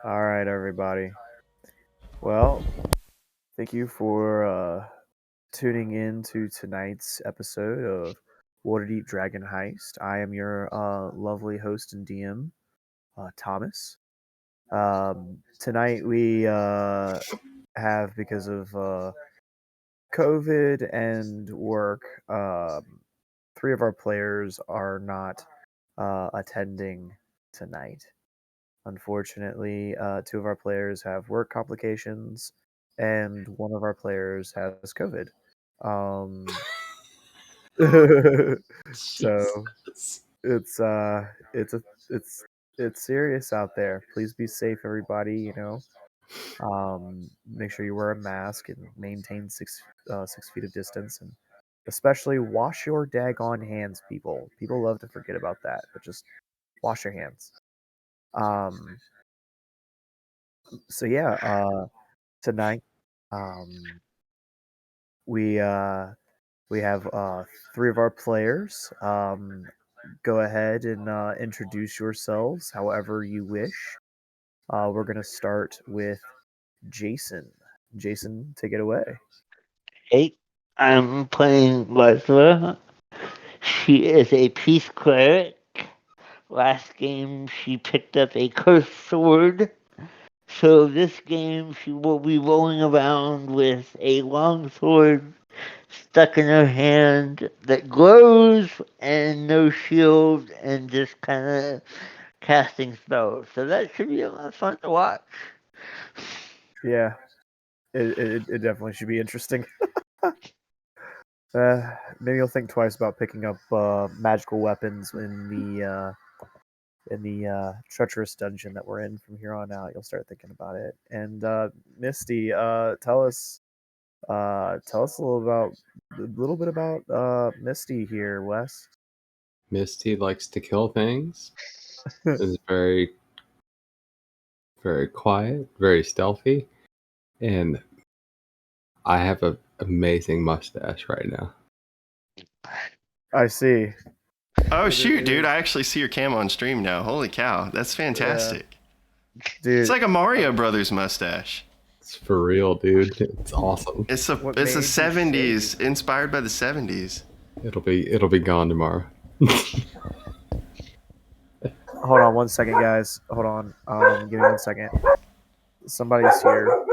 All right, everybody. Well, thank you for tuning in to tonight's episode of Waterdeep Dragon Heist. I am your lovely host and DM, Thomas. Tonight we have, because of COVID and work, three of our players are not attending tonight. Unfortunately, two of our players have work complications, and one of our players has COVID. Um, so Jesus. it's it's a it's it's serious out there. Please be safe, everybody. Make sure you wear a mask and maintain 6 feet of distance, and especially wash your daggone hands, people. People love to forget about that, but just wash your hands. Um, so yeah, tonight, um, we have three of our players. Go ahead and introduce yourselves however you wish. We're gonna start with Jason. Jason, take it away. Hey, I'm playing Leslie. She is a peace cleric. Last game, she picked up a cursed sword. So this game, she will be rolling around with a long sword stuck in her hand that glows and no shield and just kind of casting spells. So that should be a lot of fun to watch. Yeah, it definitely should be interesting. Maybe you'll think twice about picking up magical weapons in the treacherous dungeon that we're in from here on out. You'll start thinking about it. And Misty, tell us a little bit about Misty here, Wes. Misty likes to kill things. Is very, very quiet, very stealthy, and I have an amazing mustache right now. I see. Oh shoot, dude! I actually see your cam on stream now. Holy cow, that's fantastic. Dude, It's like a Mario Brothers mustache. It's for real, dude. It's awesome. It's the 70s, inspired by the 70s. It'll be gone tomorrow. hold on 1 second, guys. Hold on. Give me 1 second. Somebody's here.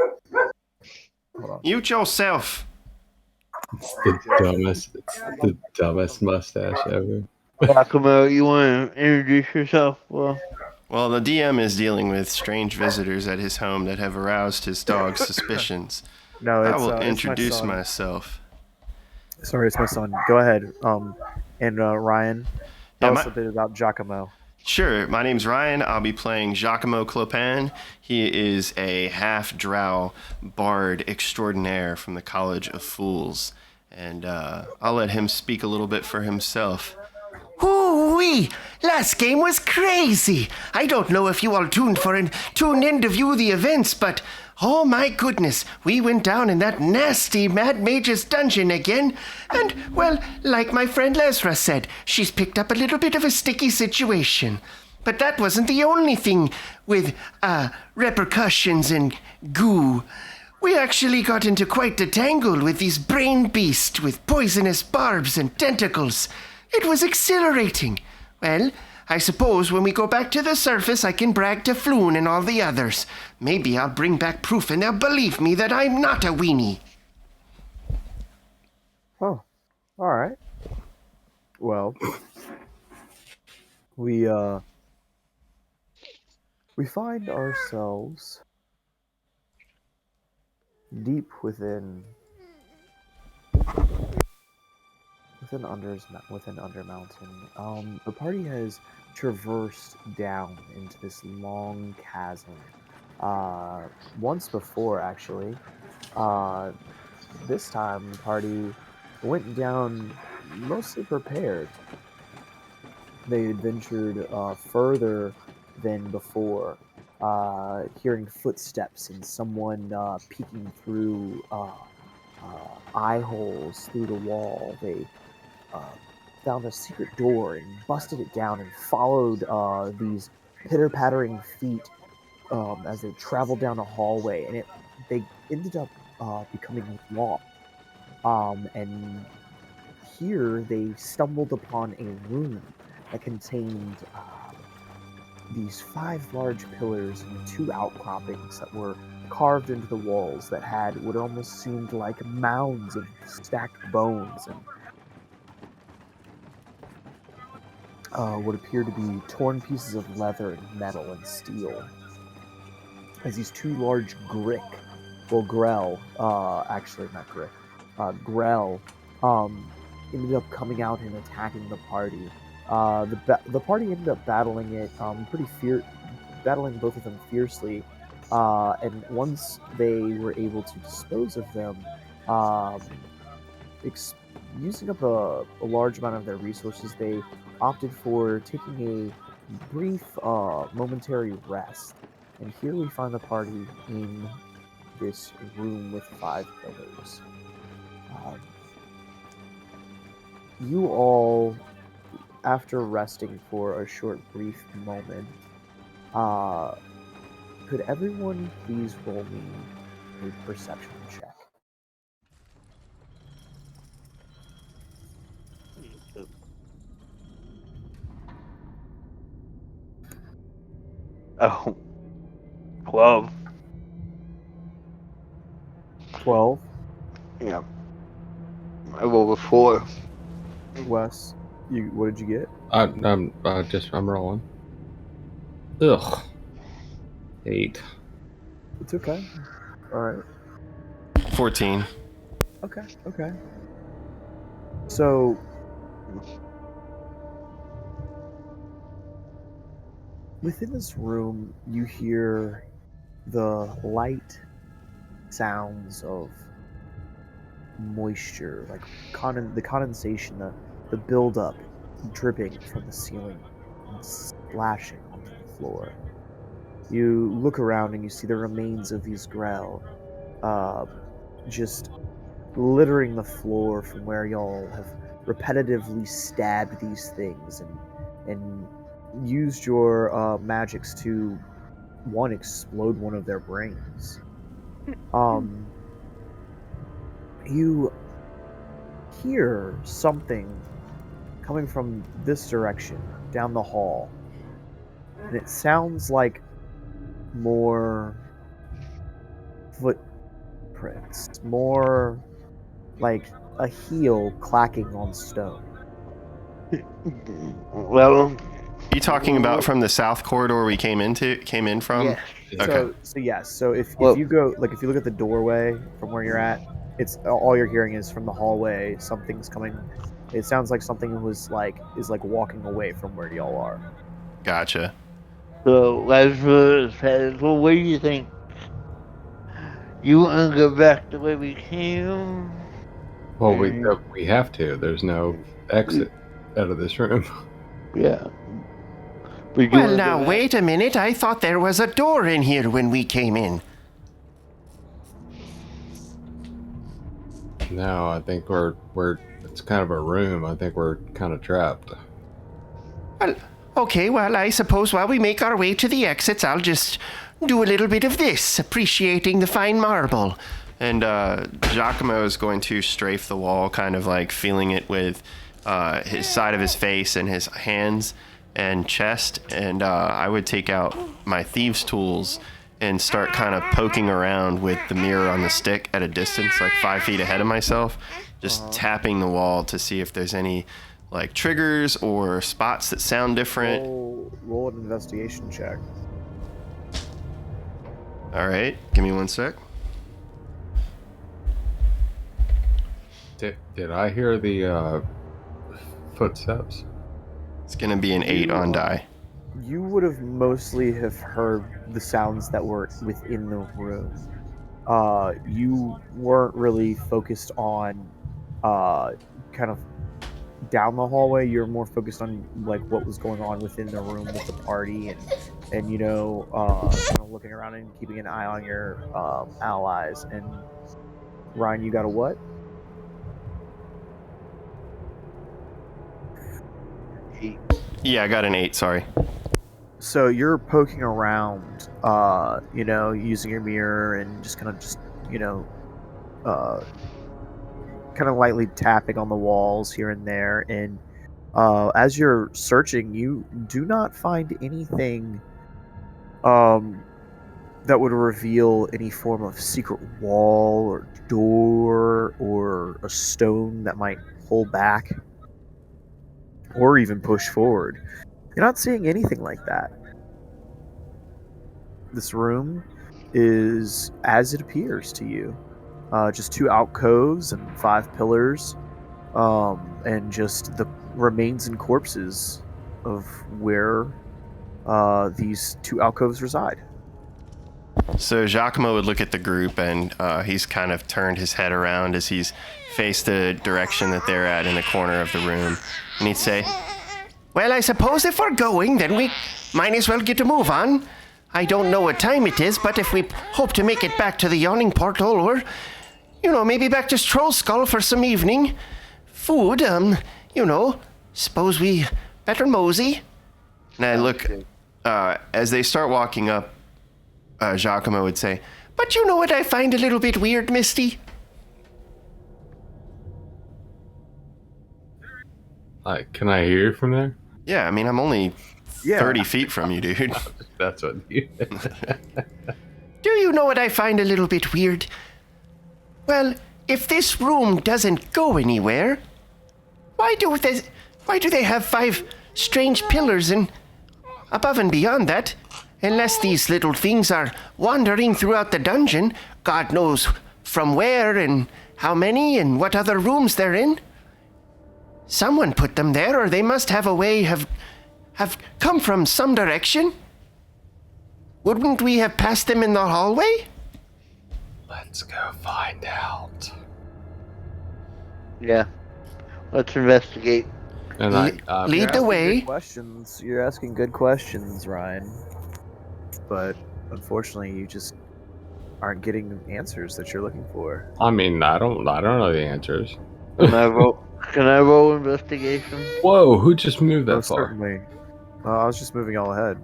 Hold on. Mute yourself. It's the dumbest mustache ever. Giacomo, you want to introduce yourself? Well, the DM is dealing with strange visitors at his home that have aroused his dog's suspicions. No, I it's will it's introduce my son. myself. Sorry, it's my son. Go ahead. And Ryan, tell us a bit about Giacomo. Sure, my name's Ryan. I'll be playing Giacomo Clopin. He is a half-drow bard extraordinaire from the College of Fools. And I'll let him speak a little bit for himself. Ooh-wee! Last game was crazy! I don't know if you all tuned in to view the events, but oh my goodness, we went down in that nasty Mad Mage's dungeon again, and, well, like my friend Lesra said, she's picked up a little bit of a sticky situation. But that wasn't the only thing with, repercussions and goo. We actually got into quite the tangle with these brain beasts with poisonous barbs and tentacles. It was exhilarating. Well, I suppose when we go back to the surface, I can brag to Floon and all the others. Maybe I'll bring back proof and they'll believe me that I'm not a weenie. Oh, all right. Well, we find ourselves deep within Undermountain. The party has traversed down into this long chasm. Once before, actually. This time, the party went down mostly prepared. They adventured further than before, hearing footsteps and someone peeking through eye holes through the wall. They found a secret door and busted it down and followed these pitter-pattering feet as they traveled down a hallway, and they ended up becoming lost. And here they stumbled upon a room that contained these 5 large pillars and 2 outcroppings that were carved into the walls that had what almost seemed like mounds of stacked bones and what appeared to be torn pieces of leather and metal and steel. As these 2 large Grell, actually not Grick, Grell, ended up coming out and attacking the party. The party ended up battling it battling both of them fiercely. And once they were able to dispose of them, using up a large amount of their resources, they opted for taking a brief, momentary rest. And here we find the party in this room with 5 pillars. You all, after resting for a short, brief moment, could everyone please roll me a perception check? Oh. 12. 12. Yeah. I rolled a 4. Wes, what did you get? I'm rolling. Ugh. 8. It's okay. All right. 14. Okay. So, within this room, you hear the light sounds of moisture, like the condensation, the buildup dripping from the ceiling and splashing onto the floor. You look around and you see the remains of these Grell, just littering the floor from where y'all have repetitively stabbed these things and used your magics to explode one of their brains. You hear something coming from this direction down the hall, and it sounds like more footprints, more like a heel clacking on stone. Well, Are you talking about from the south corridor we came in from? yeah. Okay. So yes. So if you go, like, if you look at the doorway from where you're at, it's all you're hearing is from the hallway. Something's coming. It sounds like something is walking away from where y'all are. Gotcha. So Lazarus says, well, what do you think? You want to go back the way we came? Well, we have to. There's no exit out of this room. Yeah. But Well, now, wait a minute. I thought there was a door in here when we came in. No, I think we're it's kind of a room. I think we're kind of trapped. Well, okay, well, I suppose while we make our way to the exits, I'll just do a little bit of this, appreciating the fine marble. And Giacomo is going to strafe the wall, kind of like feeling it with his side of his face and his hands and chest. And I would take out my thieves' tools and start kind of poking around with the mirror on the stick at a distance, like 5 feet ahead of myself, just tapping the wall to see if there's any like triggers or spots that sound different. Roll an investigation check. All right, give me 1 sec. Did I hear the footsteps? It's gonna be an 8 on die. You would have mostly have heard the sounds that were within the room. You weren't really focused on kind of down the hallway. You're more focused on like what was going on within the room with the party and kind of looking around and keeping an eye on your allies. And Ryan, you got a what? Yeah, I got an 8, sorry. So you're poking around, using your mirror and just kind of kind of lightly tapping on the walls here and there. And as you're searching, you do not find anything that would reveal any form of secret wall or door or a stone that might pull back or even push forward. You're not seeing anything like that. This room is as it appears to you. Just 2 alcoves and 5 pillars, and just the remains and corpses of where these 2 alcoves reside. So Giacomo would look at the group, and he's kind of turned his head around as he's faced the direction that they're at in the corner of the room. And he'd say, Well, I suppose if we're going, then we might as well get a move on. I don't know what time it is, but if we hope to make it back to the yawning portal, or, maybe back to Troll Skull for some evening food, suppose we better mosey. and I look, as they start walking up, Giacomo would say, But you know what I find a little bit weird, Misty? Can I hear you from there? yeah, I mean, I'm only 30 feet from you, dude. That's what you. Do you know what I find a little bit weird? Well, if this room doesn't go anywhere, why do they have 5 strange pillars and above and beyond that? Unless these little things are wandering throughout the dungeon, God knows from where and how many and what other rooms they're in. Someone put them there, or they must have a way have come from some direction. Wouldn't we have passed them in the hallway? Let's go find out. Yeah. Let's investigate. And Lead the way. You're asking good questions, Ryan. But unfortunately, you just aren't getting the answers that you're looking for. I mean, I don't know the answers. Can I roll investigation? Whoa! Who just moved that far? Certainly. I was just moving all ahead.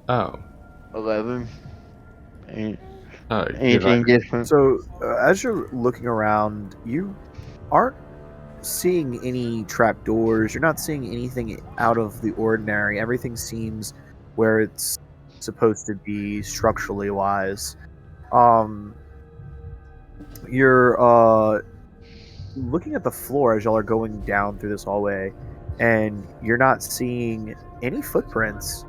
Oh. 11. Oh, Anything different? So, as you're looking around, you aren't seeing any trapdoors. You're not seeing anything out of the ordinary. Everything seems where it's supposed to be structurally wise. You're looking at the floor as y'all are going down through this hallway, and you're not seeing any footprints.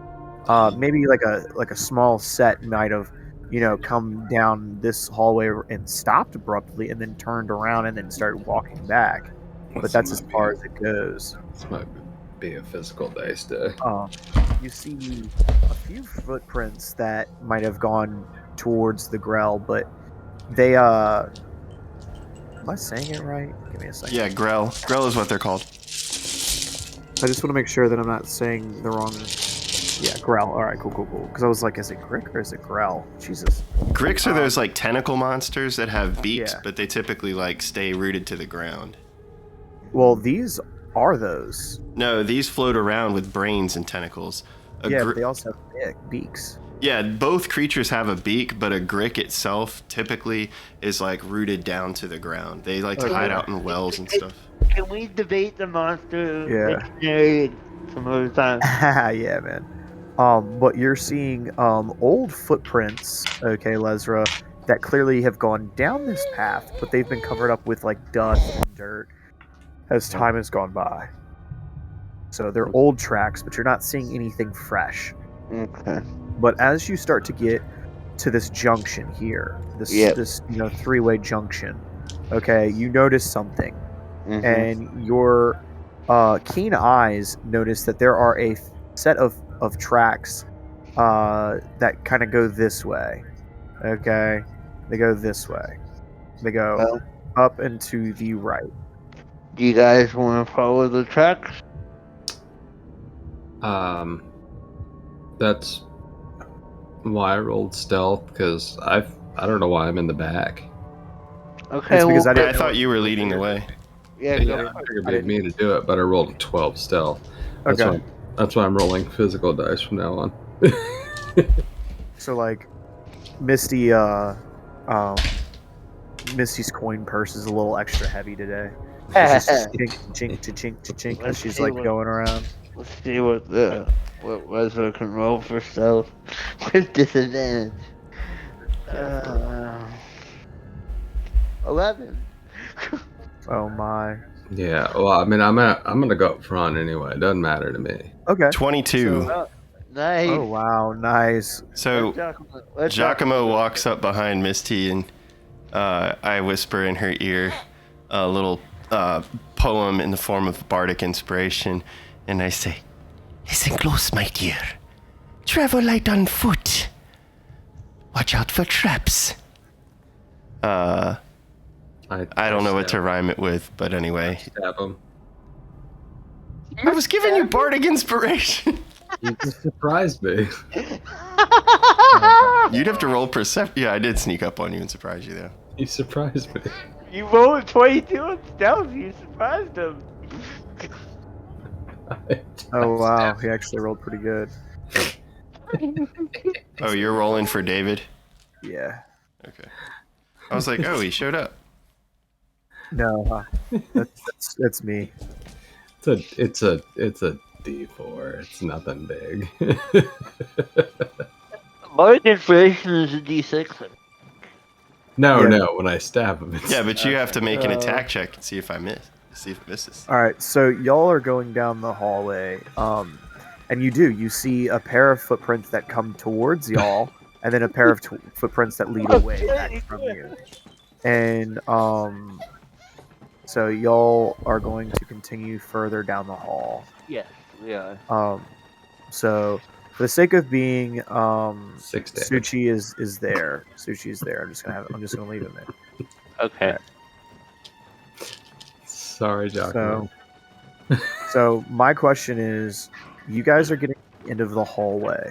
Maybe like a small set might have, come down this hallway and stopped abruptly, and then turned around and then started walking back. But that's as far as it goes. This might be a physical dice day. You see a few footprints that might have gone towards the Grell, but they am I saying it right? Give me a second. Yeah, Grell. Grell is what they're called. I just want to make sure that I'm not saying the wrong. Yeah, Grell. All right, cool. Because I was like, is it Grick or is it Grell? Jesus. Gricks are those like tentacle monsters that have beaks, Yeah. but they typically like stay rooted to the ground. Well, these are those. No, these float around with brains and tentacles. But they also have beaks. Yeah, both creatures have a beak, but a Grick itself typically is like rooted down to the ground. They like to hide out in wells and stuff. Can we debate the monster Yeah. dictionary some other time? Yeah, man. But you're seeing old footprints, okay, Lesra, that clearly have gone down this path, but they've been covered up with like dust and dirt as time has gone by. So they're old tracks, but you're not seeing anything fresh. Okay. But as you start to get to this junction here, this 3-way junction, okay, you notice something, Mhm. and your keen eyes notice that there are a set of tracks that kind of go this way. Okay, they go this way. They go up and to the right. Do you guys want to follow the tracks? That's why I rolled stealth, because I don't know why I'm in the back. Okay. It's because I thought you were leading the way. Yeah. Yeah, I figured it'd be me to do it, but I rolled a 12 stealth. Okay. That's why I'm rolling physical dice from now on. So like, Misty, Misty's coin purse is a little extra heavy today. It's just chink, chink, chink, chink as she's like going around. Let's see what Lesnar can roll for stealth with disadvantage. 11. Oh my. Yeah, well, I mean, I'm gonna go up front anyway. It doesn't matter to me. Okay. 22. Nice. Oh wow, nice. So Giacomo walks up behind Misty, and I whisper in her ear a little poem in the form of Bardic Inspiration, and I say, Listen close, my dear. Travel light on foot. Watch out for traps. I don't know what to rhyme it with, but anyway. Stab him. I was giving you Bardic Inspiration. You just surprised me. You'd have to roll perception. Yeah, I did sneak up on you and surprise you, though. You surprised me. You rolled a 22 on stealth. You surprised him. Oh wow, he actually rolled pretty good. Oh, you're rolling for David? Yeah. Okay. I was like, oh, he showed up. No, that's me. It's a D4. It's nothing big. Bardic Inspiration is a D6. No, Yeah. no. When I stab him, it's Yeah, but you have to make an attack check and see if I miss. See if it misses. All right, so y'all are going down the hallway, and you see a pair of footprints that come towards y'all, and then a pair of footprints that lead away back from you. And so y'all are going to continue further down the hall. Yes, we are. So for the sake of being, 6 damage. Suchi is there. Suchi is there. I'm just gonna leave him there. Okay. Sorry, Giacomo. So my question is, you guys are getting to the end of the hallway.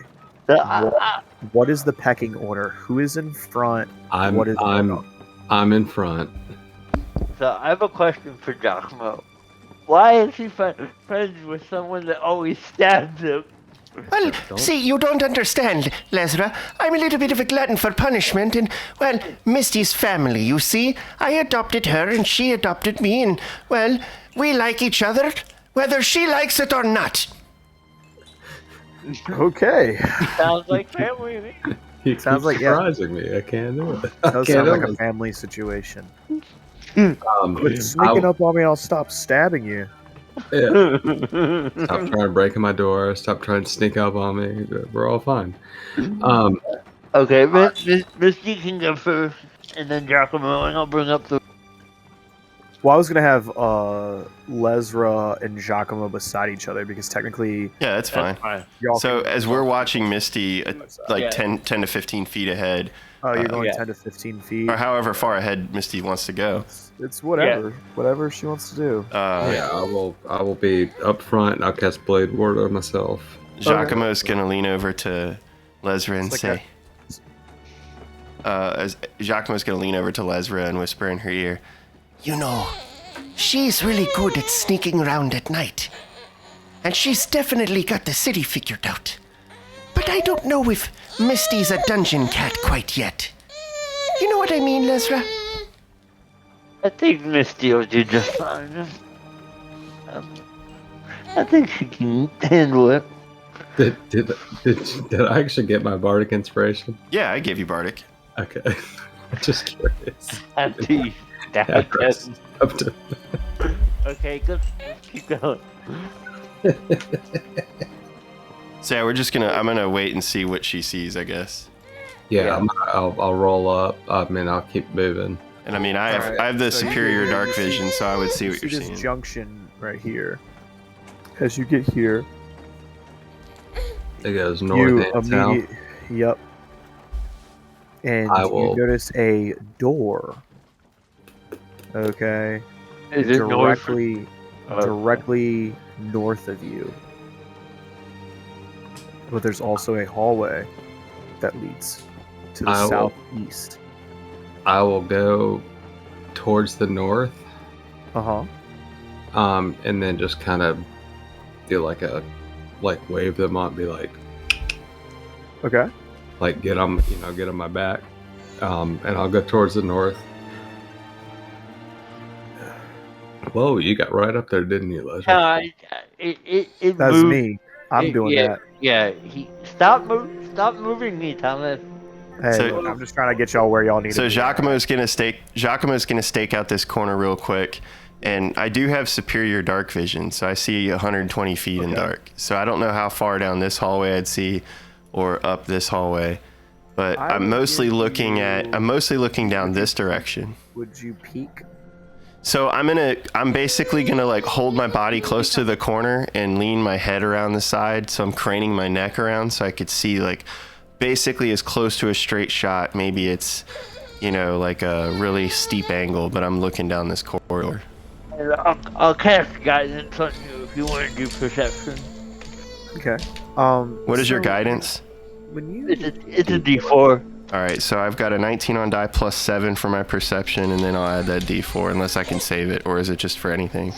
What is the pecking order? Who is in front? I'm in front. So I have a question for Giacomo. Why is he friends with someone that always stabs him? Well, see, you don't understand, Lesra. I'm a little bit of a glutton for punishment, and, well, Misty's family, you see. I adopted her, and she adopted me, and, well, we like each other, whether she likes it or not. Okay. Sounds like family to me. He Sounds keeps like, yeah. surprising me. I can't do it. Does sound like a family situation. Quit sneaking up on me, I'll stop stabbing you. Yeah. Stop trying to break in my door. Stop trying to sneak up on me. We're all fine. Okay, Misty can go first, and then Giacomo, and I'll bring up the... Well, I was gonna have Lesra and Giacomo beside each other because technically, Yeah, that's fine. y'all. So can- as we're watching Misty, like Yeah. 10 to 15 feet ahead, you're going yeah. 10 to 15 feet. or however far ahead Misty wants to go. It's whatever she wants to do. Yeah, I will be up front. And I'll cast Blade Ward on myself. Giacomo's gonna lean over to Lesra and It's say, like Giacomo's gonna lean over to Lesra and whisper in her ear, You know, she's really good at sneaking around at night. And she's definitely got the city figured out. But I don't know if Misty's a dungeon cat quite yet. You know what I mean, Lesra? I think Misty will do just fine. I think she can handle it. Did I actually get my Bardic Inspiration? yeah, I gave you Bardic. Okay. I'm just curious. After you stab Yeah, him. Chris. Up to- Okay, good. Keep going. So yeah, I'm gonna wait and see what she sees, I guess. Yeah, I'll roll up. I mean, I'll keep moving. And I mean, I have the So superior you dark see- vision, so I would see you what you're this seeing. junction right here. As you get here, It goes north and south. Yep. And I will- you notice a door. Okay. Is it north? Directly north of you. But there's also a hallway that leads to the I will- southeast. I will go towards the north, Uh-huh. and then just kind of do like wave them up, be like, Okay. Like get on my back, and I'll go towards the north. Whoa, you got right up there, didn't you, Leslie? It That's moved. me. I'm doing that. Yeah. Stop moving me, Thomas. Hey, So- look, I'm just trying to get y'all where y'all need So to be. Giacomo's gonna stake out this corner real quick, and I do have superior dark vision, so I see 120 feet in dark. So I don't know how far down this hallway I'd see, or up this hallway, but I'm mostly looking down this direction. Would you peek? So I'm basically gonna like hold my body close to the corner and lean my head around the side, so I'm craning my neck around so I could see like basically as close to a straight shot. Maybe it's, like a really steep angle, but I'm looking down this corridor. I'll cast guidance on you if you want to do perception. Okay. What is your guidance? When you It's a D4. All right, so I've got a 19 on die plus 7 for my perception, and then I'll add that D4 unless I can save it, or is it just for anything?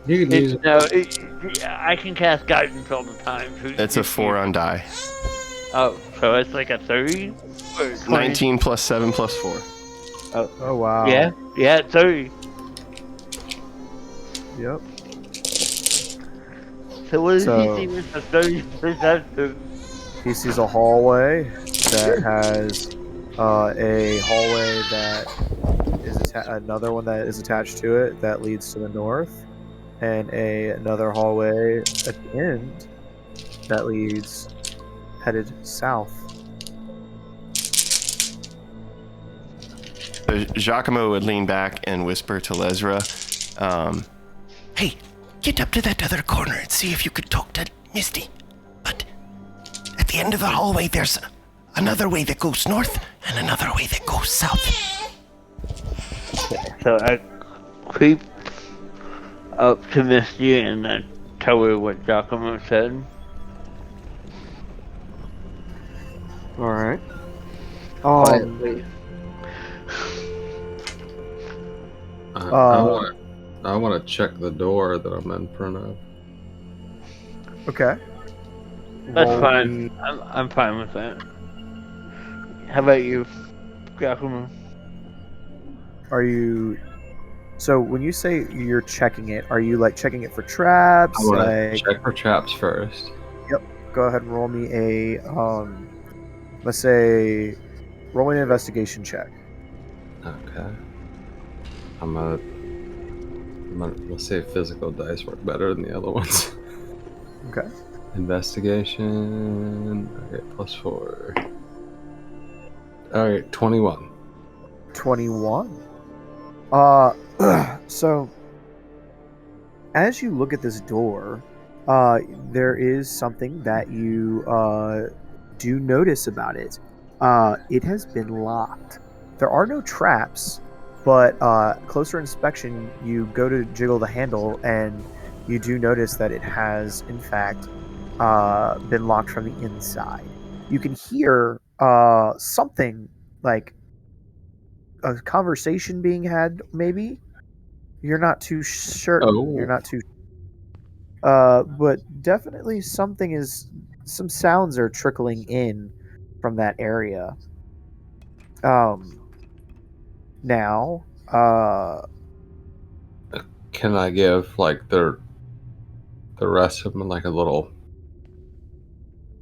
You can use it. I can cast guidance all the time. So It's a 4 on die. Oh, so it's like a 30? 19 plus 7 plus 4. Oh wow. Yeah, 30. Yep. So what does So- he see with the 30 perception? He sees a hallway that has a hallway that is another one that is attached to it that leads to the north, and another hallway at the end that leads headed south. So Giacomo would lean back and whisper to Lesra, Hey, get up to that other corner and see if you could talk to Misty. But at the end of the hallway, there's another way that goes north and another way that goes south. So I creep up to Misty and then tell her what Giacomo said. All right. Quietly. I want to check the door that I'm in front of. Okay. That's Roll fine. me- I'm fine with that. How about you, Giacomo? Are you? So when you say you're checking it, are you like checking it for traps? I want Like, to check for traps first. go ahead and roll me a let's say, roll me an investigation check. Okay. Let's say physical dice work better than the other ones. Okay. Investigation. Okay, plus 4. Alright, 21. 21. So as you look at this door, there is something that you do notice about it. It has been locked. There are no traps, but closer inspection, you go to jiggle the handle, and you do notice that it has, in fact, been locked from the inside. You can hear something like a conversation being had, maybe. You're not too certain. Oh. You're not too. But definitely some sounds are trickling in from that area. Now, Can I give like the rest of them like a little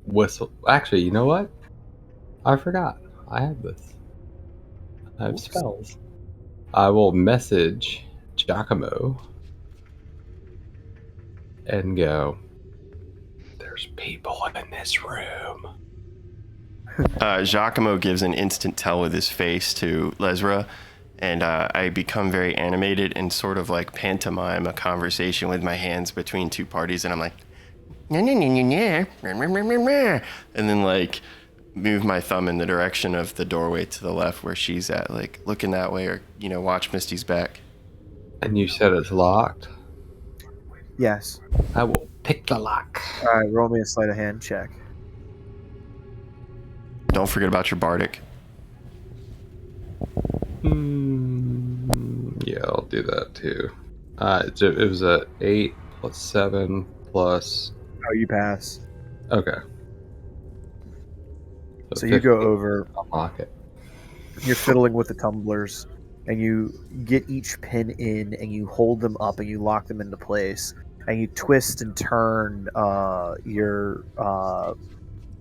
whistle? Actually, you know what? I forgot. I have this. I have Oops. spells. I will message Giacomo and go, there's people in this room. Giacomo gives an instant tell with his face to Lesra, and I become very animated and sort of like pantomime a conversation with my hands between two parties, and I'm like, and then like move my thumb in the direction of the doorway to the left where she's at, like looking that way, or watch Misty's back. And you said it's locked? yes. I will pick the lock. All right, roll me a sleight of hand check. Don't forget about your Bardic. Yeah, I'll do that too. It was a 8 plus 7 plus. Oh, you pass. Okay. So you go 15, over, unlock it. you're fiddling with the tumblers, and you get each pin in, and you hold them up, and you lock them into place, and you twist and turn your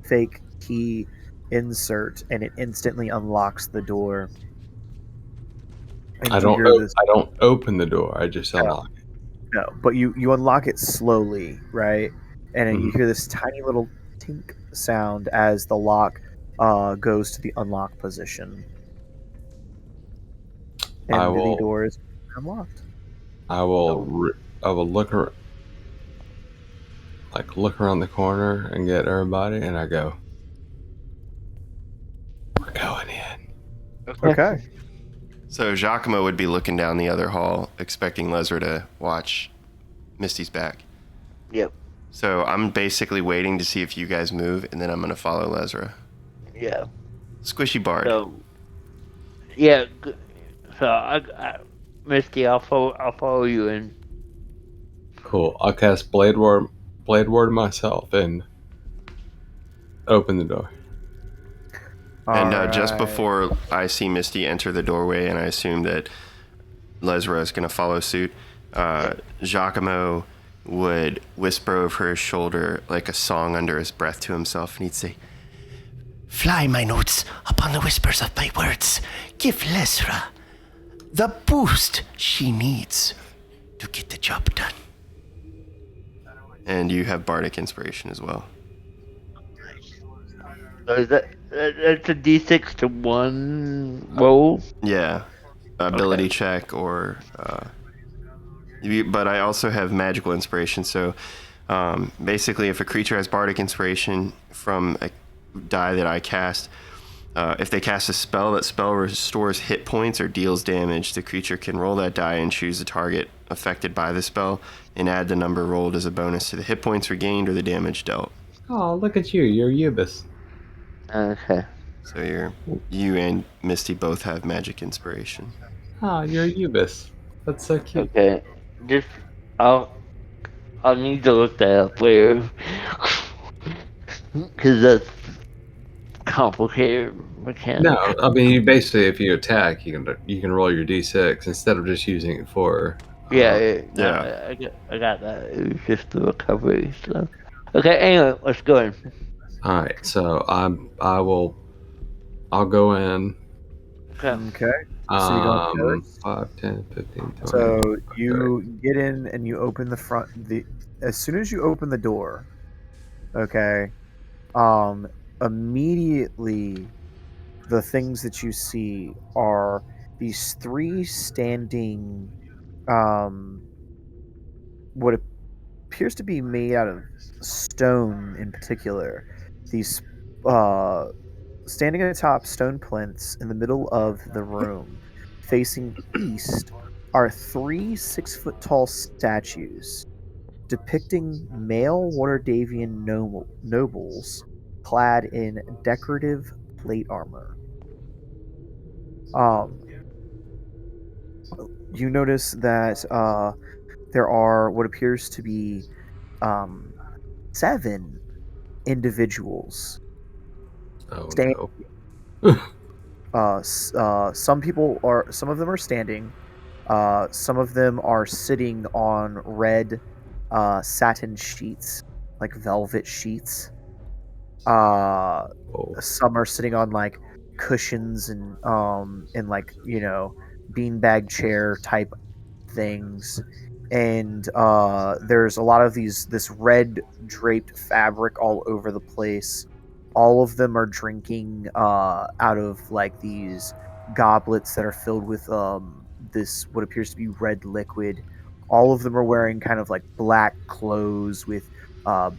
fake key insert, and it instantly unlocks the door. And I you don't hear this. I don't open the door. I just unlock it. No, but you unlock it slowly, right? And then you Mhm. hear this tiny little tink sound as the lock goes to the unlock position, I and the will door is unlocked. I will I will look around the corner and get everybody, and I go, we're going in. Okay. So Giacomo would be looking down the other hall, expecting Lesra to watch Misty's back. Yep. So I'm basically waiting to see if you guys move, and then I'm gonna follow Lesra. Yeah. Squishy Bard. So, yeah. So Misty, I'll follow you in. Cool. I'll cast Blade Ward myself and open the door. And All just right. before I see Misty enter the doorway, and I assume that Lesra is going to follow suit, Giacomo would whisper over his shoulder like a song under his breath to himself, and he'd say, Fly my notes upon the whispers of my words. Give Lesra the boost she needs to get the job done. and you have Bardic Inspiration as well. So is that's a D6 to 1 roll? Yeah, ability check or... but I also have Magical Inspiration, so basically if a creature has Bardic Inspiration from a die that I cast, if they cast a spell, that spell restores hit points or deals damage. The creature can roll that die and choose a target affected by the spell and add the number rolled as a bonus to the hit points regained or the damage dealt. Oh, look at you. You're Ubis. Okay. So you and Misty both have Magic Inspiration. Oh, you're Ubis. That's so cute. Okay. Just I'll need to look that up later. Because that's complicated mechanic. No, I mean, you basically, if you attack, you can roll your d6 instead of just using it for. Yeah, yeah. I got that. It was just the recovery stuff. Okay, anyway, let's go in. All right, so I'll go in. Okay. So you go first. 5, 10, 15, 20. So you get in and you open the front. As soon as you open the door, okay, immediately the things that you see are these 3 standing, what appears to be made out of stone in particular. These standing atop stone plinths in the middle of the room, facing east, are 3 6-foot-tall statues depicting male Waterdavian nobles clad in decorative plate armor. You notice that there are what appears to be 7 individuals standing. No. Some of them are standing. Some of them are sitting on red satin sheets, like velvet sheets. Some are sitting on like cushions and like beanbag chair type things, and there's a lot of this red draped fabric all over the place. All of them are drinking out of like these goblets that are filled with this what appears to be red liquid. All of them are wearing kind of like black clothes with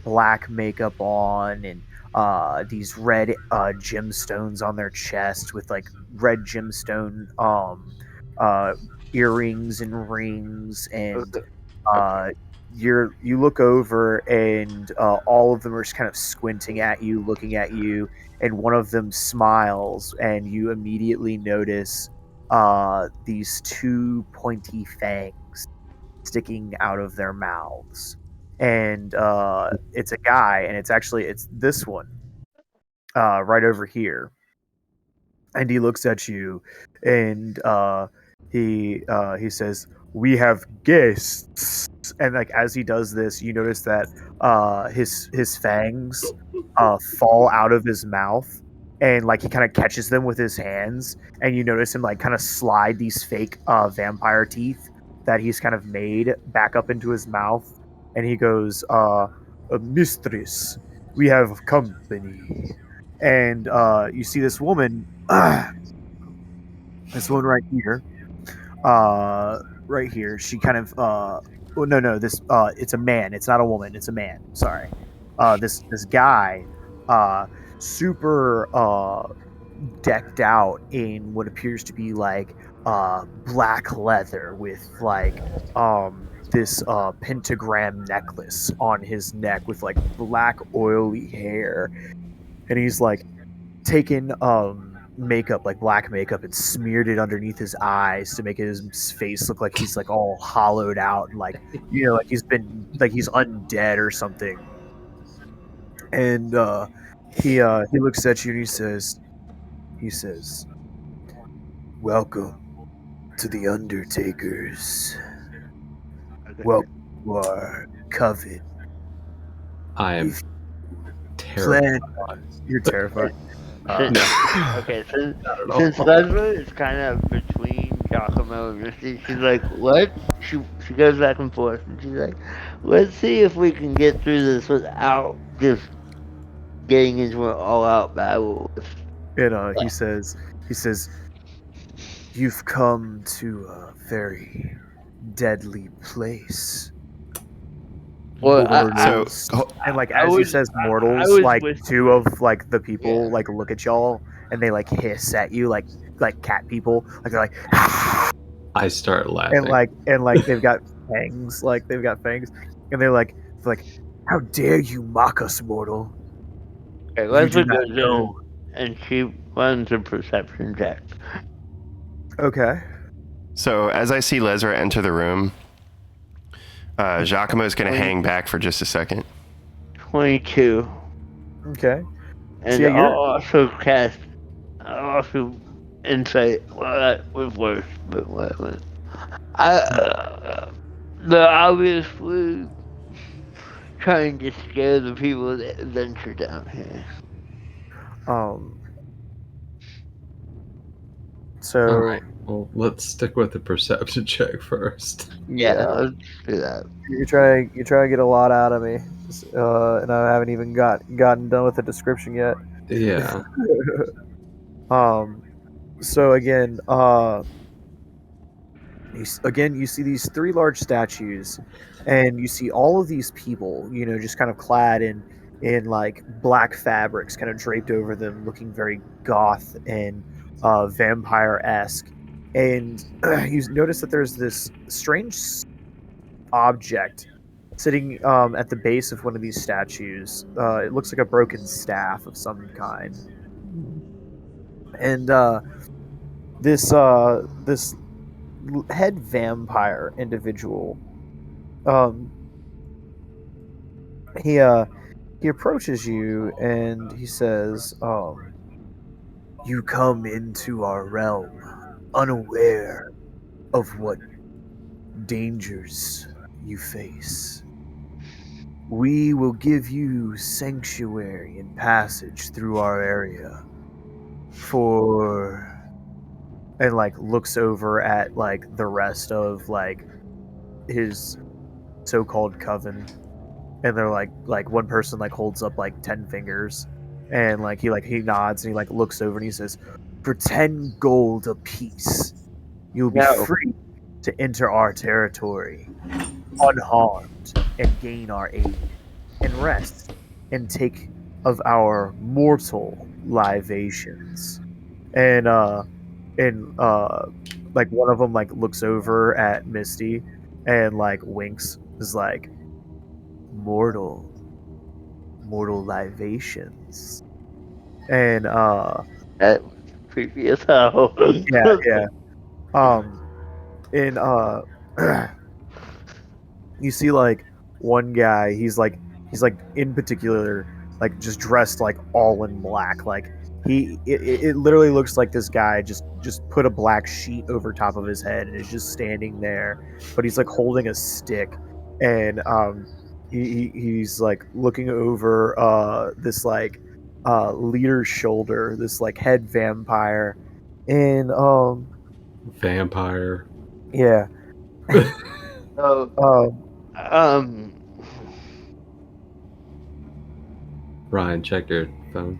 black makeup on, and these red gemstones on their chest with like red gemstone earrings and rings, and you look over, and all of them are just kind of squinting at you, looking at you, and one of them smiles, and you immediately notice these 2 pointy fangs sticking out of their mouths, and it's a guy, and it's this one. right over here. And he looks at you, and he says, "We have guests." And like as he does this, you notice that his fangs fall out of his mouth, and like he kind of catches them with his hands, and you notice him like kind of slide these fake vampire teeth that he's kind of made back up into his mouth, and he goes, "Mistress, we have company." And you see this woman, this one right here, right here. She kind of, well, no, this, it's a man. It's not a woman. It's a man. Sorry. This guy, super decked out in what appears to be like black leather with like this pentagram necklace on his neck with like black oily hair, and he's like taken makeup, like black makeup, and smeared it underneath his eyes to make his face look like he's like all hollowed out and like, you know, like he's undead or something. And he looks at you and he says, "Welcome to the Undertakers. Welcome to our coven. I am If terrified. You're terrified." Okay, since Leslie is kind of between Giacomo and Misty, she's like, what? She goes back and forth, and she's like, let's see if we can get through this without just getting into an all-out battle. And he says, "You've come to a very deadly place. Well, Mortals." And like as he says mortals, like two of like the people like look at y'all and they like hiss at you like cat people. Like they're like I start laughing. and like they've got fangs, and they're like, "How dare you mock us, mortal?" Okay, Leslie goes in, and she runs a perception check. Okay. So as I see Lesra enter the room, Giacomo's going to hang back for just a second. 22. Okay. And So, yeah, I'll also insight. Well, that was worse, but whatever. They're obviously trying to scare the people that venture down here. So all right. Well, let's stick with the perception check first. Yeah, let's do that. you try to get a lot out of me, and I haven't even gotten done with the description yet. Yeah. So again, you see these three large statues, and you see all of these people, you know, just kind of clad in like black fabrics, kind of draped over them, looking very goth and vampire-esque. And you notice that there's this strange object sitting at the base of one of these statues. It looks like a broken staff of some kind. And this head vampire individual, he approaches you and he says, "You come into our realm unaware of what dangers you face. We will give you sanctuary and passage through our area for," and like looks over at like the rest of like his so-called coven, and they're like one person like holds up like 10 fingers, and like he nods and he like looks over and he says, "For 10 gold apiece, you'll be free to enter our territory unharmed and gain our aid and rest and take of our mortal libations." And like one of them like looks over at Misty and like winks, is like, mortal libations. And That was creepy as hell. yeah. And you see like one guy, he's like in particular like just dressed like all in black. Like it literally looks like this guy just put a black sheet over top of his head and is just standing there, but he's like holding a stick, and he's like looking over this like leader's shoulder, this like head vampire, and Vampire. yeah. So, Ryan, check your phone.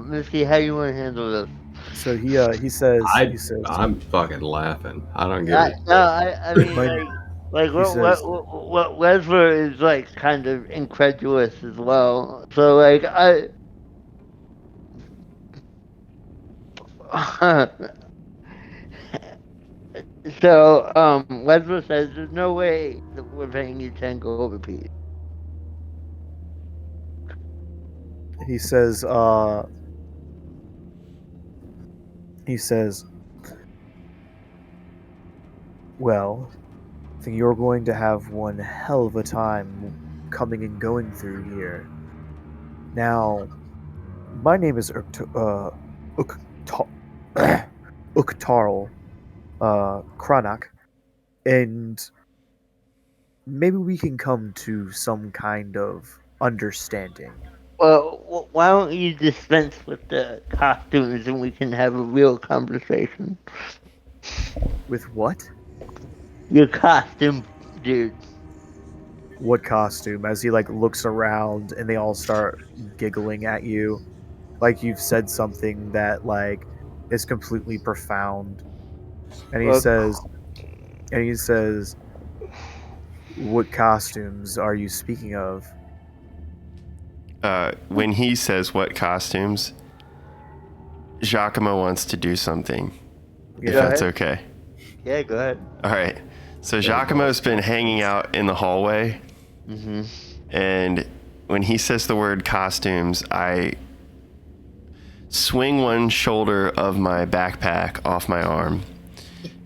Misty, how you want to handle this? So he says I'm fucking laughing. I don't get it. I mean, like He says- what Lesler is like kind of incredulous as well. So like so Lesler says there's no way that we're paying you 10 gold apiece. he says well, I think you're going to have one hell of a time coming and going through here. Now, my name is Uktarl Kranak, and maybe we can come to some kind of understanding. Well, why don't you dispense with the costumes and we can have a real conversation? With what? Your costume, dude. What costume? As he like looks around and they all start giggling at you, like you've said something that like is completely profound. And he Well- says, "What costumes are you speaking of?" When he says what costumes, Giacomo wants to do something. If Yeah. that's okay. Yeah, go ahead. All right. So Giacomo's been hanging out in the hallway, Mm-hmm. and when he says the word costumes, I swing one shoulder of my backpack off my arm,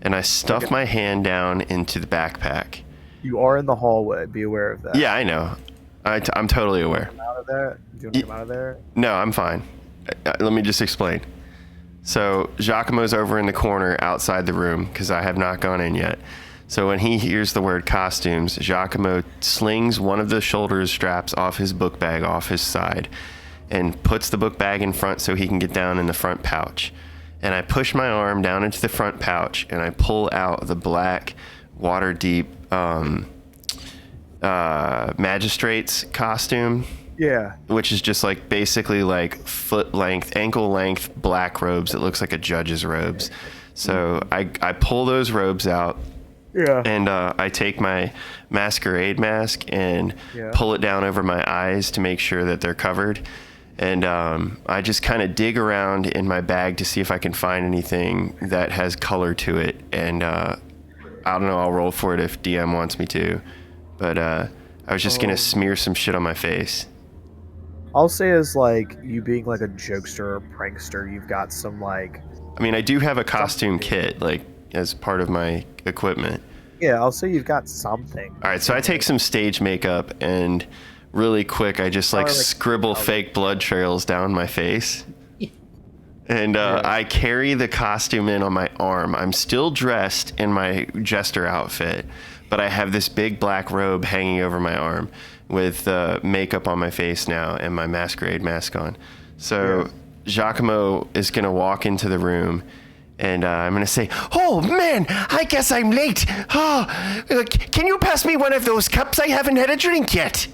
and I stuff my hand down into the backpack. You are in the hallway. Be aware of that. Yeah, I know. I'm totally aware. Come out of there. Do you want to come out of there? No, I'm fine. Let me just explain. So Giacomo's over in the corner outside the room because I have not gone in yet. So when he hears the word costumes, Giacomo slings one of the shoulder straps off his book bag off his side and puts the book bag in front so he can get down in the front pouch. And I push my arm down into the front pouch and I pull out the black Waterdeep magistrate's costume. Yeah. Which is just like basically like foot length, ankle length black robes. It looks like a judge's robes. So I pull those robes out. Yeah. And I take my masquerade mask and Yeah. pull it down over my eyes to make sure that they're covered. And I just kind of dig around in my bag to see if I can find anything that has color to it. And I don't know, I'll roll for it if DM wants me to. But I was just going to smear some shit on my face. I'll say as like you being like a jokester or prankster, you've got some like. I mean, I do have a costume kit, like, as part of my equipment. Yeah, I'll say you've got something. All right, so I take some stage makeup and really quick, I just like scribble fake blood trails down my face. And I carry the costume in on my arm. I'm still dressed in my jester outfit, but I have this big black robe hanging over my arm with makeup on my face now and my masquerade mask on. So Giacomo is going to walk into the room and I'm going to say, Oh man, I guess I'm late. Can you pass me one of those cups? I haven't had a drink yet.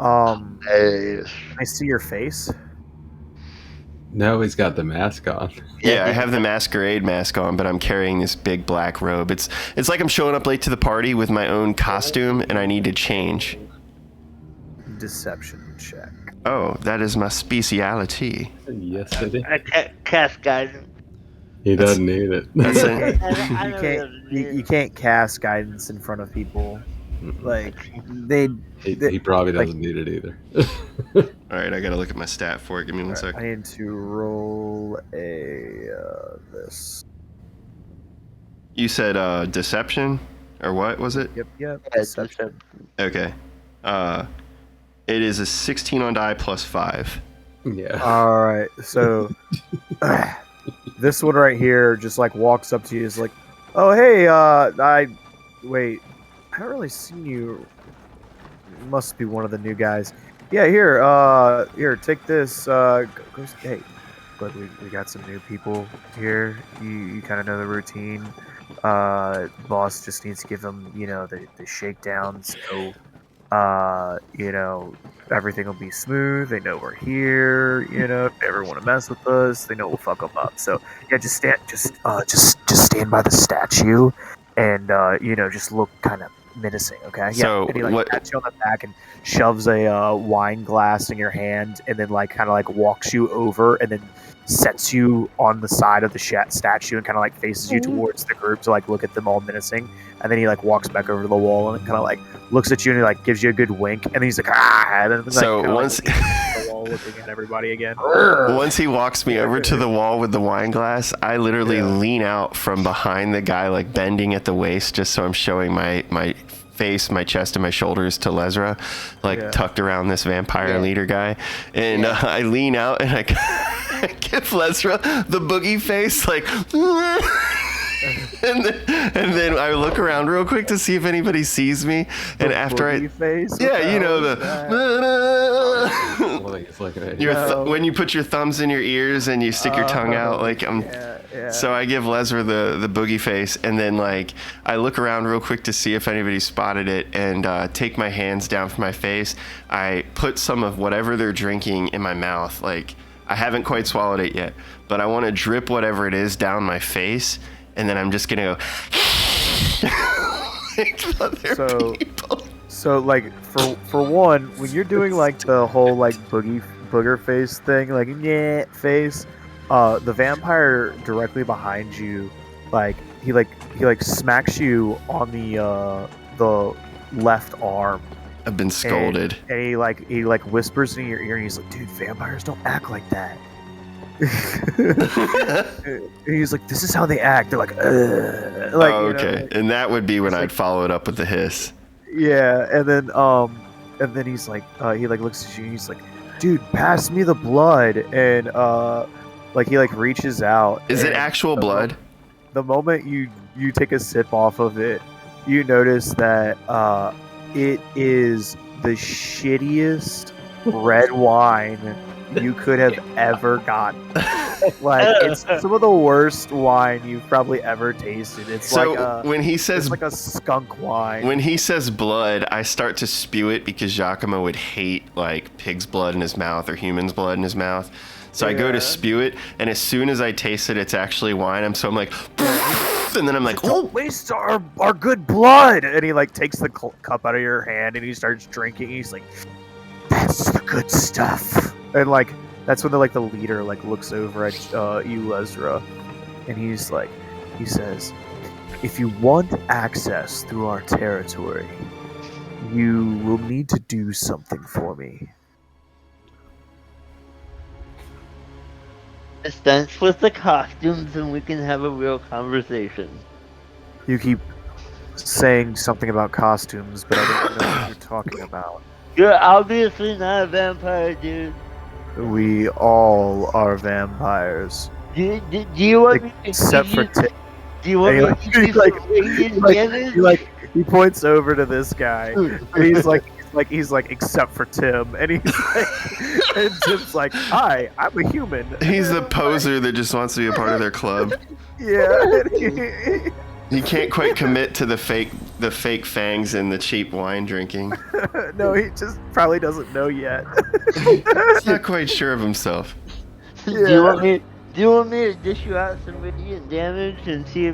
I see your face. No, he's got the mask on. yeah, I have the masquerade mask on, but I'm carrying this big black robe. It's like I'm showing up late to the party with my own costume and I need to change. Deception check. Oh, that is my speciality. Yes, it is. I cast guidance. He doesn't need it. That's it. You can't cast guidance in front of people. Like He probably doesn't need it either. All right, I gotta look at my stat for it. Give me one I second. need to roll a this. You said deception? Or what was it? Yep. Yeah, Deception. Okay. It is a 16 on die plus 5. Yeah. All right. So this one right here just like walks up to you. Is like, oh hey, I haven't really seen you. Must be one of the new guys. Yeah, here, take this. Hey, look, we got some new people here. You kind of know the routine. Boss just needs to give them, the shakedowns. So, everything will be smooth. They know we're here. If they ever want to mess with us, they know we'll fuck them up. So yeah, just stand by the statue, and just look kind of menacing. Okay. So, yeah. And he pats you on the back and shoves a wine glass in your hand, and then kind of walks you over, and then sets you on the side of the statue and kind of faces you towards the group to look at them all menacing, and then he walks back over to the wall and kind of looks at you and he gives you a good wink, and then he's like ah, and then so once the wall looking at everybody again. Once he walks me over to the wall with the wine glass, I literally lean out from behind the guy, bending at the waist, just so I'm showing my face, my chest, and my shoulders to Lesra, tucked around this vampire leader guy, and I lean out and I give Lesra the boogie face, and then I look around real quick to see if anybody sees me, and after face? when you put your thumbs in your ears and you stick your tongue out, so I give Lesra the boogie face, and then I look around real quick to see if anybody spotted it, and take my hands down from my face. I put some of whatever they're drinking in my mouth. I haven't quite swallowed it yet, but I want to drip whatever it is down my face, and then I'm just gonna go. So for one, when you're doing the whole booger face thing, yeah face, the vampire directly behind you, he smacks you on the left arm. I've been scolded. And he whispers in your ear, and he's like, dude, vampires don't act like that. And he's like, this is how they act. They're like, oh, okay. And that would be when I'd follow it up with the hiss. Yeah, and then he's like, he looks at you, and he's like, dude, pass me the blood, and he reaches out. Is it actual blood? The moment you take a sip off of it, you notice that it is the shittiest red wine you could have ever gotten. It's some of the worst wine you've probably ever tasted. It's when he says it's like a skunk wine. When he says blood, I start to spew it because Giacomo would hate pig's blood in his mouth or human's blood in his mouth. So I go to spew it, and as soon as I taste it, it's actually wine. I'm like, and then I'm like, oh, don't waste our good blood. And he takes the cup out of your hand and he starts drinking. He's like, that's the good stuff. And that's when the leader looks over at you, Lesra, and he says, if you want access through our territory, you will need to do something for me. Dispense with the costumes and we can have a real conversation. You keep saying something about costumes, but I don't know what you're talking about. You're obviously not a vampire, dude. We all are vampires. Do you want me to except for Tim. Do you want me to damage? He points over to this guy, and he's like, except for Tim, and and Tim's like, hi, I'm a human. He's the poser that just wants to be a part of their club. Yeah. He can't quite commit to the fake fangs and the cheap wine drinking. No, he just probably doesn't know yet. He's not quite sure of himself. Yeah. Do you want me to dish you out some radiant damage and see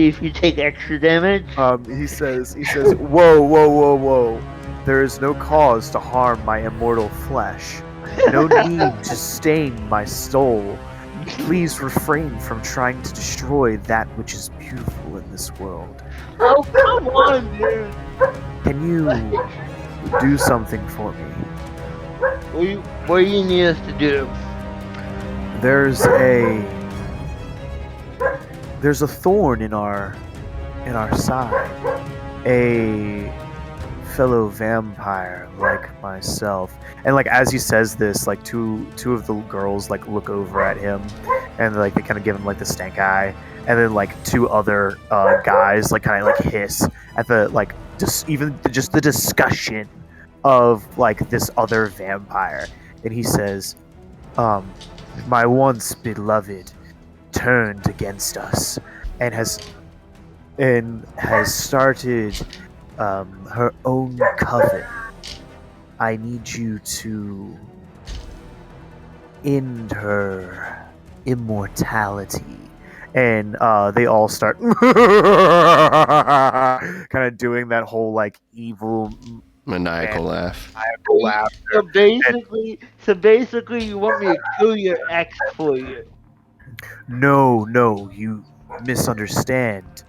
if you take extra damage? He says, whoa. There is no cause to harm my immortal flesh. No need to stain my soul. Please refrain from trying to destroy that which is beautiful in this world. Oh, come on, dude. Can you do something for me? What do you need us to do? There's a thorn in our in our side, a fellow vampire like myself. And like as he says this, like two of the girls like look over at him, and like they kind of give him like the stank eye, and then like two other guys like kind of like hiss at the like just the discussion of like this other vampire. And he says, my once beloved turned against us and has started her own coven. I need you to end her immortality. And they all start kind of doing that whole like evil Maniacal laugh. laughter. So basically, you want me to kill your ex for you? No, you misunderstand.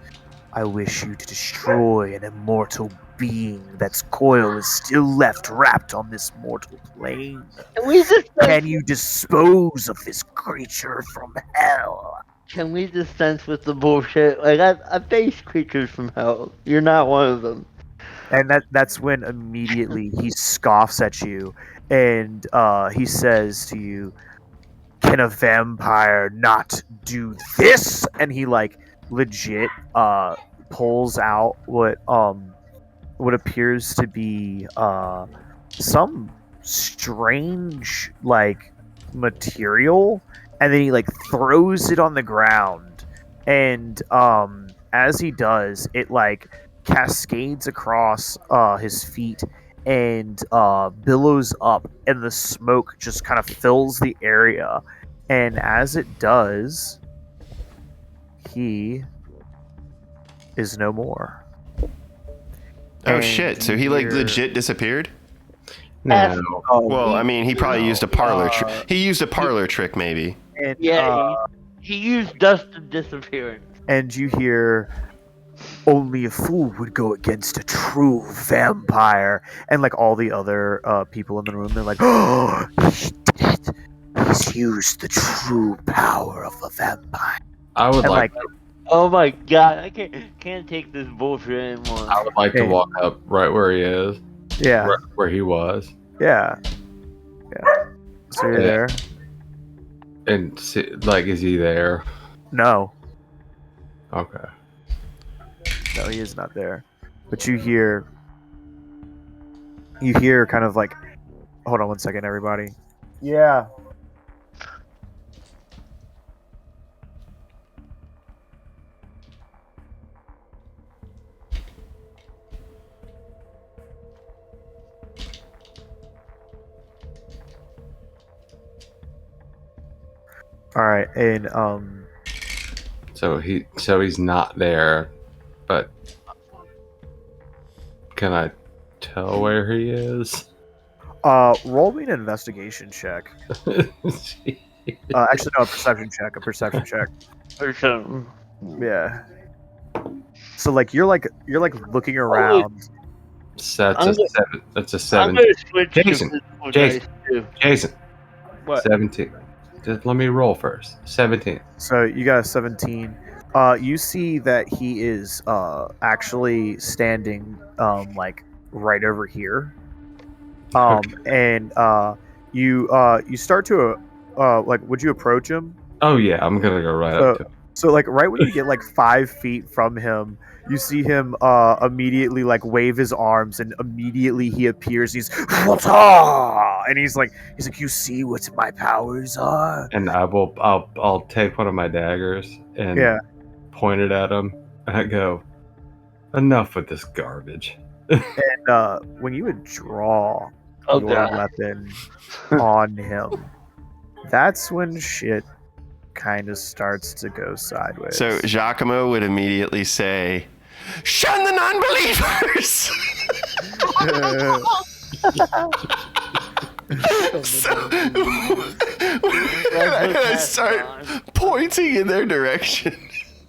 I wish you to destroy an immortal being that's coil is still left wrapped on this mortal plane. Can you dispose of this creature from hell? Can we dispense with the bullshit? Like I face creatures from hell. You're not one of them. And that's when immediately he scoffs at you, and he says to you, "Can a vampire not do this?" And he like legit pulls out what appears to be some strange like material, and then he like throws it on the ground, and as he does, it like cascades across his feet and billows up, and the smoke just kind of fills the area. And as it does, he is no more. Oh And shit! So he like you're- legit disappeared? No. Well, I mean, he probably used a parlor trick. Uh, He used a parlor trick, maybe. And, Yeah, he used dust of disappearance. and you hear, only a fool would go against a true vampire. And like all the other people in the room, they're like, oh, he did it. He's used the true power of a vampire. I would And like Oh my god, I can't take this bullshit anymore. I would like to Hey. walk up right where he is, yeah, where he was, yeah. So you're Yeah. there? and see, like, is he there? No, Okay. no, he is not there. But you hear kind of like, hold on one second, everybody. Yeah. All right, and So he's not there, but can I tell where he is? roll me an investigation check. Actually, no, a perception check. A perception check. Or something. Yeah. So like you're looking around. That's I'm a go- seven. That's a I'm 7. gonna switch Jason, to physical Jason. dice too. Jason, What? 17. Just let me roll first. 17. So you got a 17. You see that he is actually standing like right over here. And you start to like, would you approach him? Oh yeah, I'm gonna go right up to him. So like right when you get like 5 feet from him, you see him immediately like wave his arms, and immediately he appears. He's and he's like, you see what my powers are? And I'll take one of my daggers and Yeah. point it at him, and I go, enough with this garbage. And when you would draw Oh your god. weapon on him, that's when shit kind of starts to go sideways. So Giacomo would immediately say, "Shun the non-believers." So I start pointing in their direction.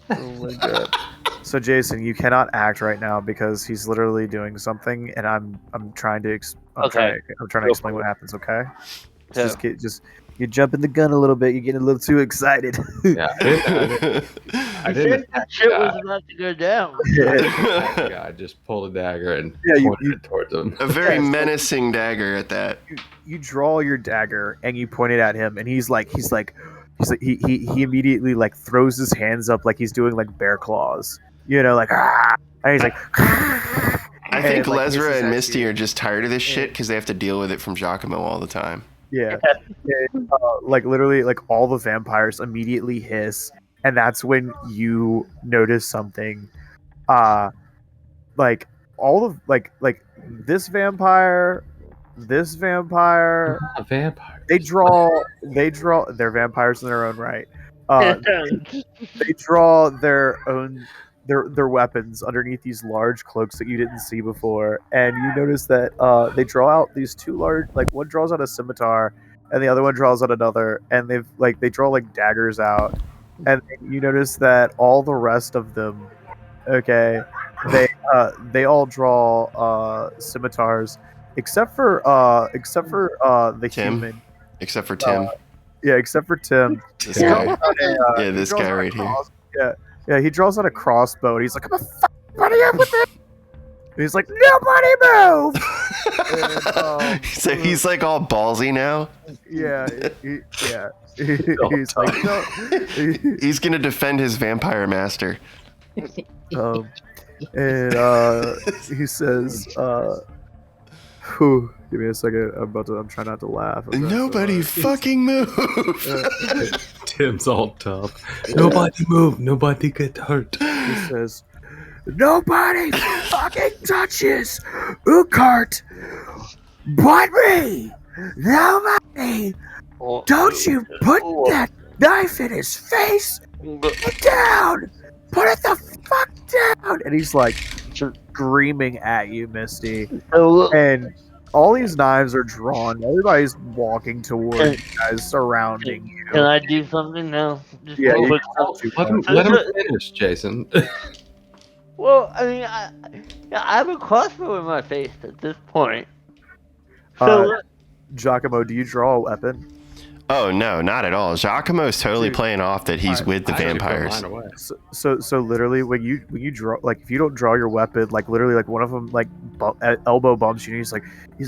Oh my god. So Jason, you cannot act right now because he's literally doing something, and I'm trying to Okay. I'm trying to explain what happens. Okay. Yeah. Just You're jumping the gun a little bit. You're getting a little too excited. Yeah, I You didn't said that attack shit the was guy. about to go down. I just pulled a dagger and Yeah, pointed it towards him. A very Yeah, so- menacing dagger at that. You draw your dagger and you point it at him, and he immediately like throws his hands up like he's doing like bear claws. You know, like ah! And he's like. I think like, Lesra hisses and at Misty you. are just tired of this shit because they have to deal with it from Giacomo all the time. Yeah. And, like literally, like all the vampires immediately hiss, and that's when you notice something. Like all of like this vampire, Vampire. they're vampires in their own right. They draw their own their weapons underneath these large cloaks that you didn't see before, and you notice that they draw out these two large, like one draws out a scimitar and the other one draws out another, and they draw like daggers out, and you notice that all the rest of them, okay, they all draw scimitars except for the Tim? human. Except for Tim. Yeah, except for Tim. This He guy. draws out a, Yeah, he this draws guy out a right here. Yeah, he draws out a crossbow and he's like, I'm gonna buddy up with it. And he's like, nobody move. And, So he's like all ballsy now. yeah, he's like, no. He's gonna defend his vampire master. And he says, whew, give me a second. I'm trying not to laugh. I'm Nobody fucking move. Tim's all tough. Nobody move. Nobody get hurt. He says, nobody fucking touches Ukart but me. Nobody. Don't you put that knife in his face. Put it down. Put it the fuck down. And he's like screaming at you, Misty. And all these knives are drawn. Everybody's walking towards you guys, surrounding you. Can I do something now? Just Yeah, real you quick. Let him finish, Jason. Well, I mean, I have a crossbow in my face at this point. So Giacomo, do you draw a weapon? Oh no, not at all. Giacomo's totally Dude. playing off that he's with the I actually put vampires. mine away. So literally, when you draw, like if you don't draw your weapon, like literally, like one of them like elbow bumps you, and he's like,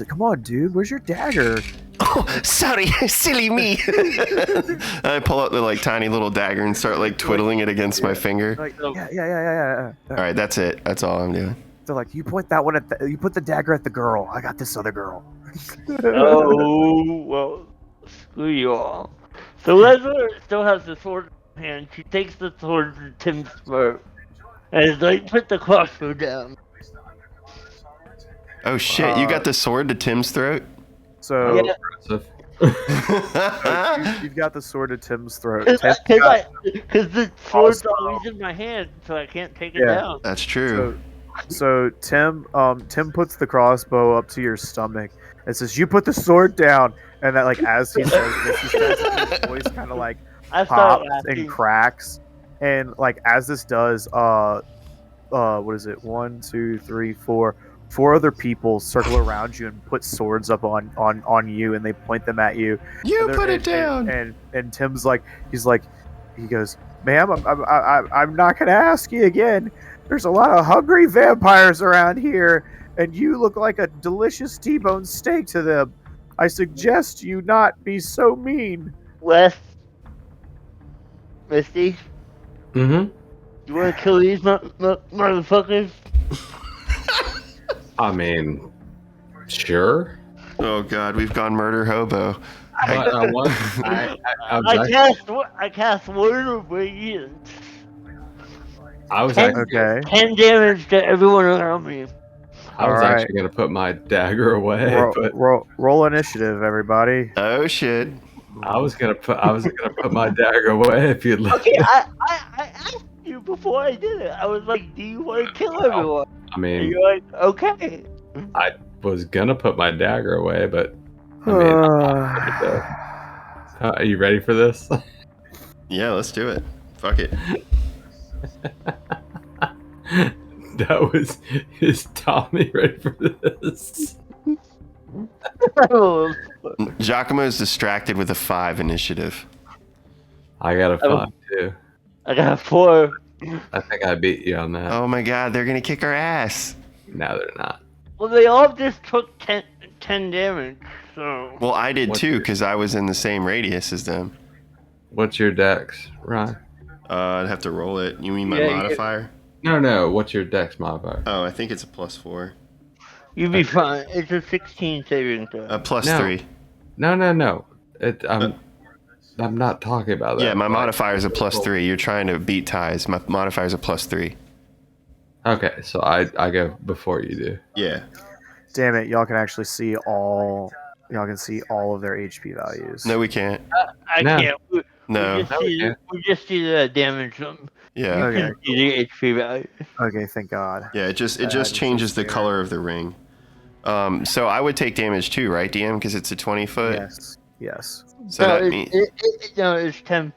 come on, dude, where's your dagger? Oh, sorry, silly me. I pull out the like tiny little dagger and start like twiddling it against my finger. Like, yeah. All right, that's it. That's all I'm doing. They're like, you point that one at you put the dagger at the girl. I got this other girl. Oh, well, screw you all. So Leslie still has the sword in her hand. She takes the sword from Tim's throat and is like, put the crossbow down. Oh shit! You got the sword to Tim's throat. So Yeah, you've got the sword at Tim's throat. because Tim's got- the sword's Crossbow. always in my hand, so I can't take it Yeah. down. That's true. So Tim puts the crossbow up to your stomach and says, "You put the sword down." And that, like, as he says this, he says it, his voice kind of like I started pops laughing. and cracks. And like as this does, what is it? 1, 2, 3, 4. 4 other people circle around you and put swords up on you, and they point them at you. You And put they're- it down. And Tim's like, he goes, "Ma'am, I'm not gonna ask you again. There's a lot of hungry vampires around here, and you look like a delicious T-bone steak to them. I suggest you not be so mean." Wes, Misty, Mm-hmm. you want to kill these motherfuckers? I mean, sure. Oh god, we've gone murder hobo. But I was I cast word of radiance. actually, Okay. 10 damage to everyone around me. Alright. actually gonna put my dagger away, but Roll initiative, everybody. Oh shit. I was gonna put my dagger away if you'd like. Okay, I asked you before I did it. I was like, do you want to kill everyone? I And mean, you're like, okay. I was gonna put my dagger away, but I mean, are you ready for this? Yeah, let's do it. Fuck it. That was is Tommy ready for this? Oh, Giacomo's distracted with a 5 initiative. I got a 5 too. I got a 4. I think I beat you on that. Oh my god, they're gonna kick our ass. No, they're not. Well, they all just took 10 damage, so... Well, I did What's too, your- because I was in the same radius as them. What's your dex, Ryan? I'd have to roll it. You mean my Yeah, modifier? No. What's your dex modifier? Oh, I think it's a +4. You'd be fine. It's a 16 saving throw. +3. No. I'm not talking about that. Yeah, my Like, modifier is a +3. You're trying to beat ties. My modifier is a +3. Okay, so I go before you do. Yeah. Damn it! Y'all can actually see all. Y'all can see all of their HP values. No, we can't. I No. can't. No. We just see the damage. Yeah. You Okay. can see the HP value. Okay, thank God. Yeah, it just just changes the seems color of the ring. So I would take damage too, right, DM? Because it's a 20-foot. Yes. Yes. So no, that means it's 10.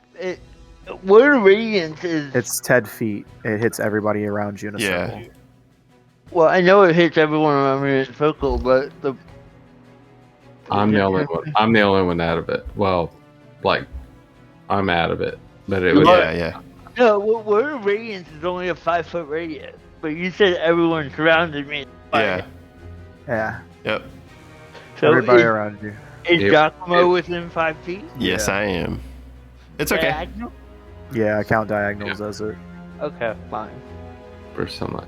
Word of Radiance is... It's 10 feet. It hits everybody around you in a Yeah. circle. Well, I know it hits everyone around me in a circle, but the... I'm the only one. I'm the only one out of it. Well, like, I'm out of it. But it was. yeah. No, Word of Radiance is only a 5-foot radius. But you said everyone surrounded me. Yeah. Yeah. Yep. So Everybody around you. is Yep. Giacomo within 5 feet? Yes, Yeah. I am. It's okay. Diagonal? Yeah, count diagonals as it. Okay, fine. For some.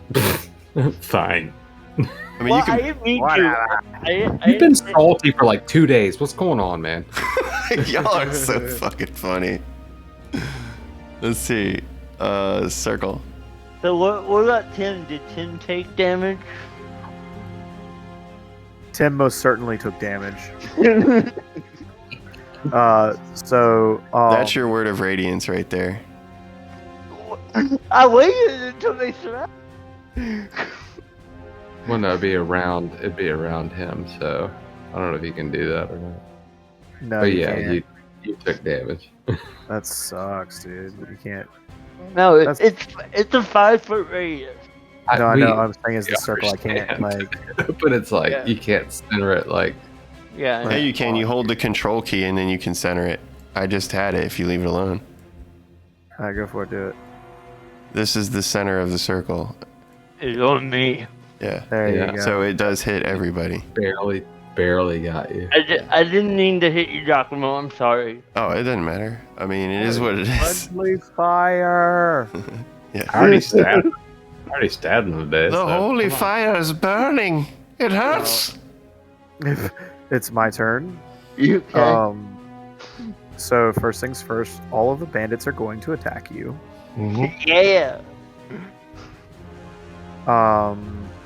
Fine. I mean, Well, you I can. didn't mean to. You've been salty for like 2 days. What's going on, man? Y'all are so fucking funny. Let's see. Circle. So what about Tim? Did Tim take damage? Tim most certainly took damage. So That's your word of radiance right there. I waited until they surrounded. Well, no, it'd be around him. So I don't know if you can do that or not. no, But you yeah, can't. you took damage. That sucks, dude. You can't. No, That's- it's a 5-foot radius. No, I we- know. I'm saying it's the we circle. I can't understand. like. But it's like Yeah. you can't center it like. Yeah. Yeah, you can. You hold the control key and then you can center it. I just had it if you leave it alone. Alright, go for it. Do it. This is the center of the circle. It's on me. Yeah. There Yeah. you go. So it does hit everybody. Barely got you. I didn't mean to hit you, Giacomo. I'm sorry. Oh, it doesn't matter. I mean, it is what it is. Friendly fire. Yeah. I already stabbed him today. The so holy come on. fire is burning. It hurts. It's my turn. You can. So first things first, all of the bandits are going to attack you. Yeah.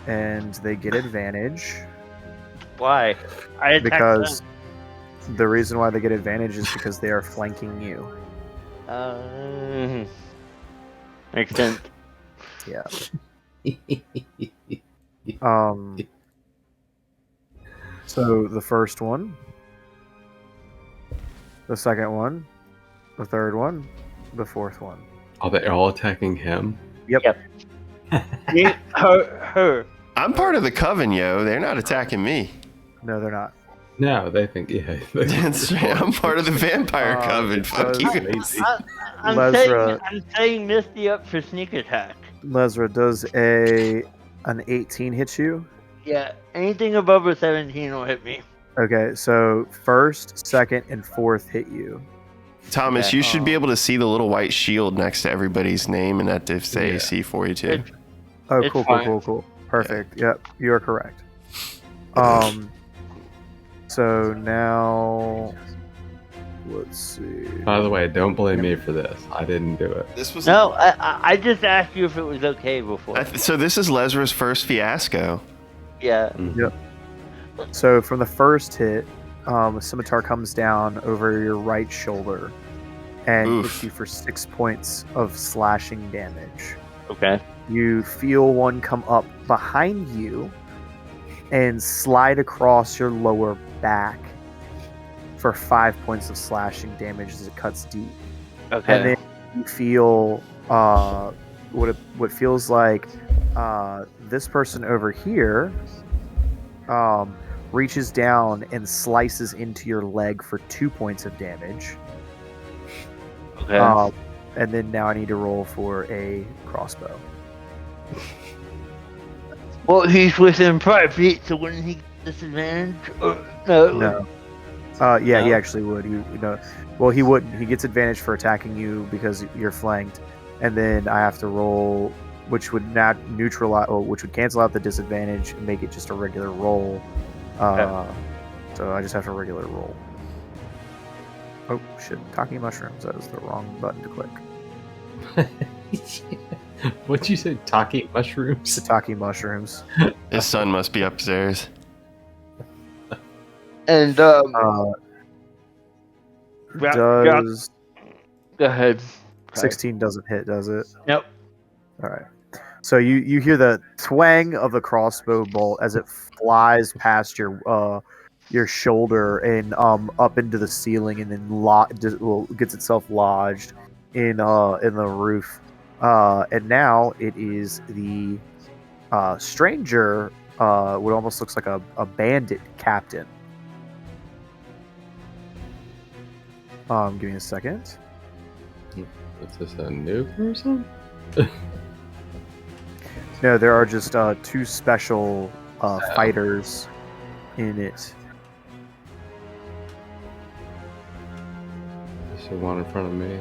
And they get advantage Why? I attacked because the reason why they get advantage is because they are flanking you. them. Makes sense. Yeah. So the first one, the second one, the third one, the fourth one. Oh, they're all attacking him. Her. I'm part of the coven, yo. They're not attacking me. No, they're not. No, they think yeah. That's right. I'm part of the vampire coven. Fuck you. I'm Lesra- saying Misty up for sneak attack. Lesra, does an 18 hit you? Yeah, anything above a 17 will hit me. Okay, so first, second, and fourth hit you. Thomas, Okay. you should be able to see the little white shield next to everybody's name, and that diff the Yeah. AC for you too. Oh, It's cool. fine. Perfect. Yep, you are correct. So now, let's see. By the way, don't blame me for this. I didn't do it. This was No, I just asked you if it was okay before. so. This is Lesra's first fiasco. Yeah. So from the first hit, a scimitar comes down over your right shoulder and Oof. hits you for 6 points of slashing damage. Okay. You feel one come up behind you and slide across your lower back for 5 points of slashing damage as it cuts deep. Okay. And then you feel what feels like this person over here reaches down and slices into your leg for 2 points of damage. Okay. And then now I need to roll for a crossbow. Well, he's within 5 feet, so wouldn't he get disadvantage? Or, no. No. Yeah, he No? actually would. Well, he wouldn't. He gets advantage for attacking you because you're flanked, and then I have to roll, which would not neutralize, which would cancel out the disadvantage and make it just a regular roll. So I just have a regular roll. Oh shit! Talking mushrooms. That was the wrong button to click. What'd you say? Taki mushrooms? Talking mushrooms. His son must be upstairs. And, Does go ahead. 16 doesn't hit, does it? Nope. All right. So you hear the twang of the crossbow bolt as it flies past your shoulder and up into the ceiling, and then gets itself lodged in the roof. And now it is the stranger. What almost looks like a bandit captain. Give me a second. Is this a new person? No, there are just 2 special fighters in it. Is there one in front of me?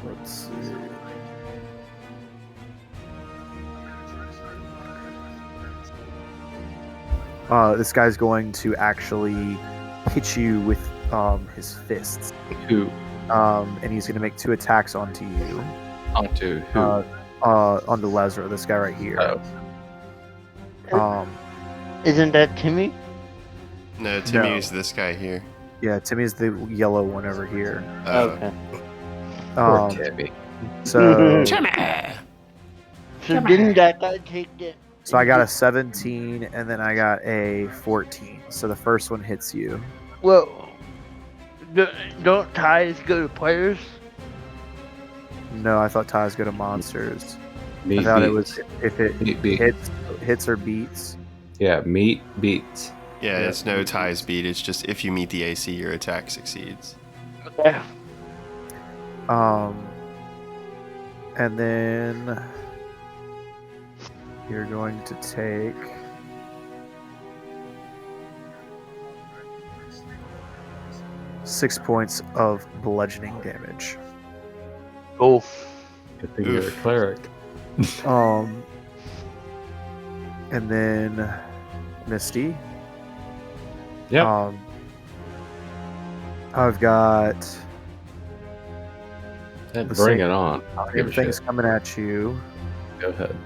Let's see. This guy's going to actually hit you with his fists. Who? And he's going to make 2 attacks onto you. Onto who? Onto Lazar, this guy right here. Oh. Isn't that Timmy? No, Timmy No. is this guy here. Yeah, Timmy's the yellow one over here. Okay. Poor Timmy. So, So didn't that guy take it? so I got a 17 and then I got a 14. So the first one hits you. Well, don't ties go to players? No, I thought ties go to monsters. Meat I thought it beats. was if it Meat beats. hits or beats. Yeah, meat beats. Yeah, Yeah. it's no ties beat. It's just if you meet the AC, your attack succeeds. Okay. And then you're going to take 6 points of bludgeoning damage. Cool. Good thing you're a cleric. And then Misty. Yeah. I've got Bring same- it on. I don't give a things shit. coming at you. Go ahead.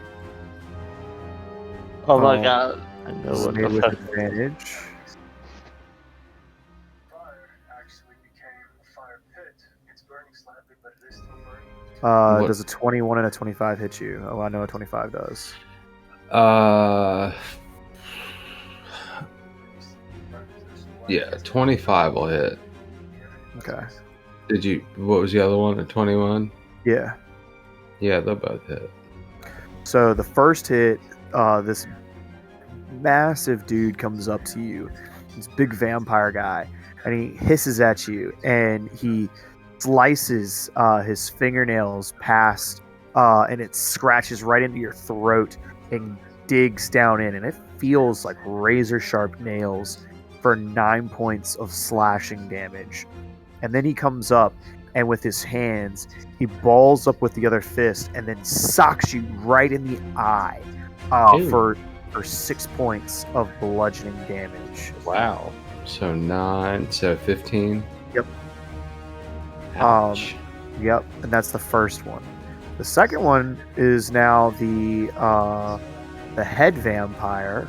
Oh my Um, god. I know This is what made the with fuck. advantage. What- Does a 21 and a 25 hit you? Oh, I know a 25 does. Yeah, 25 will hit. Okay. What was the other one? A 21? Yeah. Yeah, they'll both hit. So the first hit, this massive dude comes up to you, this big vampire guy, and he hisses at you, and he slices his fingernails past, and it scratches right into your throat and digs down in, and it feels like razor sharp nails for 9 points of slashing damage. And then he comes up, and with his hands, he balls up with the other fist and then socks you right in the eye Ew. for 6 points of bludgeoning damage. Wow. So 9, so 15. Yep. Ouch. Yep, and that's the first one. The second one is now the head vampire.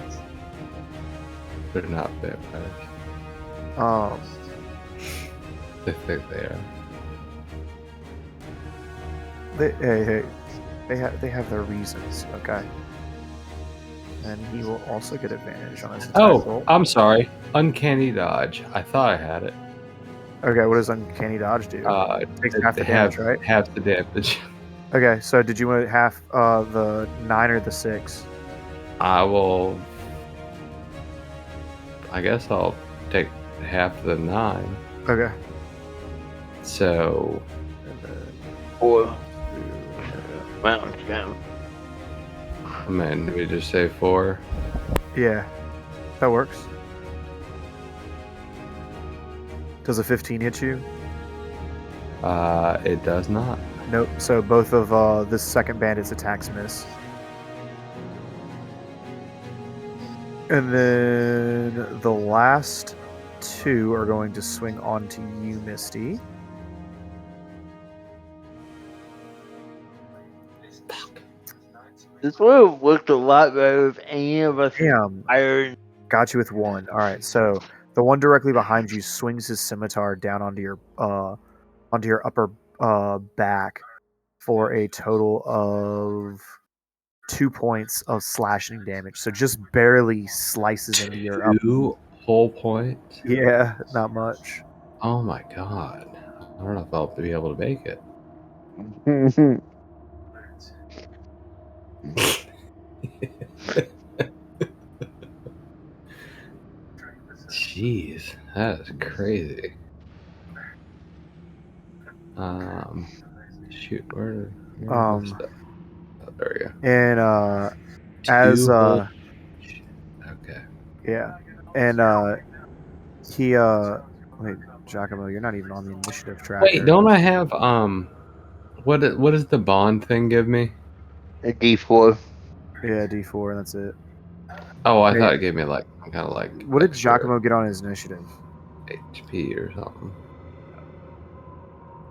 They're not vampires. Um, They think they are. they have their reasons, okay? And he will also get advantage on his attack Oh, roll. I'm sorry. Uncanny Dodge. I thought I had it. Okay, what does Uncanny Dodge do? Takes half the damage, right? Half the damage. Okay, so did you want half the 9 or the 6? I will. I guess I'll take half of the 9. Okay. So. Or round down. I mean, we just say 4. Yeah, that works. Does a 15 hit you? It does not. Nope. So both of this second bandit's attacks miss. And then the last 2 are going to swing onto you, Misty. This would have worked a lot better if any of us Damn. iron. Got you with 1. All right. So the one directly behind you swings his scimitar down onto your upper back for a total of 2 points of slashing damage. So just barely slices into your upper. 2 whole points? Yeah, not much. Oh my god. I don't know if I'll be able to make it. Jeez, that is crazy. Shoot, where's that? Oh, there we go. And as 2 whole... Okay. yeah, and he wait, Giacomo, you're not even on the initiative tracker. Wait, don't I have what does the bond thing give me? A D4. Yeah, D4, and that's it. Oh, I Wait. thought it gave me like kind of like What did extra Giacomo get on his initiative? HP or something.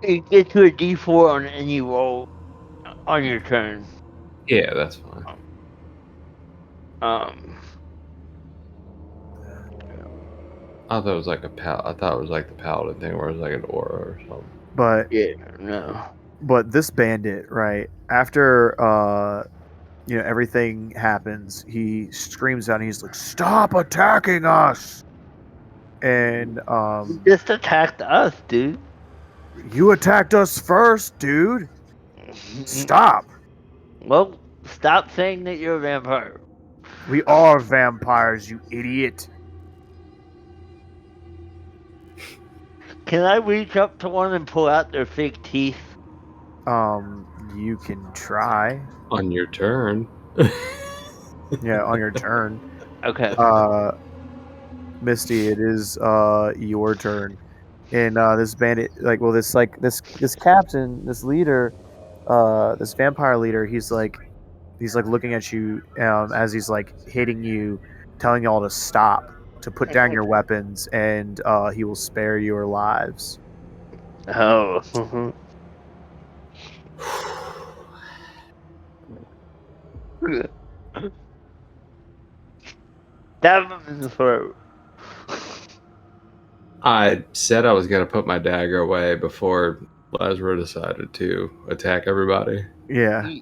You get to a D4 on any roll on your turn. Yeah, that's fine. I thought it was like I thought it was like the paladin thing where it was like an aura or something. But yeah, no. But this bandit, right after everything happens, he screams out and he's like, "Stop attacking us!" And He just attacked us, dude. You attacked us first, dude. Stop. Well, stop saying that you're a vampire. We are vampires, you idiot. Can I reach up to one and pull out their fake teeth? You can try. On your turn. Yeah, on your turn. Okay. Misty, it is your turn. And this bandit, this captain, this leader, this vampire leader, he's like looking at you as he's like hitting you, telling y'all to stop, to put down your weapons, and he will spare your lives. Oh. Stab him in the throat. I said I was going to put my dagger away before Lazarus decided to attack everybody. Yeah.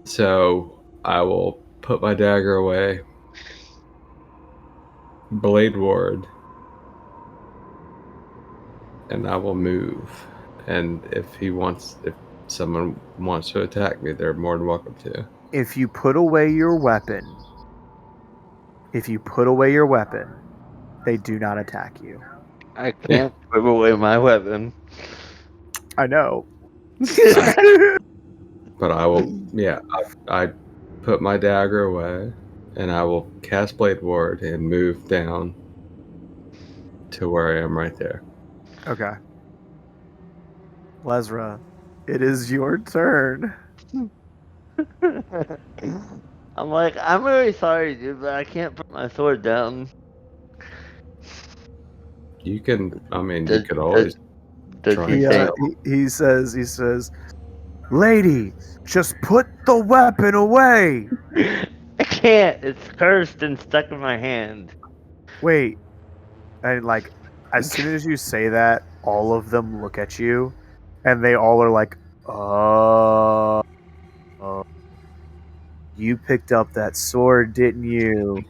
So I will put my dagger away. Blade ward. And I will move. And if someone wants to attack me, they're more than welcome to. If you put away your weapon, they do not attack you. I can't put away my weapon. I know. But I will, I put my dagger away, and I will cast Blade Ward and move down to where I am right there. Okay. Lesra, it is your turn. I'm like, I'm really sorry, dude, but I can't put my sword down. You can, you could always try. He says, "Lady, just put the weapon away." I can't. It's cursed and stuck in my hand. Wait. And as soon as you say that, all of them look at you, and they all are like, you picked up that sword, didn't you?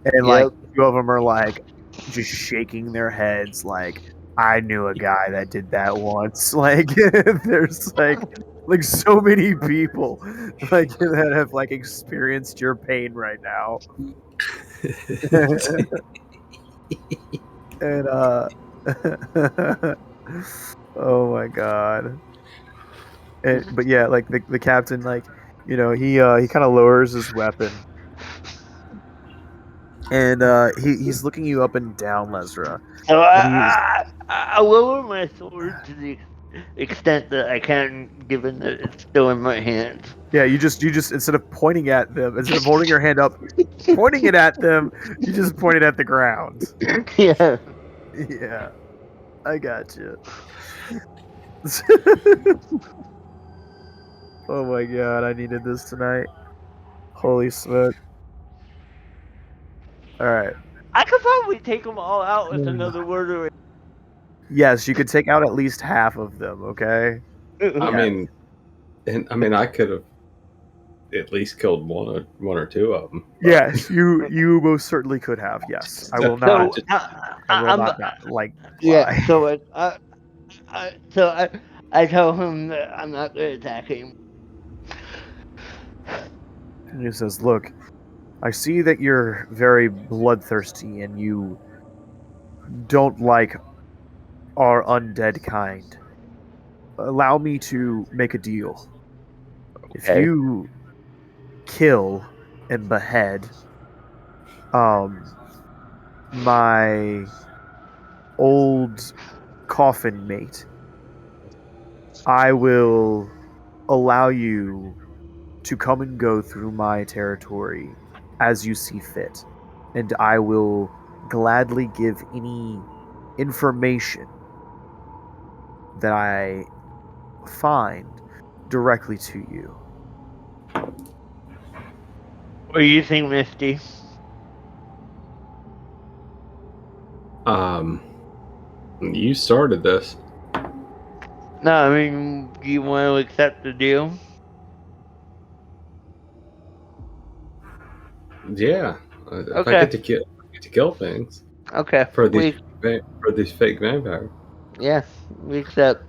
And Yep. two of them are just shaking their heads I knew a guy that did that once. There's like so many people like that have like experienced your pain right now. And oh my god. But yeah, like the captain, like, you know, he kind of lowers his weapon, and he's looking you up and down, Lesra. So And he's I lower my sword to the extent that I can, given that it's still in my hand. yeah, you just instead of pointing at them, instead of holding your hand up, pointing it at them, you just point it at the ground. Yeah. Yeah, I got you. Oh my god, I needed this tonight. Holy smoke! All right. I could probably take them all out with another word or. Yes, you could take out at least half of them. Okay. I mean, I could have at least killed one or two of them. But Yes, you most certainly could have. Yes, I will not. So I will I'm not like yeah. lie. So I tell him that I'm not going to attack him. And he says, "Look, I see that you're very bloodthirsty and you don't like our undead kind. Allow me to make a deal. If Okay. you kill and behead my old coffin mate, I will allow you to come and go through my territory as you see fit, and I will gladly give any information that I find directly to you." What do you think, Misty? You started this. No, I mean, do you want to accept the deal? Yeah. If I Okay. get to kill things Okay. for these fake vampires. Yeah, we accept.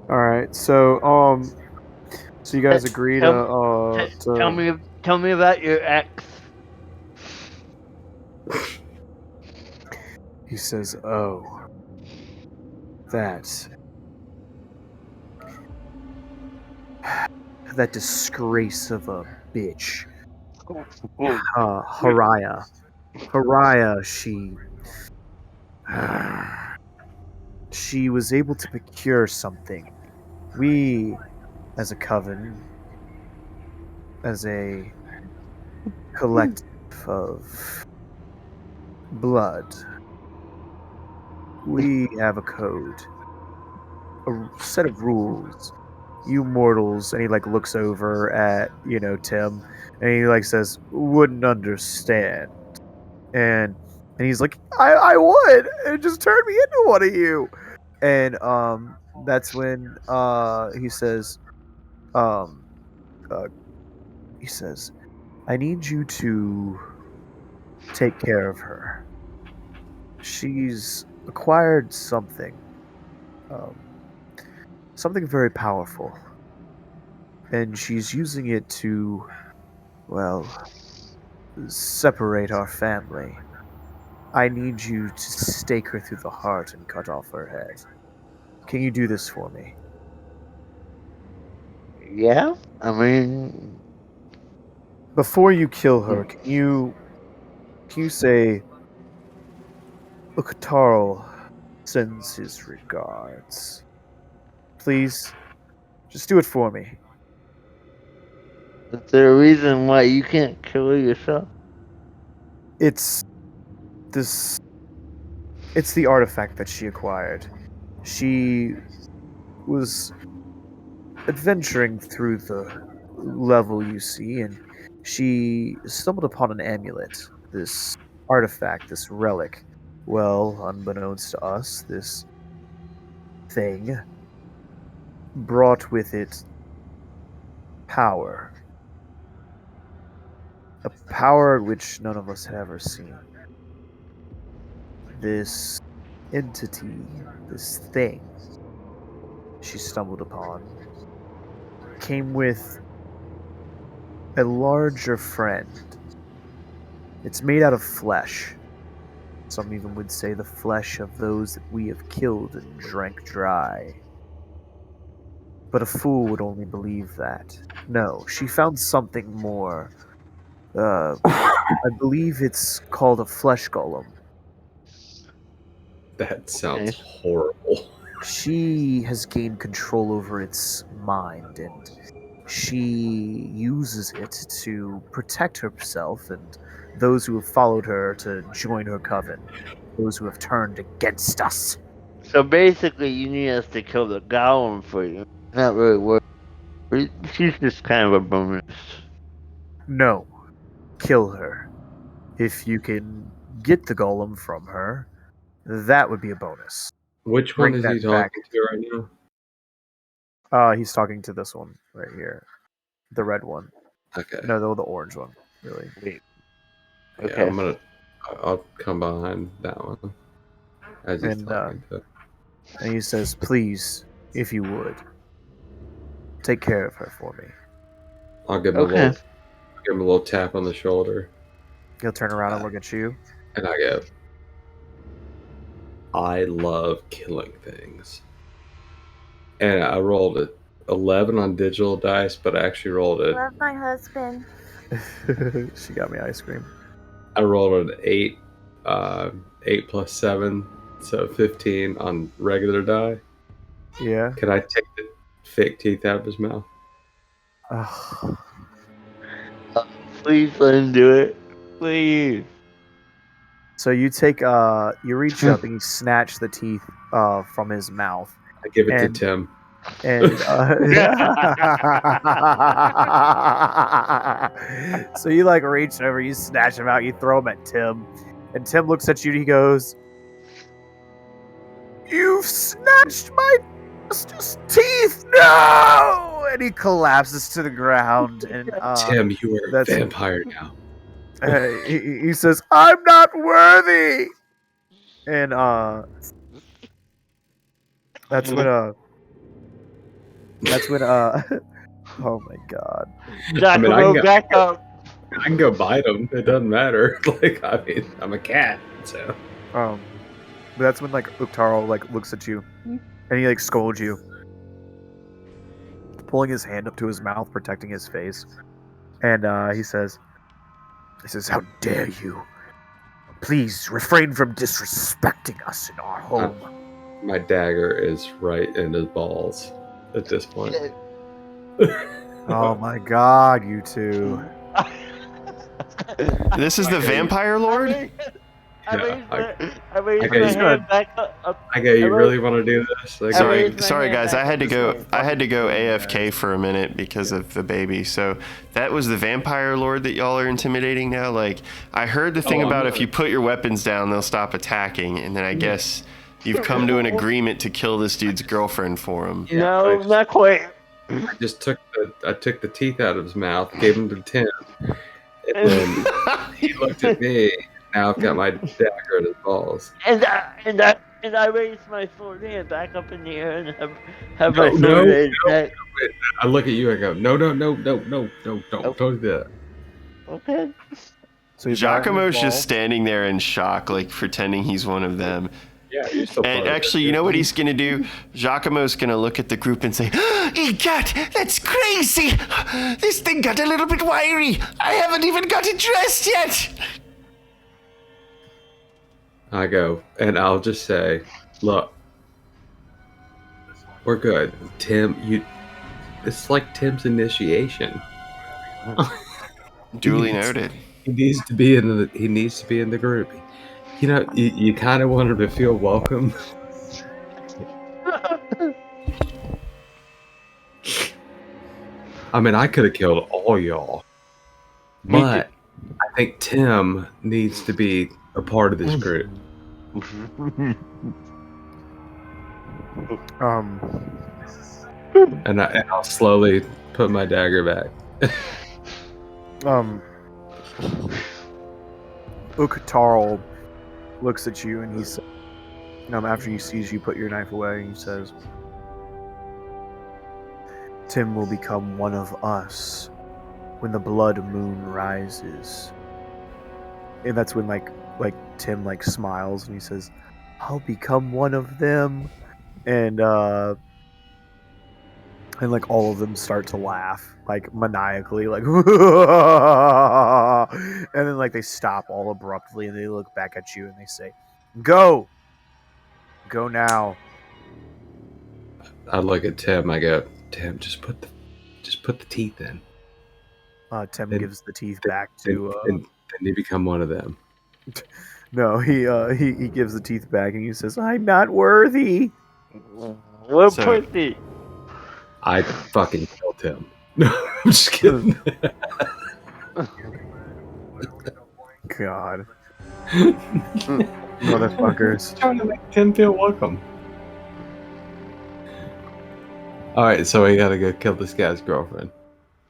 All right, so you guys agree to Tell me about your ex. He says, "Oh, that disgrace of a bitch, Haraya. Haraya, she was able to procure something. We, as a coven, as a collective of blood, we have a code, a set of rules. You mortals," and he like looks over at, you know, Tim, and he like says, "wouldn't understand." And he's like, I would. It just turned me into one of you. And that's when he says, um he says, "I need you to take care of her. She's acquired something, um, something very powerful, and she's using it to, well, separate our family. I need you to stake her through the heart and cut off her head. Can you do this for me?" Yeah, I mean, Before you kill her, can you say, "Uktarl sends his regards"? Please, just do it for me. is there a reason why you can't kill yourself? It's this. It's the artifact that she acquired. She was adventuring through the level you see, and she stumbled upon an amulet. This artifact, this relic. Well, unbeknownst to us, this thing brought with it power. A power which none of us had ever seen. this entity, this thing she stumbled upon, came with a larger friend. It's made out of flesh. Some even would say the flesh of those that we have killed and drank dry. But a fool would only believe that. No, she found something more. I believe it's called a flesh golem. That sounds Okay. horrible. She has gained control over its mind, and she uses it to protect herself and those who have followed her to join her coven, those who have turned against us. So basically, you need us to kill the golem for you. Not really worth. She's just kind of a bonus. No, kill her. If you can get the golem from her, that would be a bonus. Which one Bring is that he back. talking to right now? He's talking to this one right here, the red one. Okay. No, the orange one, really. Wait. Yeah, I'll come behind that one. As he's And, talking to. And he says, "Please, if you would, take care of her for me." I'll give him a little tap on the shoulder, He'll turn around and look at you. and I go, I love killing things. And I rolled an 11 on digital dice, but I actually rolled it. Love my husband. She got me ice cream. I rolled an 8, 8 plus 7, so 15 on regular die. Yeah. Can I take the fake teeth out of his mouth? Ugh. Please let him do it. Please. So you take, you reach up and you snatch the teeth from his mouth. I give it And- to Tim. And so you like reach over, you snatch him out, you throw him at Tim, and Tim looks at you and he goes, "You've snatched my sister's teeth, no!" And he collapses to the ground. And Tim, you are a that's- vampire now. he says, "I'm not worthy." And that's when oh my god. Giacomo, back up. I can go bite him. It doesn't matter. Like, I mean, I'm a cat, so. But that's when like Uktaro like looks at you and he like scolds you, pulling his hand up to his mouth, protecting his face. And he says, "How dare you? Please refrain from disrespecting us in our home." My dagger is right in his balls at this point. Oh my god, you two. This is the vampire lord? I raised Okay, my he's hand back up. I go, you really want to do this? Like, Sorry guys, I had to go AFK for a minute because of the baby. So that was the vampire lord that y'all are intimidating now? Like, I heard the thing about if you put your weapons down, they'll stop attacking, and then I guess you've come to an agreement to kill this dude's girlfriend for him. No, not quite. I just took the teeth out of his mouth, gave them to Tim, and then he looked at me. Now I've got my dagger in his balls. And I raised my sword hand back up in the air and have my sword in his neck. I look at you and go, no, don't do that. Okay. So Giacomo's just standing there in shock, like pretending he's one of them. Yeah, you're still And actually, you know what he's gonna do? Giacomo's gonna look at the group and say, Egad, that's crazy! This thing got a little bit wiry. I haven't even got it dressed yet! I go, and I'll just say, look, we're good. Tim, it's like Tim's initiation. duly noted. He needs to be in the group. You know, you kind of want him to feel welcome. I mean, I could have killed all y'all, but I think Tim needs to be a part of this group. And I'll slowly put my dagger back. Uktaro looks at you and he says, after he sees you put your knife away, he says, Tim will become one of us when the blood moon rises. And that's when like Tim like smiles and he says, I'll become one of them. And like all of them start to laugh like maniacally, like and then like they stop all abruptly and they look back at you and they say, Go now. I look at Tim. I go, Tim, just put the teeth in. Tim Then- gives the teeth back to. Then you become one of them. No, he gives the teeth back and he says, "I'm not worthy." We're So- pussy. I fucking killed him. No, I'm just kidding. God, motherfuckers. Trying to make Tim feel welcome. All right, so we gotta go kill this guy's girlfriend.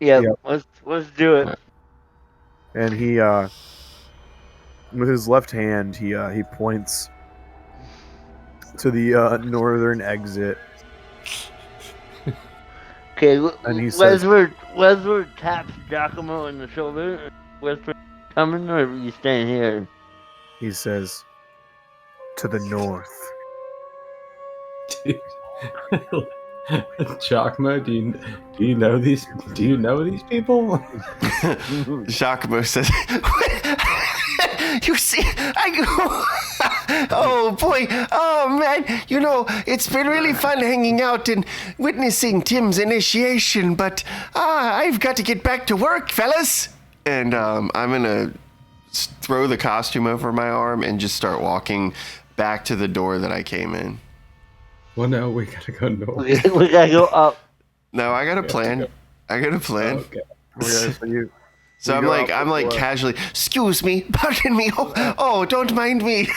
Yeah, Yep. let's do it. And he, with his left hand, he points to the northern exit. Okay, And he says- Lesward taps Giacomo in the shoulder. Whisper, coming, or are you staying here? He says, "To the north." Giacomo, do you know these people? Giacomo says, You see, oh boy, oh man, it's been really fun hanging out and witnessing Tim's initiation, but I've got to get back to work, fellas. and I'm gonna throw the costume over my arm and just start walking back to the door that I came in. Well, no, we gotta go north. We gotta go up. No, I got a plan. Okay. So You I'm go like, out before. casually. Excuse me, pardon me, oh, don't mind me.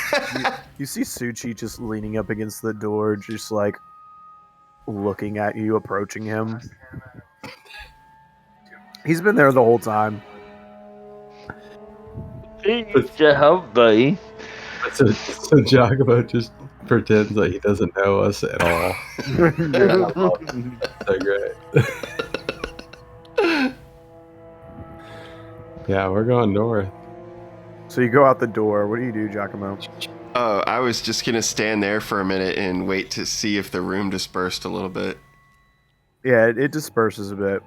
You see Suchi just leaning up against the door, just like looking at you, approaching him. He's been there the whole time. To help, buddy. So Giacomo just pretends like he doesn't know us at all. So great. Yeah, we're going north. So you go out the door. What do you do, Giacomo? Oh, I was just gonna stand there for a minute and wait to see if the room dispersed a little bit. Yeah, it disperses a bit.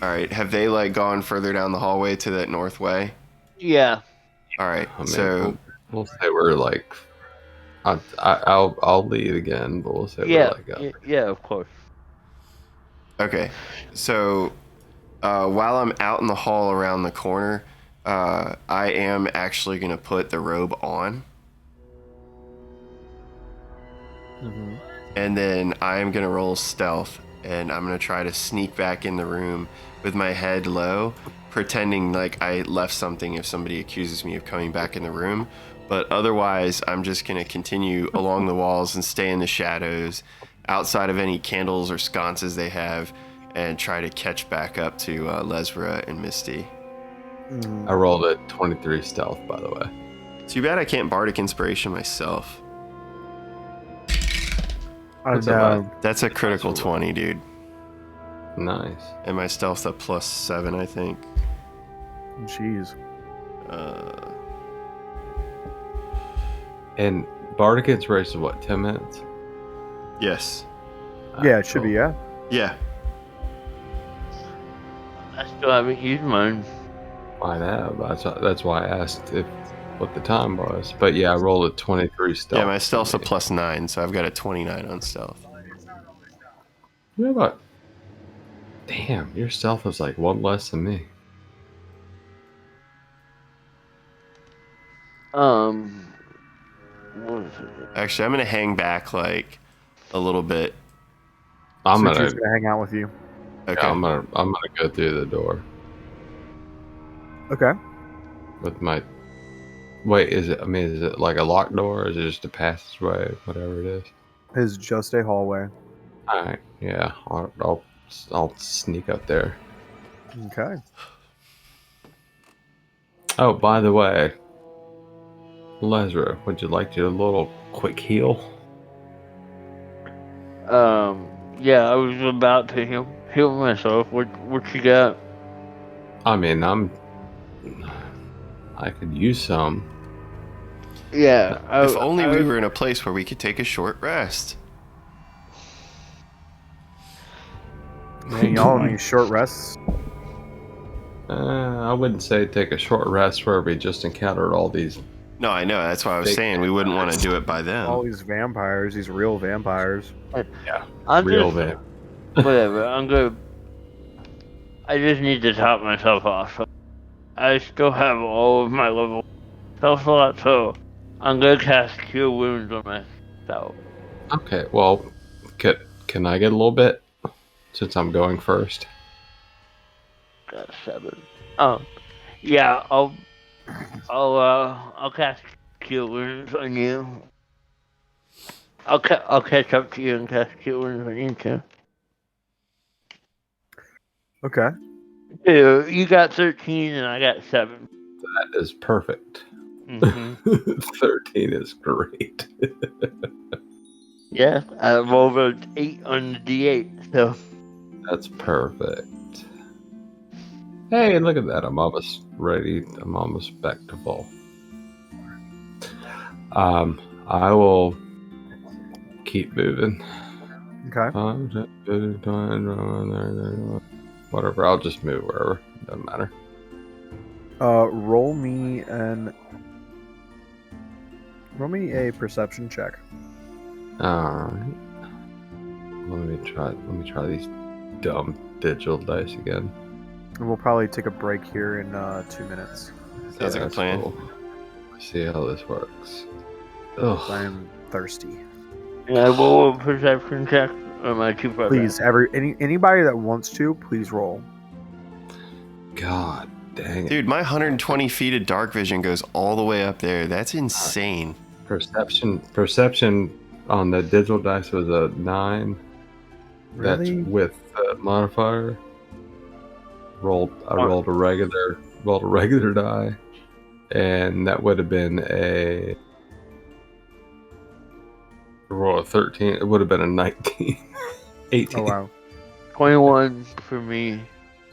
All right, have they like gone further down the hallway to that north way? Yeah. All right, I mean, so we'll say we're like, I'll lead again, but we'll say Yeah. we're like up. Yeah, of course. okay, so while I'm out in the hall around the corner, I am actually gonna put the robe on. Mm-hmm. And then I am going to roll stealth, and I'm going to try to sneak back in the room with my head low, pretending like I left something if somebody accuses me of coming back in the room. But otherwise, I'm just going to continue along the walls and stay in the shadows, outside of any candles or sconces they have, and try to catch back up to Lesra and Misty. Mm-hmm. I rolled a 23 stealth, by the way. Too bad I can't Bardic Inspiration myself. Oh, That's no. That's a critical 20, dude. Nice. And my stealth's a +7, I think. Jeez. And Bardic Inspiration, what, 10 minutes? Yes. Yeah, it should be, yeah. Yeah. I still haven't used mine. I know. That's why I asked what the time was. But yeah, I rolled a 23 stealth. Yeah, my stealth's a +9, so I've got a 29 on stealth. Yeah, but damn, your stealth was like one less than me. What is it? Actually, I'm gonna hang back like a little bit. I'm Suchi's gonna gonna hang out with you. Okay. I'm gonna go through the door Okay. with my. Wait, is it like a locked door, or is it just a passageway, whatever it is? It's just a hallway. All right, yeah, I'll sneak up there. Okay. Oh, by the way, Lazarus, would you like your little quick heal? Yeah, I was about to heal myself. What you got? I mean, I could use some. Yeah, If only we were in a place where we could take a short rest. Man, y'all need short rests. I wouldn't say take a short rest where we just encountered all these. No, I know. That's why I was Big saying we wouldn't want to do it by them. All these vampires, these real vampires. I'm real just vamp. whatever. I just need to top myself off. I still have all of my level spell slots, so I'm gonna cast Cure Wounds on myself. Okay, well, can I get a little bit since I'm going first? Got 7. Oh, yeah. I'll cast Cure Wounds on you. I'll catch up to you and cast Cure Wounds on you too. Okay. You got 13 and I got 7. That is perfect. Mm-hmm. 13 is great. Yeah, I rolled an 8 on the D8, so. That's perfect. Hey, look at that. I'm almost ready. I'm almost back to full. I will keep moving. Okay. Whatever. I'll just move wherever. Doesn't matter. Roll me a perception check. Alright. Let me try these dumb digital dice again. And we'll probably take a break here in 2 minutes. Sounds like a plan. Cool. Let's see how this works. Ugh. I am thirsty. Yeah, roll a perception check. Or am I too far Please, back? anybody that wants to, please roll. God dang it. Dude, my 120 feet of dark vision goes all the way up there. That's insane. Perception on the digital dice was a 9. Really? That's with modifier. I rolled a regular die, and that would have been a roll of 13. It would have been a 19, 18. Oh wow. 21 for me.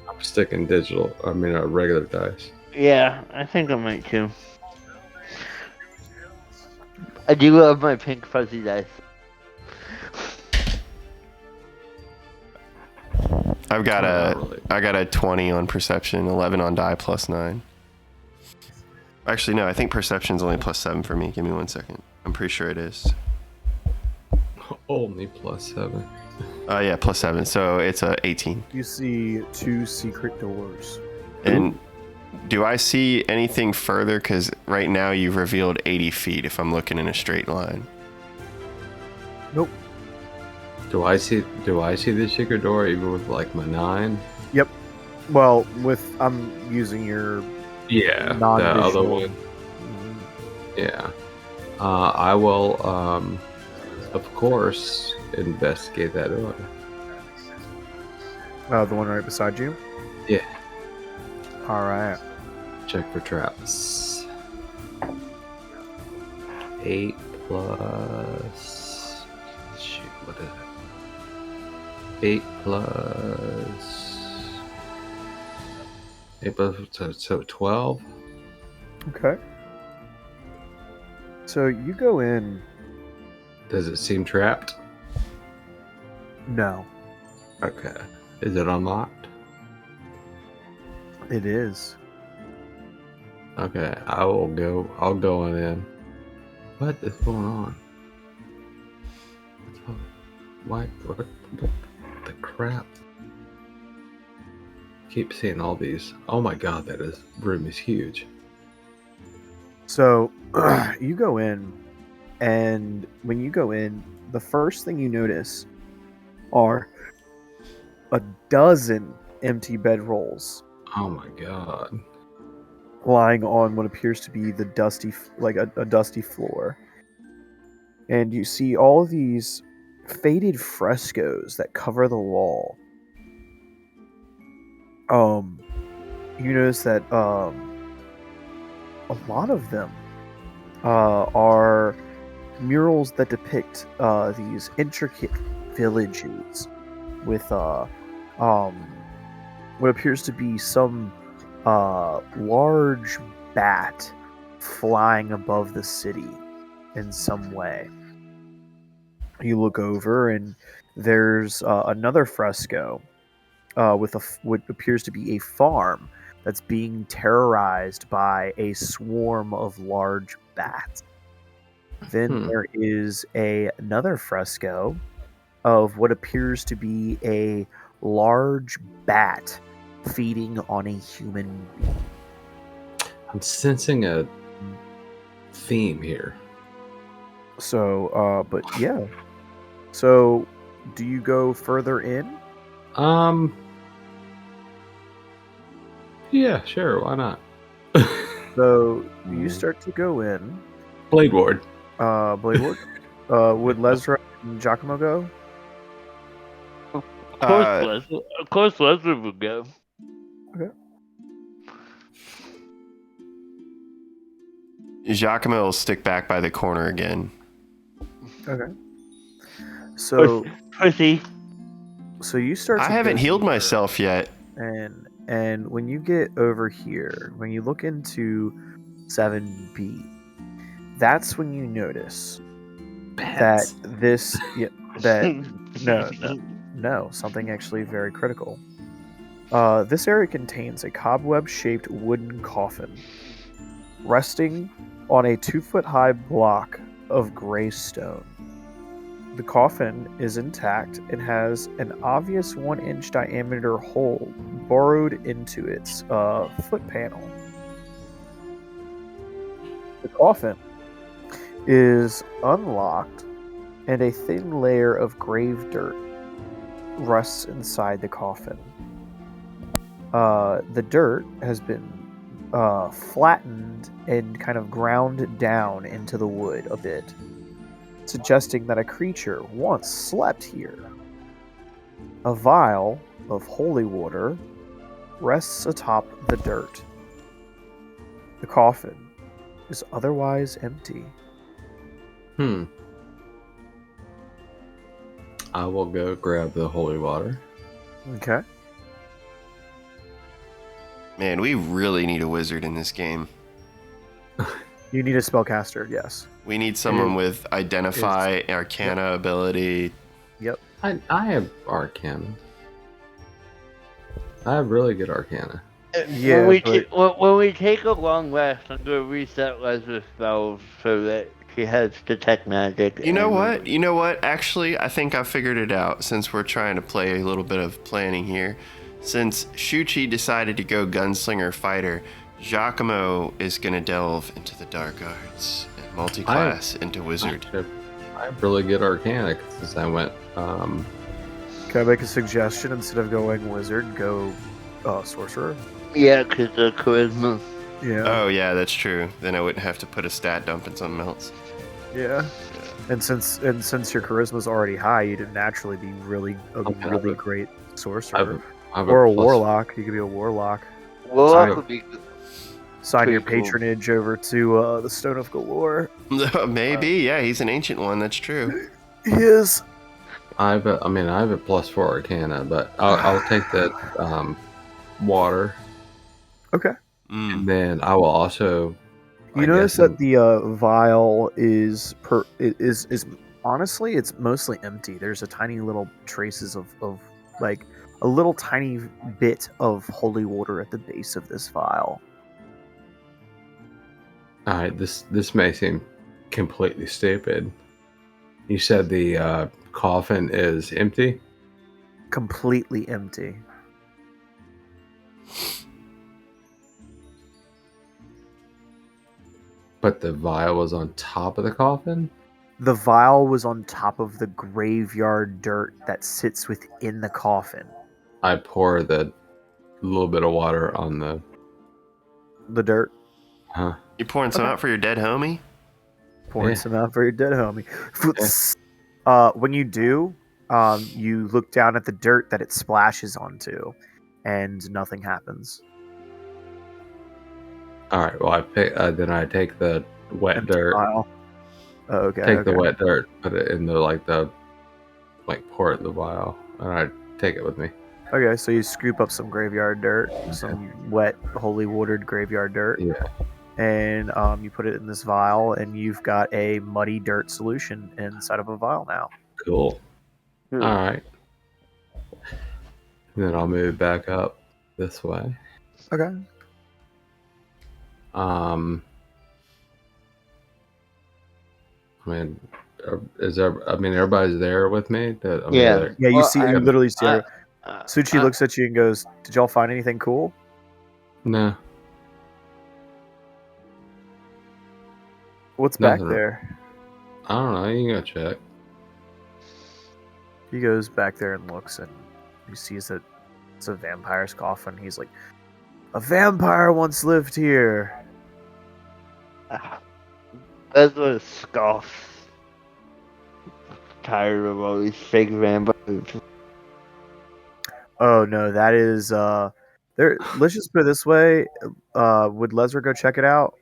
I'm sticking digital. I mean, regular dice. Yeah, I think I might too. I do love my pink fuzzy dice. I got a 20 on perception, 11 on die, plus 9. Actually, no, I think perception's only plus 7 for me. Give me 1 second. I'm pretty sure it is. Only plus 7. Yeah, plus 7. So it's a 18. You see 2 secret doors. And do I see anything further? Because right now you've revealed 80 feet if I'm looking in a straight line. Nope. Do I see the secret door even with like my 9? Yep. Well, I'm using your Yeah, the non-visual. other one. Mhm. Yeah. I will, of course, investigate that door. The one right beside you? Yeah. Alright. Check for traps. 8 plus... Shoot, what is it? 8 plus... 8 plus... So 12? Okay. So you go in. Does it seem trapped? No. Okay. Is it unlocked? It is. Okay, I'll go on in. What is going on? What the crap? Keep seeing all these. Oh my god, room is huge. So you go in, and when you go in, the first thing you notice are a dozen empty bedrolls Oh my god. lying on what appears to be the dusty, like a dusty floor. And you see all these faded frescoes that cover the wall. You notice that a lot of them are murals that depict these intricate villages with what appears to be some large bat flying above the city in some way. You look over and there's another fresco with what appears to be a farm that's being terrorized by a swarm of large bats. Then there is another fresco of what appears to be a large bat feeding on a human being. I'm sensing a theme here. So, but yeah. So, do you go further in? Yeah, sure, why not? So, you start to go in. Blade Ward. Blade Ward. Would Lesra and Giacomo go? Of course, Leslie would go. Okay. Giacomo will stick back by the corner again. Okay. So, Pussy. so you start. I to haven't go healed deeper, myself yet. and when you get over here, when you look into 7B, that's when you notice Pets. that this no, something actually very critical. This area contains a cobweb-shaped wooden coffin resting on a 2-foot-high block of gray stone. The coffin is intact and has an obvious 1-inch diameter hole burrowed into its foot panel. The coffin is unlocked, and a thin layer of grave dirt rests inside the coffin. The dirt has been flattened and kind of ground down into the wood a bit, suggesting that a creature once slept here. A vial of holy water rests atop the dirt. The coffin is otherwise empty. I will go grab the holy water. Okay. Man, we really need a wizard in this game. You need a spellcaster, yes. We need someone with Identify, Arcana ability. Yep. I have Arcana. I have really good Arcana. Yeah, when we take a long rest, I'm going to reset Leslie's spells so that she has Detect Magic. You know what? You know what? Actually, I think I figured it out since we're trying to play a little bit of planning here. Since Shuchi decided to go gunslinger fighter, Giacomo is going to delve into the dark arts and multi-class into wizard. I have really good Arcana since I went. Can I make a suggestion? Instead of going wizard, go sorcerer? Yeah, because of charisma. Yeah. Oh, yeah, that's true. Then I wouldn't have to put a stat dump in something else. Yeah. And since your charisma's already high, you'd naturally be really great sorcerer. Or a warlock. You could be a warlock. Warlock would be Sign your pretty cool. patronage over to the Stone of Galore. Maybe, yeah, he's an ancient one. That's true. He is. I have a +4 Arcana, but I'll take the water. Okay. And then I will also. You notice that the vial is honestly, it's mostly empty. There's a tiny little traces of like a little tiny bit of holy water at the base of this vial. All right, this may seem completely stupid. You said the coffin is empty? Completely empty. But the vial was on top of the coffin? The vial was on top of the graveyard dirt that sits within the coffin. I pour the little bit of water on the dirt. Huh. You pouring some out for your dead homie? Pouring some out for your dead homie. When you do, you look down at the dirt that it splashes onto, and nothing happens. All right. Well, then I take the wet Empty dirt. vial. Oh, okay. Take the okay. wet dirt, put it in the pour it in the vial, and I take it with me. Okay, so you scoop up some graveyard dirt, some wet, holy watered graveyard dirt, Yeah. and you put it in this vial, and you've got a muddy dirt solution inside of a vial now. Cool. Hmm. All right. Then I'll move back up this way. Okay. I mean, everybody's there with me. Yeah. Yeah, you Well, see, you I'm- literally see her. Uh, Suchi uh, looks at you and goes, "Did y'all find anything cool?" No, What's Nothing. back there? I don't know. You can go check. He goes back there and looks, and he sees that it's a vampire's coffin. He's like, "A vampire once lived here." That's what a scoff. Tired of all these fake vampires. Oh no, that is there. Let's just put it this way. Would Lesnar go check it out?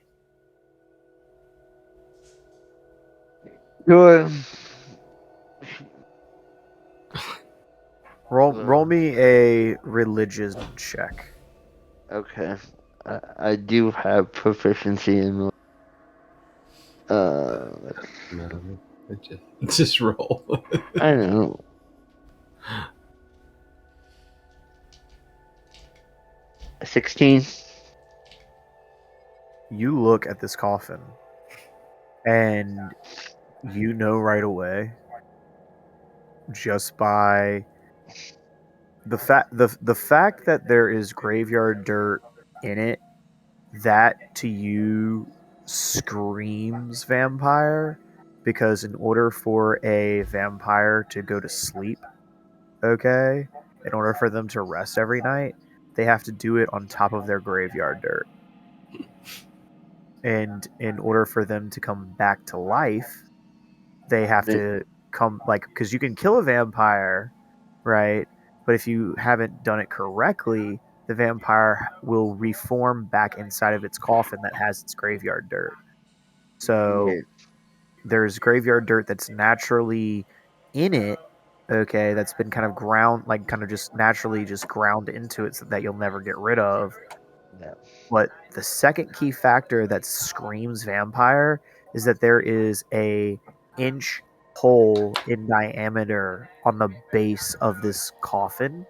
Sure. Roll me a religion check. Okay. I do have proficiency in. No, just roll. I don't know. A 16. You look at this coffin, and you know right away, just by the fact that there is graveyard dirt in it, that to you screams vampire, because in order for a vampire to go to sleep, okay, in order for them to rest every night, they have to do it on top of their graveyard dirt. And in order for them to come back to life, they have to come, like, because you can kill a vampire, right? But if you haven't done it correctly, the vampire will reform back inside of its coffin that has its graveyard dirt. So there's graveyard dirt that's naturally in it, okay, that's been kind of ground, like kind of just naturally just ground into it so that you'll never get rid of. No. But the second key factor that screams vampire is that there is a inch hole in diameter on the base of this coffin,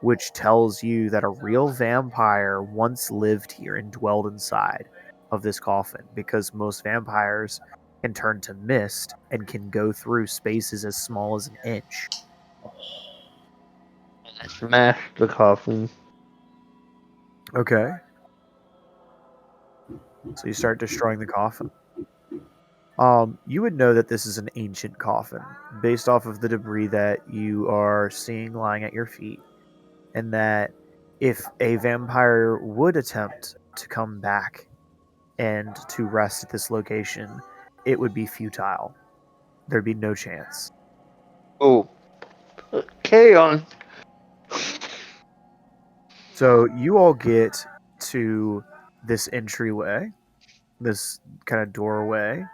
which tells you that a real vampire once lived here and dwelled inside of this coffin, because most vampires can turn to mist and can go through spaces as small as an inch. I smashed the coffin. Okay. So you start destroying the coffin. You would know that this is an ancient coffin based off of the debris that you are seeing lying at your feet, and that if a vampire would attempt to come back and to rest at this location, it would be futile. There'd be no chance. Oh. Carry on. So you all get to this entryway, this kind of doorway,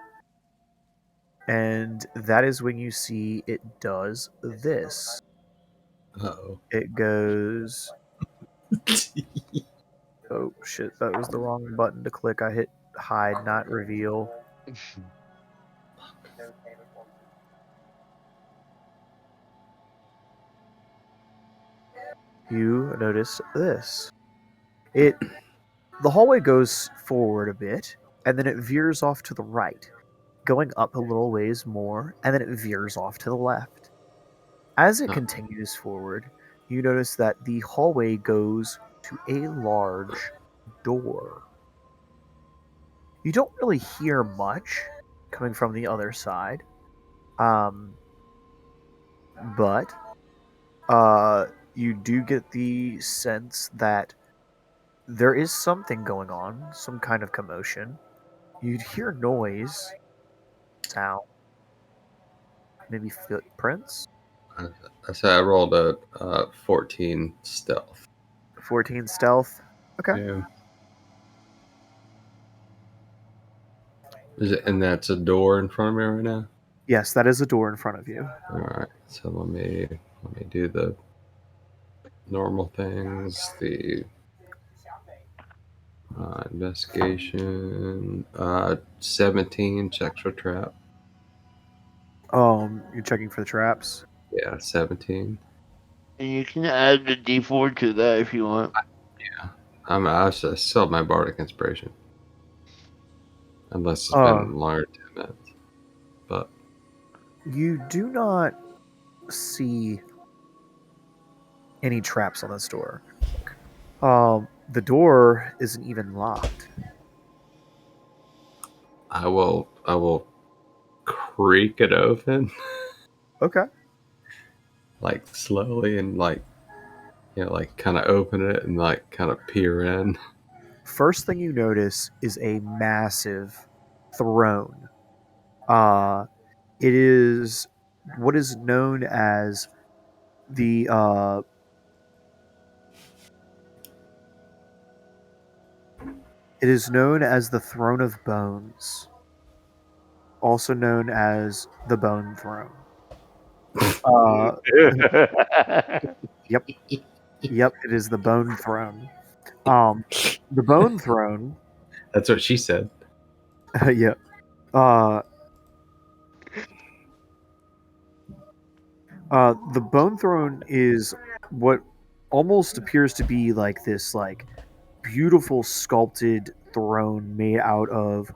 and that is when you see it does this. Uh-oh. It goes... Oh shit, that was the wrong button to click. I hit hide, not reveal. You notice this. The hallway goes forward a bit, and then it veers off to the right, going up a little ways more, and then it veers off to the left. As it continues forward, you notice that the hallway goes to a large door. You don't really hear much coming from the other side, but you do get the sense that there is something going on, some kind of commotion. You'd hear noise, sound, maybe footprints. I said I rolled a 14 stealth. 14 stealth. Okay. Yeah. And that's a door in front of me right now. Yes, that is a door in front of you. All right, so let me do the normal things. The investigation. 17 checks for trap. You're checking for the traps. Yeah, 17. And you can add the D4 to that if you want. I still have my Bardic Inspiration. Unless it's been longer than 10 minutes. But you do not see any traps on this door. The door isn't even locked. I will creak it open. Okay. Like slowly and like kind of open it and like kind of peer in. First thing you notice is a massive throne. It is what is known as the it is known as the Throne of Bones, also known as the Bone Throne. Yep, it is the Bone Throne. The Bone Throne. That's what she said. Yeah. The Bone Throne is what almost appears to be like this, like beautiful sculpted throne made out of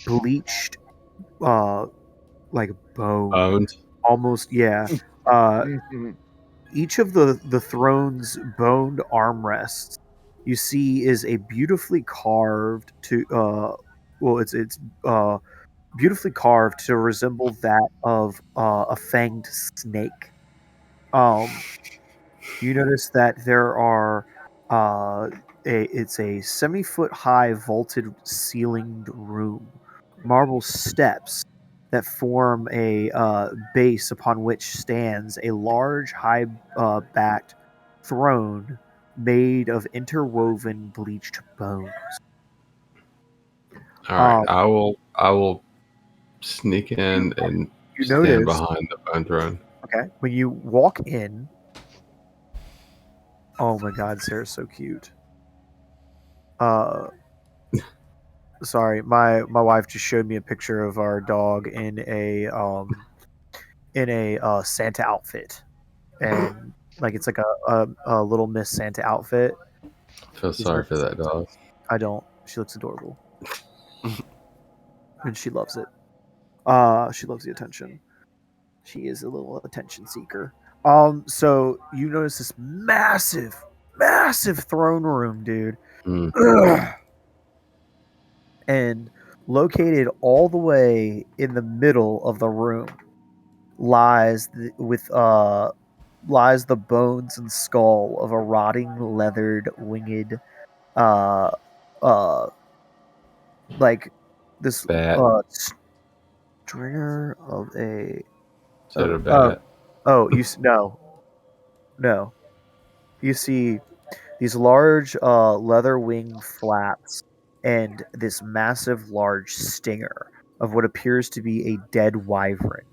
bleached, like bone. Bones. Almost, yeah. Each of the throne's boned armrests you see is a beautifully carved it's beautifully carved to resemble that of a fanged snake. You notice that there are it's a 70-foot high vaulted ceilinged room, marble steps that form a base upon which stands a large high backed throne made of interwoven bleached bones. All right, I will sneak in and you stand notice, behind the bone throne. Okay, when you walk in, oh my God, Sarah's so cute. Sorry, my wife just showed me a picture of our dog in a Santa outfit, and like it's like a little Miss Santa outfit. I feel sorry for that dog. I don't. She looks adorable, and she loves it. She loves the attention. She is a little attention seeker. So you notice this massive throne room, dude. And located all the way in the middle of the room lies the bones and skull of a rotting leathered winged like this bat. Stringer of a Is it a bat? No. You see these large leather wing flaps and this massive large stinger of what appears to be a dead wyvern.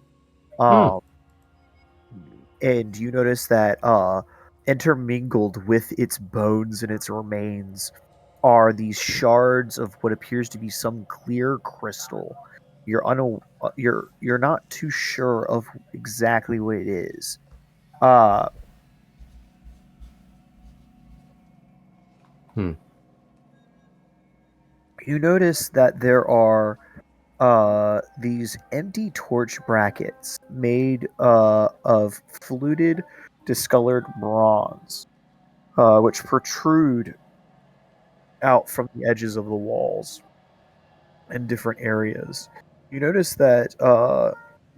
And you notice that intermingled with its bones and its remains are these shards of what appears to be some clear crystal. You're not too sure of exactly what it is. You notice that there are these empty torch brackets made of fluted, discolored bronze, which protrude out from the edges of the walls in different areas. You notice that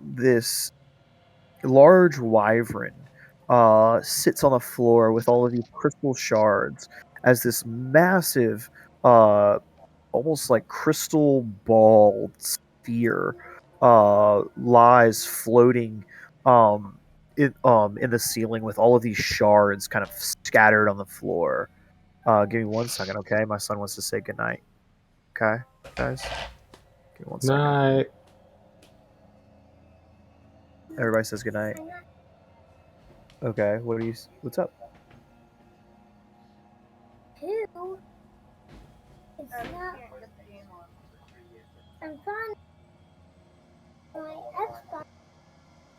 this large wyvern sits on the floor with all of these crystal shards as this massive almost like crystal ball sphere lies floating in the ceiling with all of these shards kind of scattered on the floor. Give me 1 second, okay? My son wants to say goodnight. Okay, guys? Give me 1 second. Night. Everybody says goodnight. Okay, what's up? Two. It's not. I'm trying my Xbox,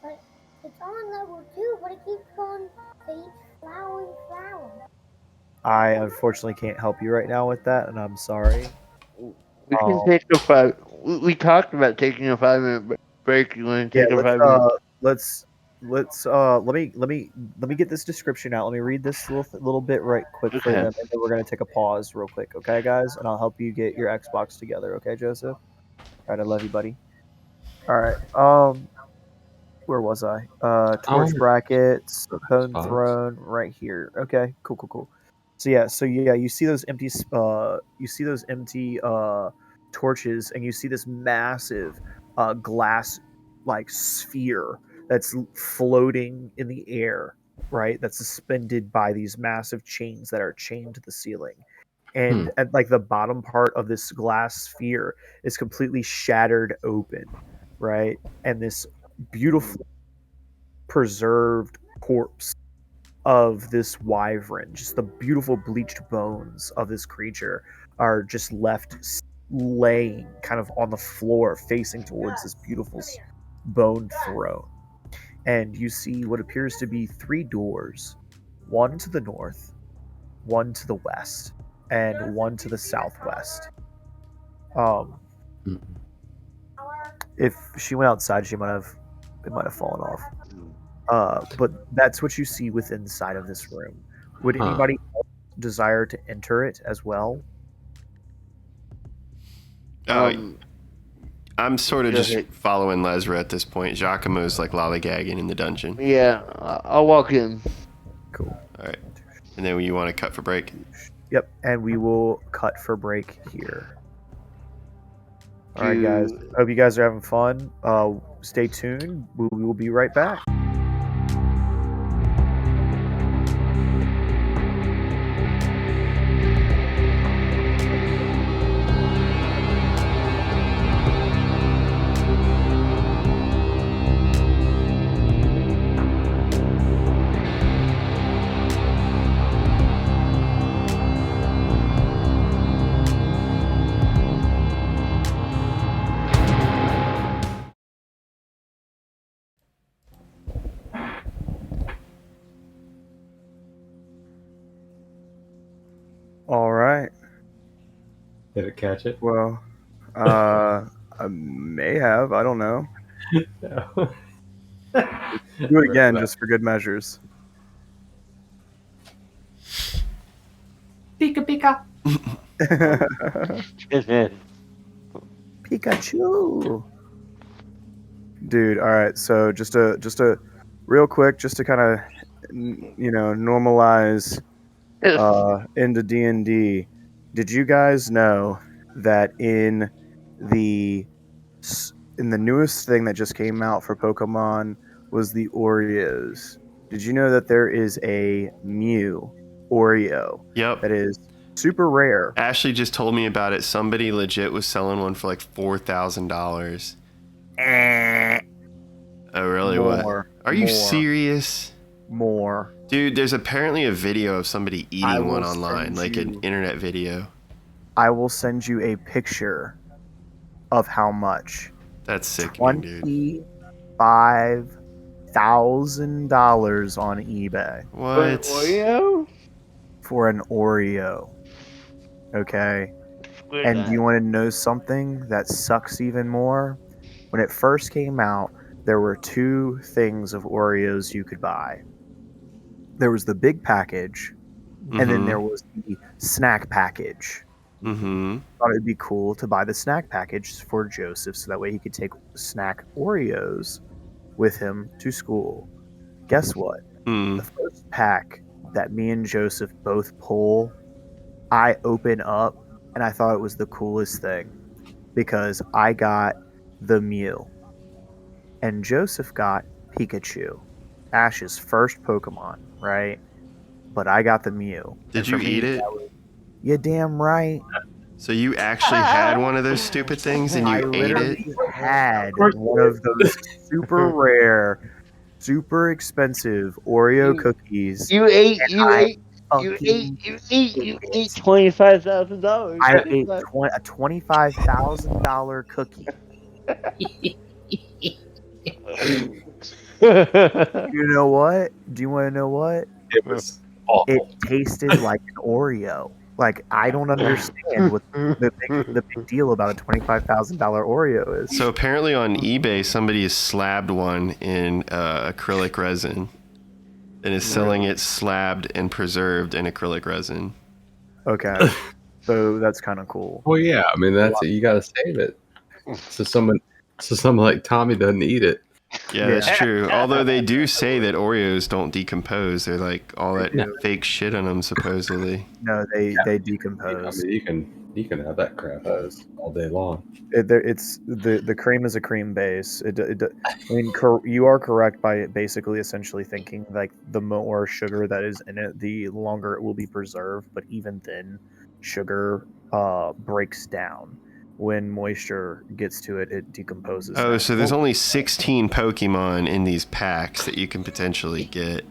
but it's on level 2, but it keeps going to each flower. I unfortunately can't help you right now with that, and I'm sorry. We can take a 5. We talked about taking a 5-minute break. You want to take a 5 minute? Let me get this description out. Let me read this little bit right quick for Okay. them, and then we're gonna take a pause real quick, okay, guys? And I'll help you get your Xbox together, okay, Joseph? All right, I love you, buddy. All right, where was I? Torch brackets, bone Spots. throne, right here. Okay, cool. So you see those empty torches, and you see this massive glass like sphere that's floating in the air, right? That's suspended by these massive chains that are chained to the ceiling. And at like the bottom part of this glass sphere is completely shattered open, right? And this beautiful preserved corpse of this wyvern, just the beautiful bleached bones of this creature are just left laying kind of on the floor facing towards this beautiful bone throne. And you see what appears to be 3 doors, one to the north, one to the west, and one to the southwest. If she went outside, it might have fallen off. But that's what you see within inside of this room. Would anybody desire to enter it as well? I'm sort of just following Lesra at this point. Giacomo's like lollygagging in the dungeon. Yeah, I'll walk in. Cool. All right. And then you want to cut for break? Yep, and we will cut for break here. All right, guys. Hope you guys are having fun. Stay tuned. We will be right back. All right. Did it catch it? Well, I may have. I don't know. No. Do it again, just for good measures. Pika. Pikachu. Dude, all right. So just a real quick, just to kind of normalize into D&D. Did you guys know that in the newest thing that just came out for Pokemon was the Oreos? Did you know that there is a Mew Oreo? Yep. That is super rare. Ashley just told me about it. Somebody legit was selling one for like $4,000. Oh, really? More. What? Are you serious? More. Dude, there's apparently a video of somebody eating one online, like an internet video. I will send you a picture of how much. That's sickening, dude. $25,000 on eBay. What? For an Oreo? For an Oreo. Okay. And do you want to know something that sucks even more? When it first came out, there were 2 things of Oreos you could buy. There was the big package, and then there was the snack package. Mm-hmm. Thought it'd be cool to buy the snack package for Joseph, so that way he could take snack Oreos with him to school. Guess what? The first pack that me and Joseph both pull, I open up, and I thought it was the coolest thing, because I got the Mew, and Joseph got Pikachu, Ash's first Pokemon, right? But I got the Mew. Did you eat it? You damn right. So you actually had one of those stupid things and I you ate it? literally had one of those super rare, super expensive Oreo cookies. You ate Fucking $25,000. I ate a $25,000 cookie. You know what? Do you want to know what? It was It awful. tasted like an Oreo. Like I don't understand what the big deal about a $25,000 Oreo is. So apparently on eBay, somebody has slabbed one in acrylic resin and is selling it slabbed and preserved in acrylic resin. Okay, so that's kind of cool. Well, yeah. I mean, that's it. You got to save it. So someone like Tommy doesn't eat it. Yeah, that's true. Although they do say that Oreos don't decompose. They're like all that fake shit on them, supposedly. No, they I decompose. mean, you can have that crap all day long. It's the cream is a cream base. I mean, you are correct by basically essentially thinking like the more sugar that is in it, the longer it will be preserved. But even then, sugar breaks down. When moisture gets to it, it decomposes. Oh, so there's only 16 Pokemon in these packs that you can potentially get.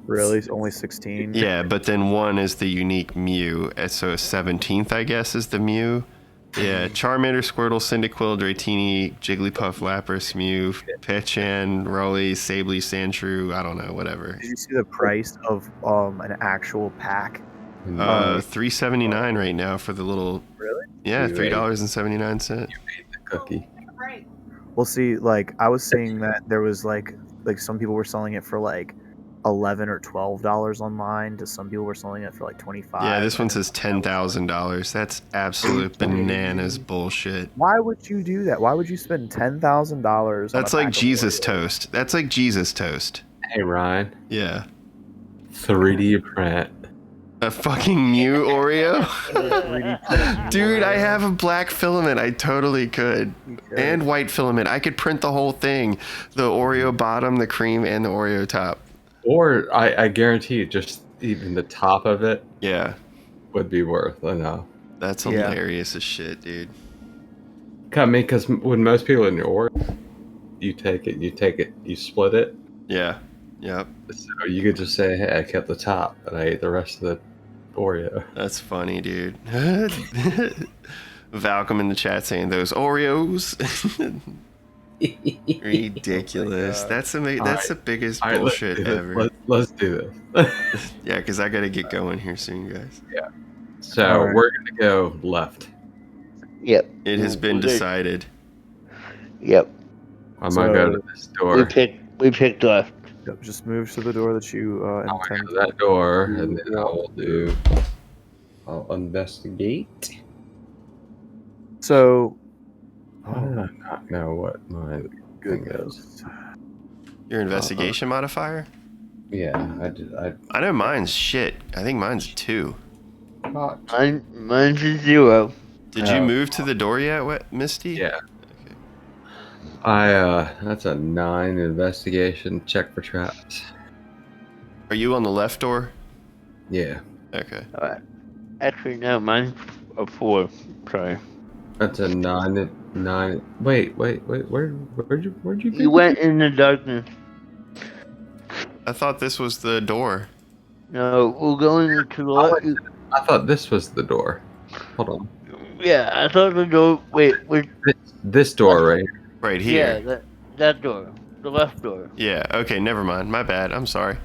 Really? Only 16? Yeah, but then one is the unique Mew. So a 17th, I guess, is the Mew. Yeah, Charmander, Squirtle, Cyndaquil, Dratini, Jigglypuff, Lapras, Mew, Pechan, Rolly, Sableye, Sandshrew, I don't know, whatever. Did you see the price of an actual pack? $3.79 right now for the little... Really? Yeah, $3.79. Cookie. Well, see, like I was seeing that there was like some people were selling it for like $11 or $12 online. To some people were selling it for like $25. Yeah, this one says $10,000. That's absolute bananas bullshit. Why would you do that? Why would you spend $10,000? That's like Jesus toast. That's like Jesus toast. Hey, Ryan. Yeah. 3D print. A fucking Mew Oreo? Dude, I have a black filament. I totally could. And white filament. I could print the whole thing. The Oreo bottom, the cream, and the Oreo top. Or I guarantee you, just even the top of it Yeah. would be worth enough. That's hilarious as shit, dude. I mean, because when most people in your Oreo, you take it, you split it. Yeah. Yep. So you could just say, hey, I kept the top, and I ate the rest of the Oreo. That's funny, dude. Valcom in the chat saying those Oreos. Ridiculous. That's amazing. That's the biggest bullshit ever. Let's do this. Yeah, because I got to get going here soon, guys. Yeah. So we're going to go left. Yep. It has been decided. Yep. I'm going to go to this door. We picked left. Yep, just move to the door that you I'm going intend. to go to that door, and then I'll investigate. So, How did I not know what my thing is? Your investigation modifier? Yeah, I know mine's shit. I think mine's 2. Mine's a 0. Did you move to the door yet, Misty? Yeah. That's a 9 investigation. Check for traps. Are you on the left door? Yeah. Okay. Alright. Actually, no, mine's a 4. Sorry. That's a 9. Wait. Where'd you go? You went in the darkness. I thought this was the door. No, we're going to the left. I thought this was the door. Hold on. Yeah, I thought the door. Wait. This door right here. Right here. Yeah, that door. The left door. Yeah, okay, never mind. My bad. I'm sorry.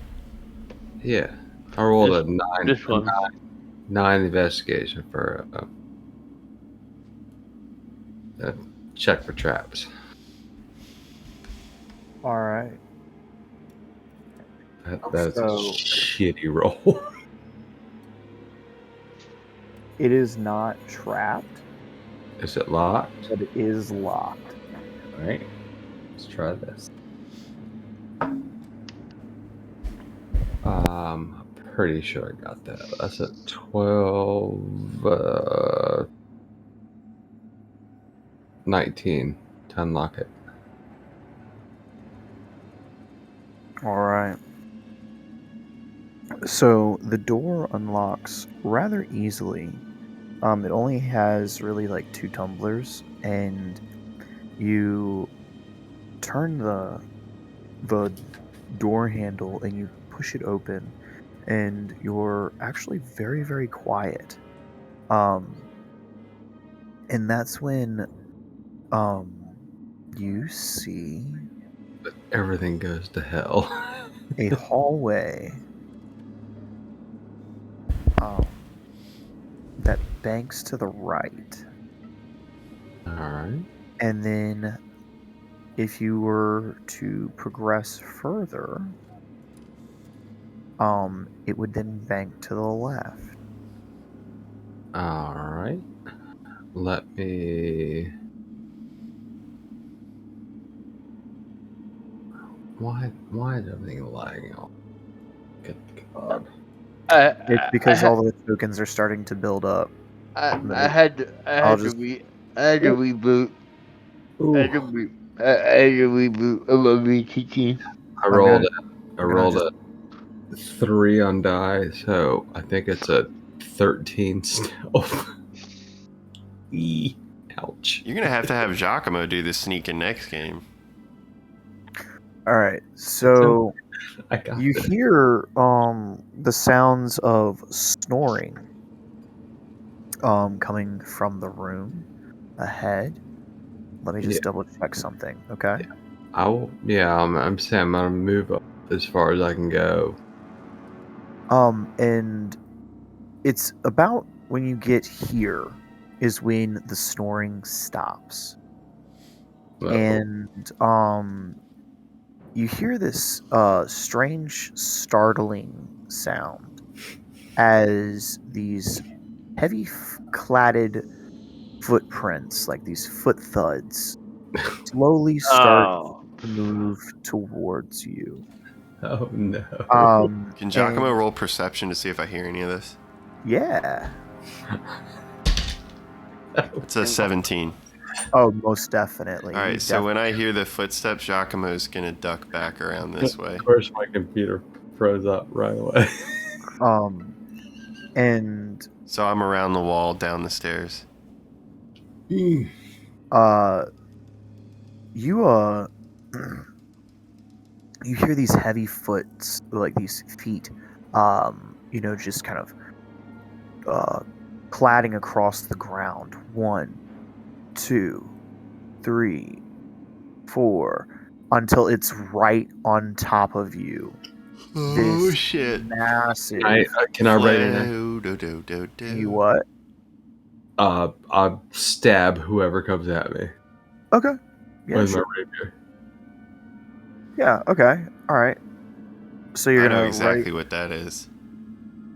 Yeah. I rolled a 9. This one. 9 investigation for check for traps. all right. That's a shitty roll. It is not trapped, Is it locked? but it is locked. All right. Let's try this. I'm pretty sure I got that. That's a 12, 19 to unlock it. All right. So the door unlocks rather easily It only has really like 2 tumblers, and you turn the door handle and you push it open, and you're actually very, very quiet. And that's when you see But everything goes to hell. a hallway that banks to the right. Alright. And then if you were to progress further, it would then bank to the left. Alright. Let me... Why is everything lagging? Good God. It's because all the tokens are starting to build up. I Maybe- had to just- reboot. I had to reboot Ooh, a TT. I rolled gonna a 3 on die, so I think it's a 13 stealth. Ouch. You're gonna have to have Giacomo do the sneaking next game. All right, so I got you this. hear the sounds of snoring coming from the room ahead. Let me just Yeah. double check something, okay? I'm saying I'm gonna move up as far as I can go. And it's about when you get here is when the snoring stops. Uh-oh. And you hear this strange startling sound as these heavy cladded footprints, like these foot thuds, slowly start to move towards you. Oh no. Can Giacomo and- roll perception to see if I hear any of this? Yeah. It's a 17. Oh, most definitely. All You right, so when I hear the footsteps, Giacomo's gonna duck back around this way. Of course, my computer froze up right away. and So I'm around the wall, down the stairs. you you hear these heavy foots, like these feet, just kind of cladding across the ground. 1, 2, 3, 4, until it's right on top of you. Oh This shit! massive. Can I write it? You what? I stab whoever comes at me Okay. Yeah. with Sure. my rapier. Yeah. Okay. All right. So you're I gonna know exactly write. what that is.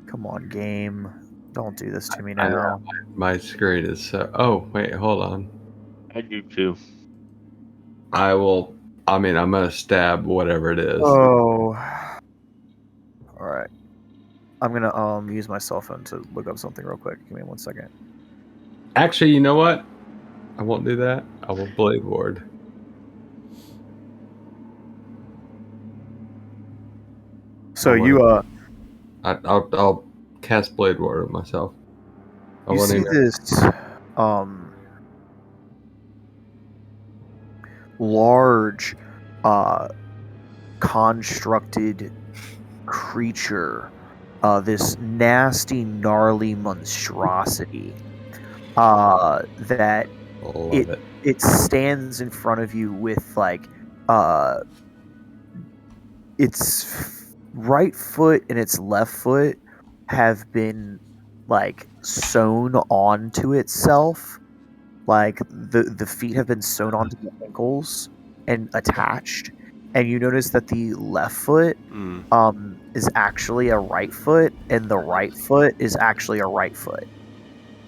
Come on, game. Don't do this to me I now. know. My screen is so. Oh wait, hold on. I do too. I'm gonna stab whatever it is. Oh. All right. I'm gonna use my cell phone to look up something real quick. Give me 1 second. Actually, you know what? I won't do that. I will blade ward. So I'll cast blade ward on myself. you see this large constructed creature, this nasty, gnarly monstrosity that Love it. it stands in front of you with like its right foot and its left foot have been like sewn onto itself. Like the feet have been sewn onto the ankles and attached, and you notice that the left foot is actually a right foot, and the right foot is actually a right foot.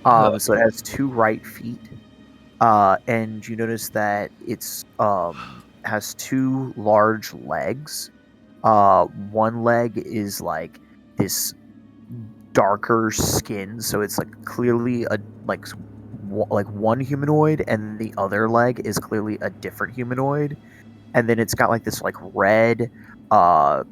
So it has 2 right feet, and you notice that it's has 2 large legs. One leg is like this darker skin, so it's like clearly a like one humanoid, and the other leg is clearly a different humanoid, and then it's got like this like red kind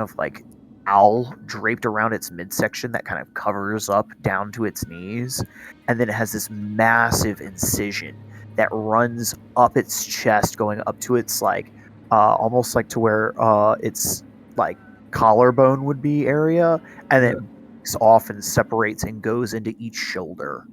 of like owl draped around its midsection that kind of covers up down to its knees, and then it has this massive incision that runs up its chest, going up to its like almost like to where its like collarbone would be area, and then breaks off and separates and goes into each shoulder.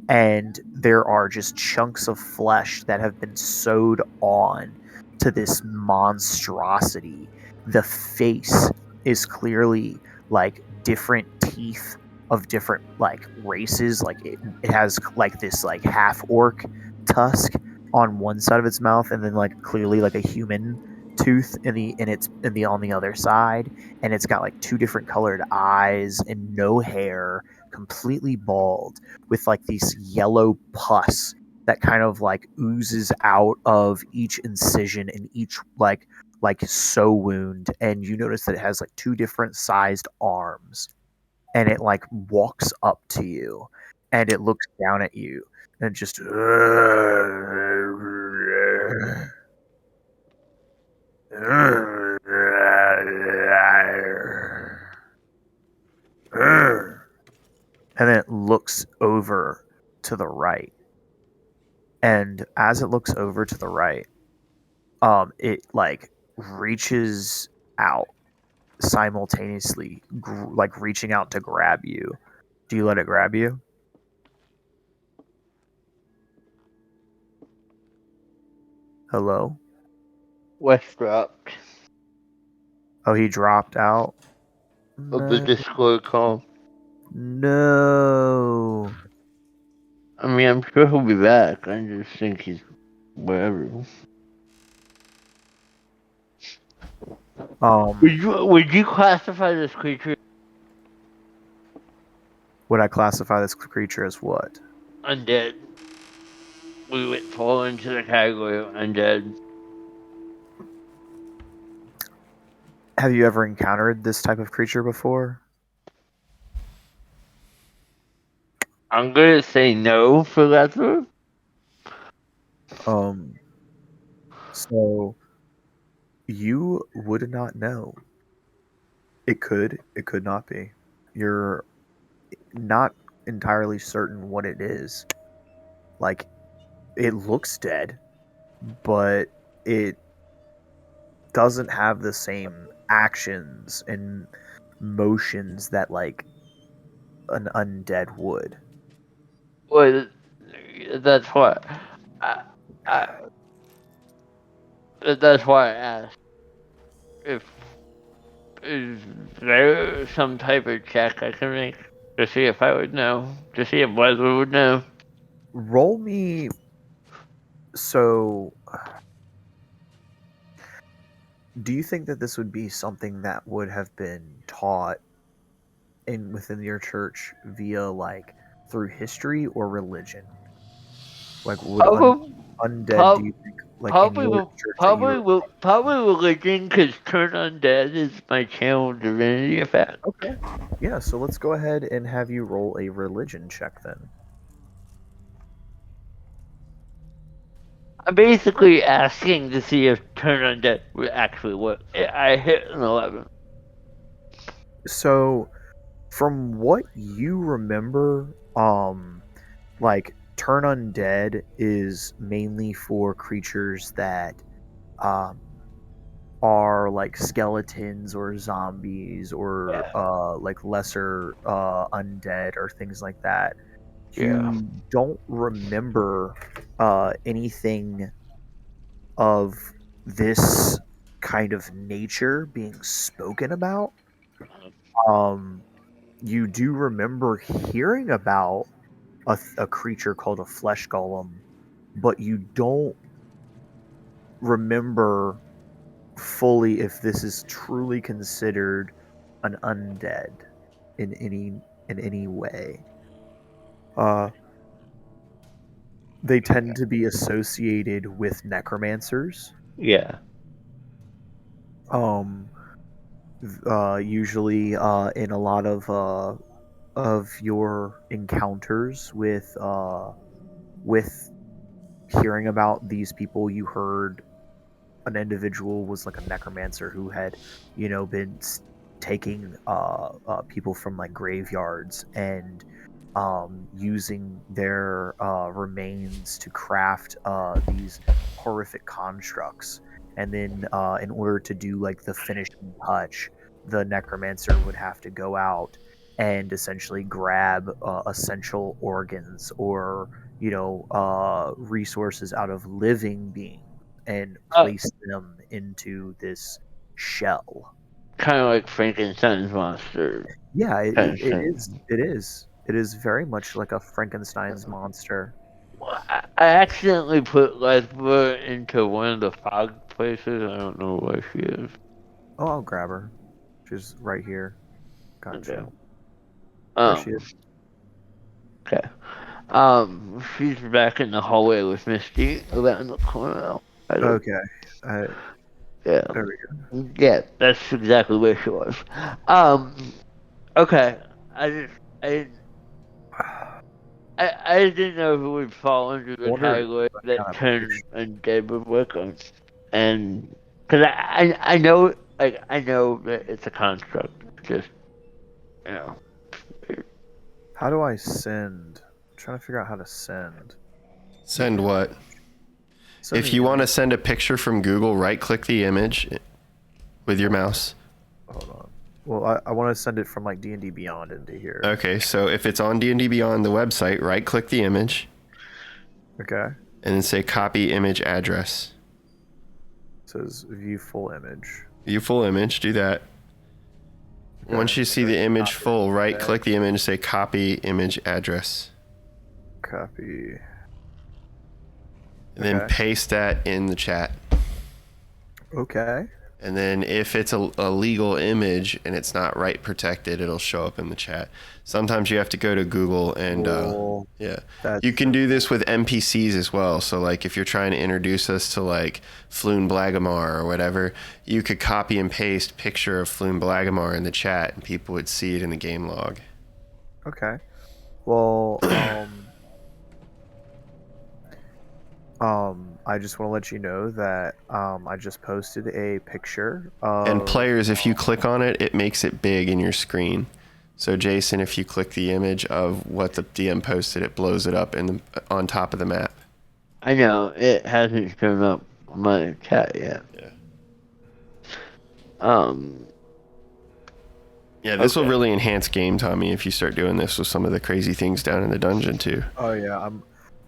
And there are just chunks of flesh that have been sewed on to this monstrosity. The face is clearly like different teeth of different like races. Like it has like this like half orc tusk on one side of its mouth, and then like clearly like a human tooth in the on the other side. And it's got like two different colored eyes and no hair, completely bald, with like these yellow pus that kind of like oozes out of each incision and each like sew wound. And you notice that it has like two different sized arms, and it like walks up to you and it looks down at you and just and then it looks over to the right. And as it looks over to the right, it like reaches out simultaneously, like reaching out to grab you. Do you let it grab you? Hello? West dropped Oh, he dropped out? of the Discord call. No. I mean, I'm sure he'll be back. I just think he's wherever. Would you classify this creature Would I classify this creature as what? undead? We would fall into the category of undead. Have you ever encountered this type of creature before? I'm gonna say no for that one. So you would not know. It could not be. You're not entirely certain what it is. Like, it looks dead, but it doesn't have the same actions and motions that like an undead would. Well, that's what. I, that's why I asked. Is there some type of check I can make to see if I would know? To see if Wesley would know? Roll me. So, do you think that this would be something that would have been taught within your church via like through history or religion? Like, would undead? Do you think like in your church that you probably religion, because turn undead is my channel divinity effect. Okay. Yeah, so let's go ahead and have you roll a religion check then. I'm basically asking to see if turn undead would actually work. I hit an 11. So, from what you remember, like turn undead is mainly for creatures that are like skeletons or zombies or like lesser undead or things like that. You don't remember anything of this kind of nature being spoken about. You do remember hearing about a creature called a flesh golem, but you don't remember fully if this is truly considered an undead in any way. They tend to be associated with necromancers. Yeah. Usually in a lot of your encounters with hearing about these people, you heard an individual was like a necromancer who had, been taking people from like graveyards and using their remains to craft these horrific constructs. And then in order to do like the finishing touch, the necromancer would have to go out and essentially grab essential organs or resources out of living beings and place them into this shell. Kind of like Frankenstein's monster. Yeah, it, kind of it thing. is. It is. It is very much like a Frankenstein's monster. I accidentally put Lesbia into one of the fog places. I don't know where she is. Oh, I'll grab her. She's right here. Gotcha. Okay. There she is. Okay. She's back in the hallway with Misty around the corner. Okay. Yeah. There we go. Yeah, that's exactly where she was. Okay. I didn't know who would fall under the category that turned undead would work on, and because I know that it's a construct. Just How do I send? I'm trying to figure out how to send. Send what? Send If you want to send a picture from Google, right-click the image with your mouse. Hold on. Well, I want to send it from like D&D Beyond into here. Okay, so if it's on D&D Beyond, the website, right-click the image. Okay. And then say copy image address. It says view full image. View full image, do that. Okay. Once you see the image full, right-click the image, say copy image address. Copy. And then paste that in the chat. Okay. And then if it's a legal image and it's not right protected, it'll show up in the chat. Sometimes you have to go to Google and you can do this with NPCs as well. So like if you're trying to introduce us to like Floon Blagamar or whatever, you could copy and paste picture of Floon Blagamar in the chat and people would see it in the game log. Okay. Well, I just want to let you know that I just posted a picture of... And players, if you click on it, it makes it big in your screen. So Jason, if you click the image of what the DM posted, it blows it up on top of the map. I know, it hasn't shown up on my chat yet. Yeah, this will really enhance game, Tommy, if you start doing this with some of the crazy things down in the dungeon too. Oh yeah,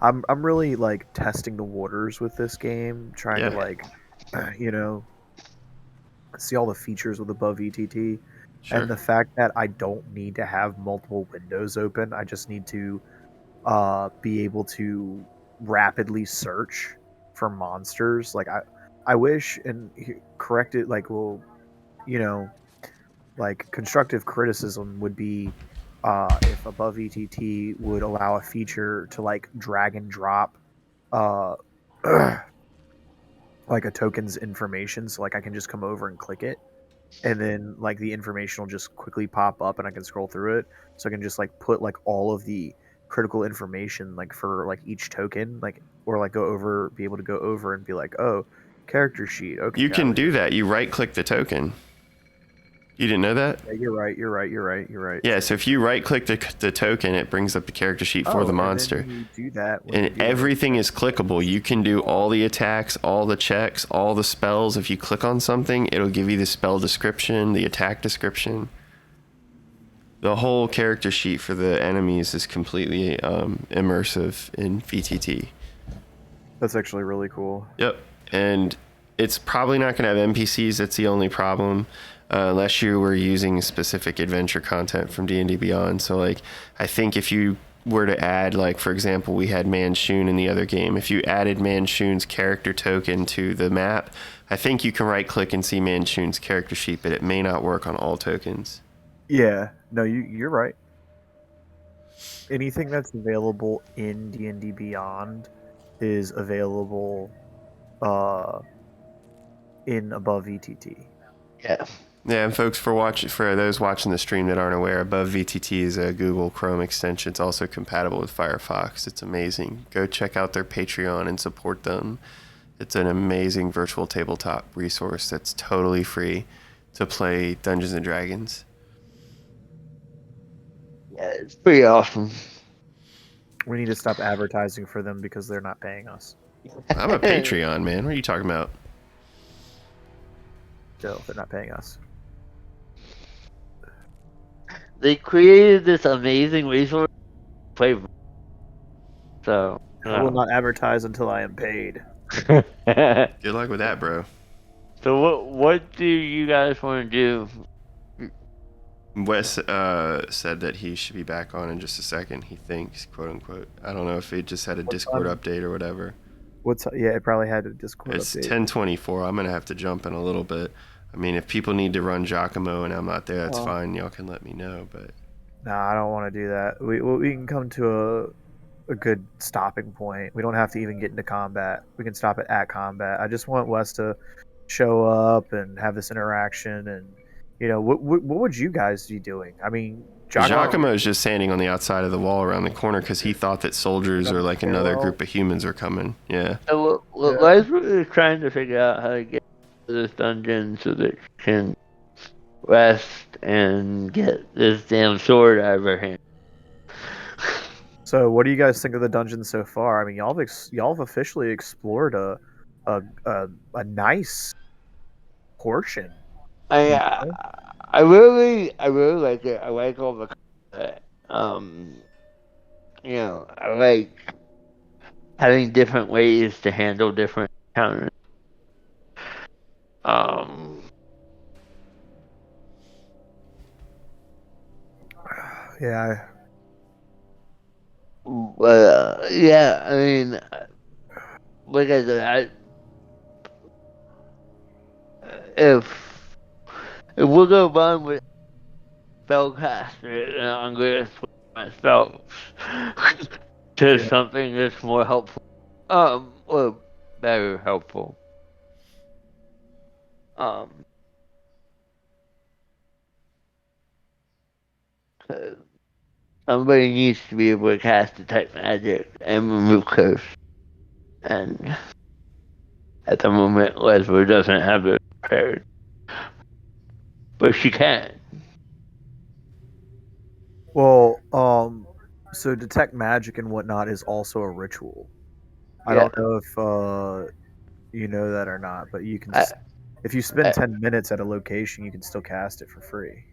I'm really like testing the waters with this game, trying to like, see all the features with above VTT, and the fact that I don't need to have multiple windows open. I just need to be able to rapidly search for monsters. Like I wish and correct it. Like like constructive criticism would be if above ETT would allow a feature to like drag and drop like a token's information, so like I can just come over and click it, and then like the information will just quickly pop up and I can scroll through it, so I can just like put like all of the critical information like for like each token, like, or like be able to go over and be like, oh, character sheet. Okay, you can do that. You right click the token. You didn't know that? Yeah, you're right. Yeah, so if you right-click the token, it brings up the character sheet for the monster. And then you do that. And everything is clickable. You can do all the attacks, all the checks, all the spells. If you click on something, it'll give you the spell description, the attack description. The whole character sheet for the enemies is completely immersive in VTT. That's actually really cool. Yep, and it's probably not going to have NPCs. That's the only problem. Unless you were using specific adventure content from D&D Beyond. So, like, I think if you were to add, like, for example, we had Manshun in the other game. If you added Manshun's character token to the map, I think you can right-click and see Manshun's character sheet, but it may not work on all tokens. Yeah, no, you're right. Anything that's available in D&D Beyond is available in above VTT. Yeah. Yeah, and folks, for those watching the stream that aren't aware, Above VTT is a Google Chrome extension. It's also compatible with Firefox. It's amazing. Go check out their Patreon and support them. It's an amazing virtual tabletop resource that's totally free. to play Dungeons and Dragons. Yeah, it's pretty awesome. We need to stop advertising for them because they're not paying us. I'm a Patreon, man. What are you talking about? Still, they're not paying us. They created this amazing resource to play. So I will not advertise until I am paid. Good luck with that, bro. So what do you guys want to do? Wes said that he should be back on in just a second. He thinks, quote unquote. I don't know if it just had a Discord update or whatever. Yeah, it probably had a Discord it's update. It's 10:24. I'm gonna have to jump in a little bit. I mean, if people need to run Giacomo and I'm not there, that's fine. Y'all can let me know. But nah, I don't want to do that. We can come to a good stopping point. We don't have to even get into combat. We can stop it at combat. I just want Wes to show up and have this interaction. And what would you guys be doing? I mean, Giacomo is just standing on the outside of the wall around the corner because he thought that soldiers or like another group of humans were coming. Yeah. So Leslie is trying to figure out how to get to this dungeon so that she can rest and get this damn sword out of her hand. So, what do you guys think of the dungeon so far? I mean, y'all have officially explored a nice portion. I really like it. I like all the I like having different ways to handle different encounters. Yeah. But yeah, I mean, like I said, if we're gonna run with spellcaster, I'm gonna switch my spells to something that's more helpful. Or better helpful. Somebody needs to be able to cast detect magic and remove curse. And at the moment, Leslie doesn't have it prepared. But she can. Well, so detect magic and whatnot is also a ritual. I don't know if you know that or not, but you can. If you spend 10 minutes at a location, you can still cast it for free.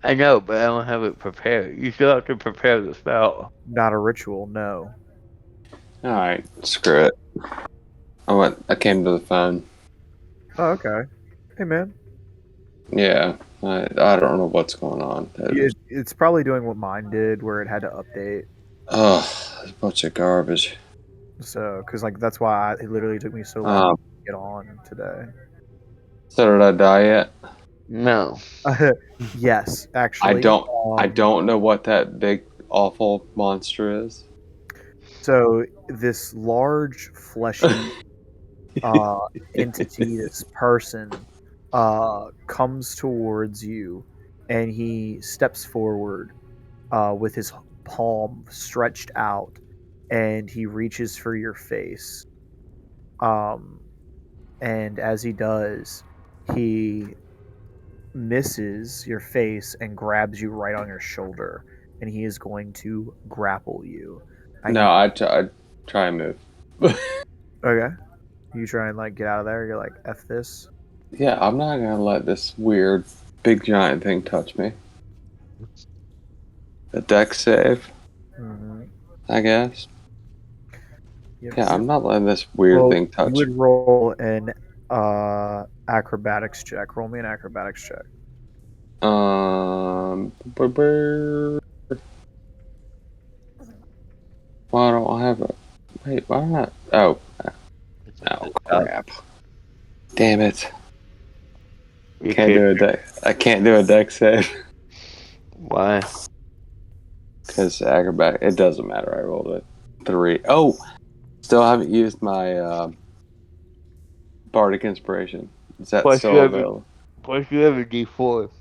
I know, but I don't have it prepared. You still have to prepare the spell. Not a ritual, no. Alright, screw it. I came to the phone. Oh, okay. Hey, man. Yeah, I don't know what's going on. It's probably doing what mine did, where it had to update. Oh, a bunch of garbage. So, because that's why it literally took me so long to get on today. So did I die yet? No. Yes, actually. I don't know what that big awful monster is. So this large fleshy entity, this person, comes towards you, and he steps forward with his palm stretched out, and he reaches for your face. And as he does, he misses your face and grabs you right on your shoulder, and he is going to grapple you. I try and move. Okay. You try and get out of there. You're like, F this. Yeah, I'm not gonna let this weird big giant thing touch me. A dex save, I guess. Yep. Yeah, I'm not letting this weird thing touch me. You would roll an acrobatics check. Roll me an acrobatics check. Why don't I have a... Wait, why not? Oh, crap. Damn it. I can't do a dex save. Why? Because acrobatic... It doesn't matter. I rolled a 3. Oh! Still haven't used my Bardic Inspiration. Is that still available? Plus you have a D4.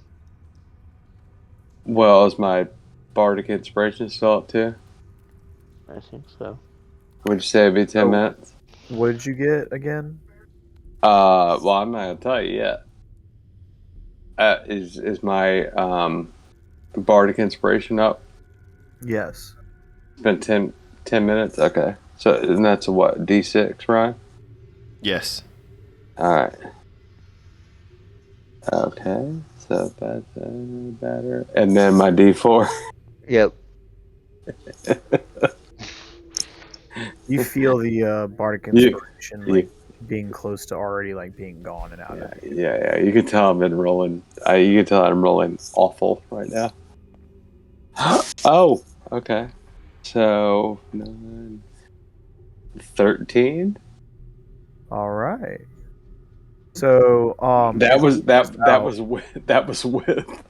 Well, is my Bardic Inspiration still up too? I think so. Would you say it'd be 10 minutes? What did you get again? Well, I'm not gonna tell you yet. Is my Bardic Inspiration up? Yes. It's been 10 minutes? Okay. So, and that's a what? D6, right? Yes. Alright. Okay. So that's better. And then my D4. Yep. You feel the Bardic Inspiration being close to already like being gone and out of it. Yeah. You can tell I've been rolling. You can tell I'm rolling awful right now. Oh, okay. So 9, 13. All right. So That was with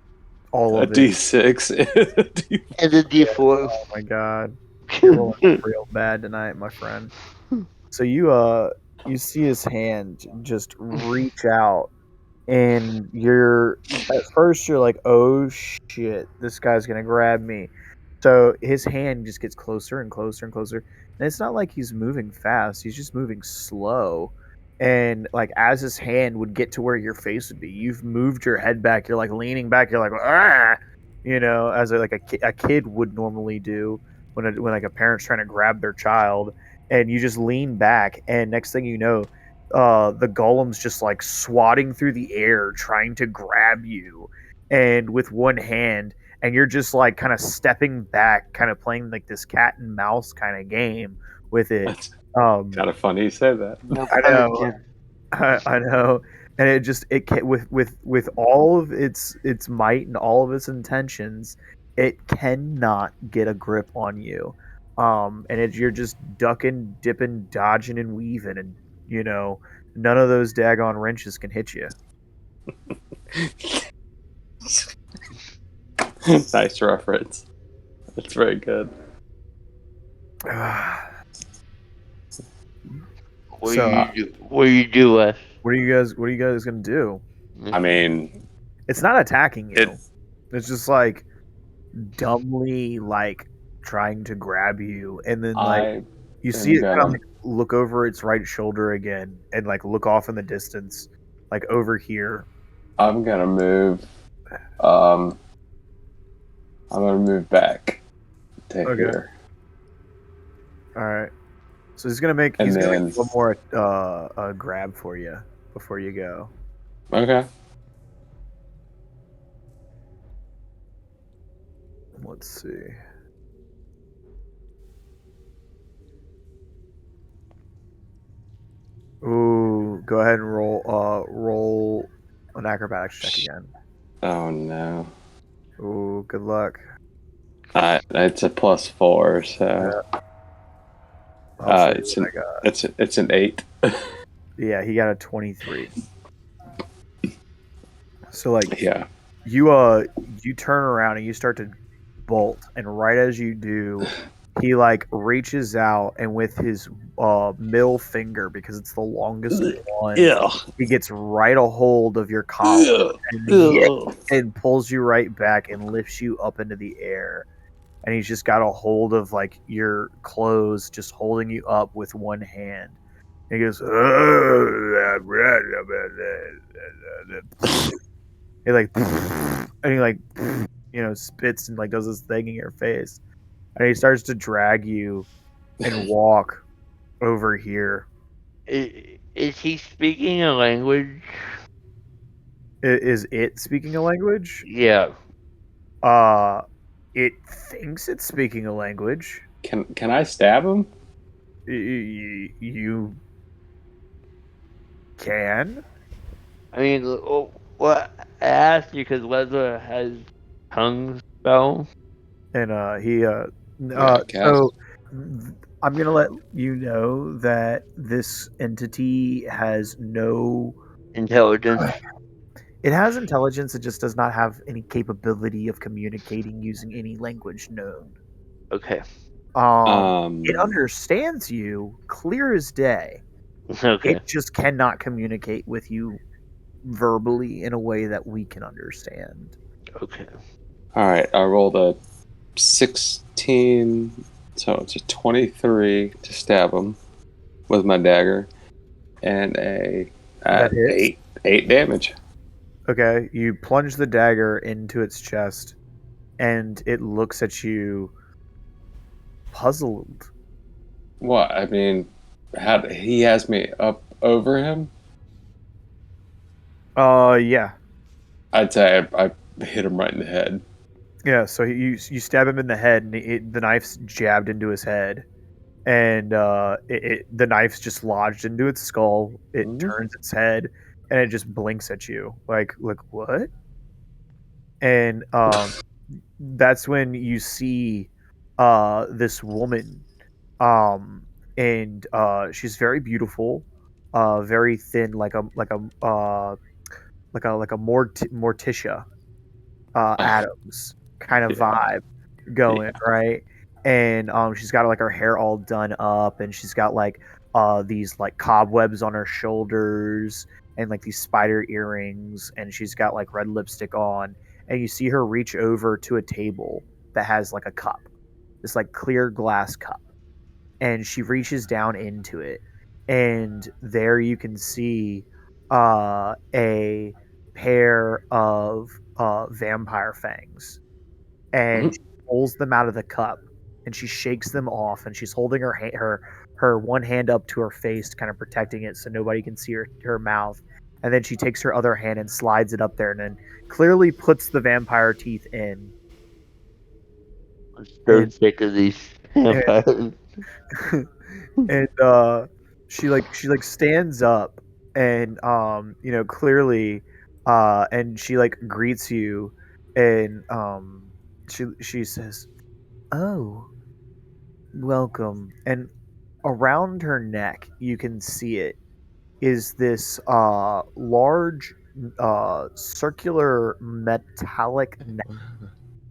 all a of it. D6 and a D4. And the D4. Oh my god. You're rolling real bad tonight, my friend. So you see his hand just reach out, and at first you're like, oh shit, this guy's gonna grab me. So his hand just gets closer and closer and closer, and it's not like he's moving fast, he's just moving slow. And like as his hand would get to where your face would be, you've moved your head back, you're like leaning back, you're like, ah, as a kid would normally do when like a parent's trying to grab their child, and you just lean back, and next thing you know, the golem's just like swatting through the air trying to grab you, and with one hand, and you're just like kind of stepping back, kind of playing like this cat and mouse kind of game with it. That's kind of funny you say that. I know, and it can, with all of its might and all of its intentions, it cannot get a grip on you. And you're just ducking, dipping, dodging, and weaving, and none of those daggone wrenches can hit you. Nice reference. That's very good. What do you do, Wes? What are you guys gonna do? I mean, it's not attacking you. It's just like dumbly like trying to grab you, and then like you see it kind of like look over its right shoulder again, and like look off in the distance, like over here. I'm gonna move. I'm gonna move back to here. All right. So he's gonna make one more grab for you before you go. Okay. Let's see. Ooh, go ahead and roll an acrobatics check again. Oh no. Ooh, good luck. It's a +4, so it's an 8. Yeah, he got a 23. So like you turn around and you start to bolt, and right as you do, he like reaches out, and with his middle finger, because it's the longest one, he gets right a hold of your collar and pulls you right back and lifts you up into the air. And he's just got a hold of like your clothes, just holding you up with one hand. And he goes, he like, and he like, spits and like does this thing in your face, and he starts to drag you and walk over here. Is he speaking a language? Is it speaking a language? Yeah. It thinks it's speaking a language. Can I stab him? You can. I mean, what I asked you because Leslie has tongue spell, and so I'm gonna let you know that this entity has no intelligence. It has intelligence. It just does not have any capability of communicating using any language known. Okay. It understands you clear as day. Okay. It just cannot communicate with you verbally in a way that we can understand. Okay. All right. I rolled a 16, so it's a 23 to stab him with my dagger, and a 8 damage. Okay, you plunge the dagger into its chest, and it looks at you puzzled. What? I mean, he has me up over him? Yeah. I'd say I hit him right in the head. Yeah, so you stab him in the head, and the knife's jabbed into his head, and the knife's just lodged into its skull. It Mhm. turns its head, and it just blinks at you like what? And that's when you see this woman, um, and she's very beautiful, very thin, like a Morticia Adams kind of Yeah. vibe going, right? And she's got like her hair all done up, and she's got like these like cobwebs on her shoulders, and like these spider earrings, and she's got like red lipstick on, and you see her reach over to a table that has like a cup, this like clear glass cup, and she reaches down into it, and there you can see a pair of vampire fangs, and Mhm. she pulls them out of the cup, and she shakes them off, and she's holding her one hand up to her face, kind of protecting it so nobody can see her mouth, and then she takes her other hand and slides it up there, and then clearly puts the vampire teeth in. I'm so And, sick of these vampires. and she stands up, and clearly and she like greets you, and she says, "Oh, welcome." And around her neck, you can see it, is this large circular metallic net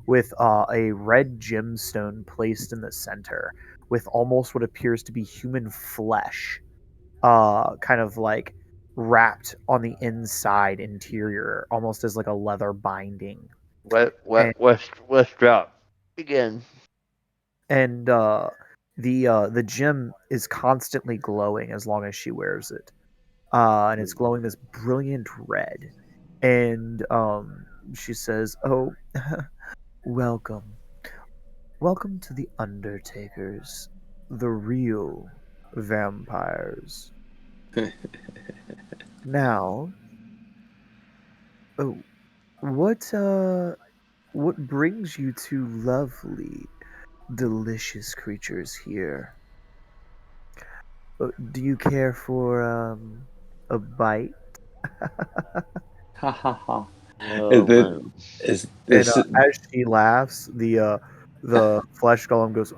with a red gemstone placed in the center, with almost what appears to be human flesh, kind of like wrapped on the inside interior, almost as like a leather binding. And West drop again. and the gem is constantly glowing as long as she wears it, and it's glowing this brilliant red. And she says, "Oh, welcome, welcome to the Undertakers, the real vampires. Now, oh, what brings you to lovely, delicious creatures here? Do you care for a bite?" Ha ha ha. Oh man. Is And this as she laughs, the flesh golem goes,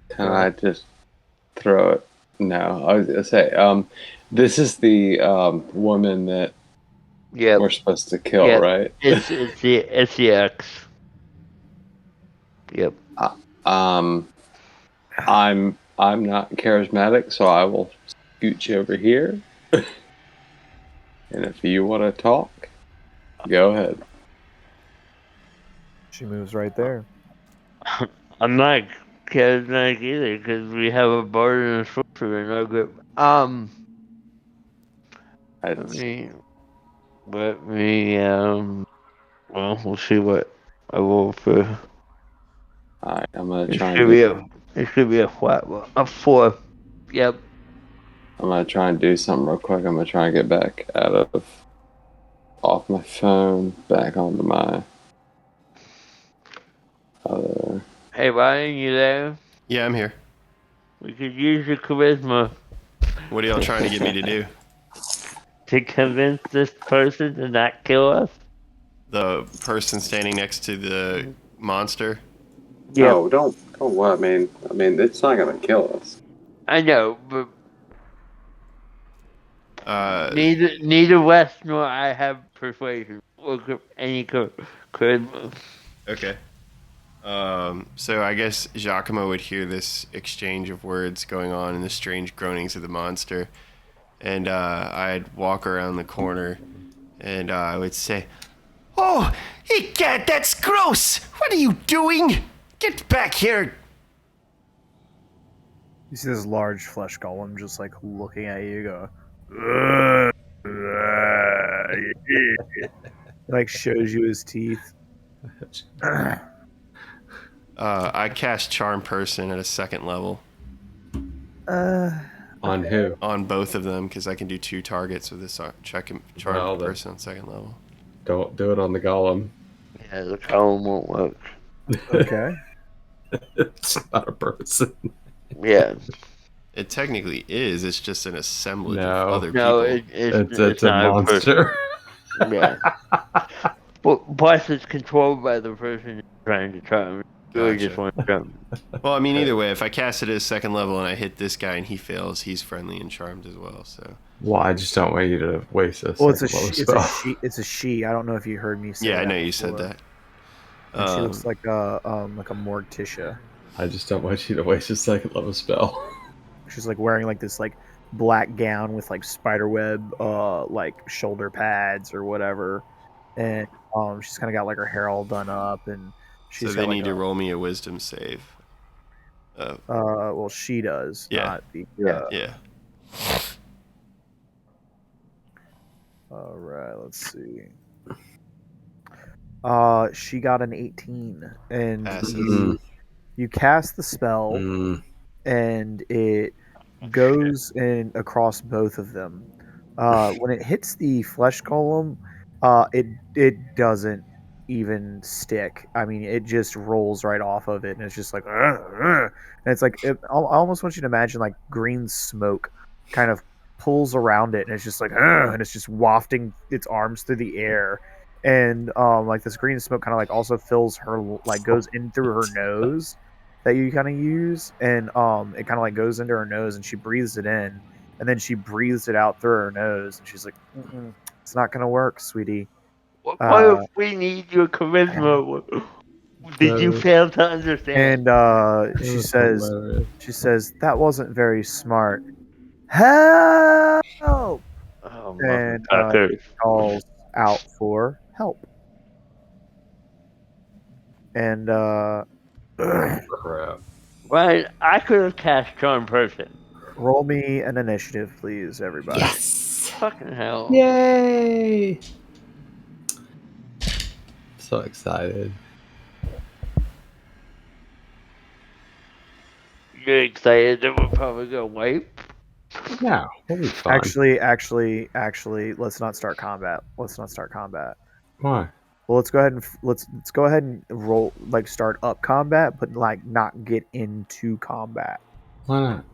can I just throw it? No, I was gonna say, this is the woman that Yep. we're supposed to kill, Yep. right? It's the X. Yep. Um, I'm not charismatic, so I will scooch over here. And if you want to talk, go ahead. She moves right there. I'm not charismatic either because we have a bard and a sorcerer in our group. Let me well, we'll see what I roll for. Alright, I'm gonna It try should and be do. it should be a flat one. A 4. Yep. I'm gonna try and do something real quick. I'm gonna try and get back off my phone, back onto my other. Hey Ryan, you there? Yeah, I'm here. We could use your charisma What are y'all trying to get me to do? to convince this person to not kill us. The person standing next to the monster? Yep. No, don't. Oh, what? I mean, it's not gonna kill us. I know, but Uh, neither Wes nor I have persuasion or any charisma. okay. So I guess Giacomo would hear this exchange of words going on and the strange groanings of the monster. And I'd walk around the corner and I would say, Oh, egad, that's gross! What are you doing? Get back here! You see this large flesh golem just like looking at you, go, like shows you his teeth. I cast Charm Person at a 2nd level On who? on both of them because I can do 2 targets with this Charm Well, Person on 2nd level. Don't do it on the golem. Yeah, the column won't work. Okay. It's not a person. Yeah. It technically is. It's just an assemblage No. of other No, people. It's a not monster. person. Yeah. Well, plus it's controlled by the person trying to charm. Really Gotcha. just want to charm. Well, I mean, either way, if I cast it at 2nd level and I hit this guy and he fails, he's friendly and charmed as well. So Well, I just don't want you to waste this. Well, it's a she. It's a she. I don't know if you heard me say. yeah, I that know you said before. that. And she looks like a Morticia. I just don't want you to waste a 2nd level spell. She's like wearing like this like black gown with like spider web like shoulder pads or whatever, and she's kind of got like her hair all done up, and she's So got, they like, need to roll me a wisdom save. well, she does. Yeah. Not the, Yeah. All right. Let's see. She got an 18, and Passes. you cast the spell, and it goes in across both of them. When it hits the flesh golem, it doesn't even stick. I mean, it just rolls right off of it, and it's just like, and it's like I almost want you to imagine like green smoke kind of pulls around it, and it's just like, and it's just wafting its arms through the air, and like this green smoke kind of like also fills her, like goes in through her nose that you kind of use, and it kind of like goes into her nose, and she breathes it in, and then she breathes it out through her nose, and she's like, it's not gonna work, sweetie. What if we need your charisma? Did you fail to understand? And she says that wasn't very smart. Help! Oh, And motherfucker. calls out for help. And Crap. Right, I could have cast Charm Person. roll me an initiative, please, everybody. Yes! Fucking hell. Yay! So excited. You're excited that we're probably gonna wipe? No, we'll be fine. Actually, let's not start combat. Why? Well, let's go ahead and roll, like, start up combat, but like not get into combat Why not?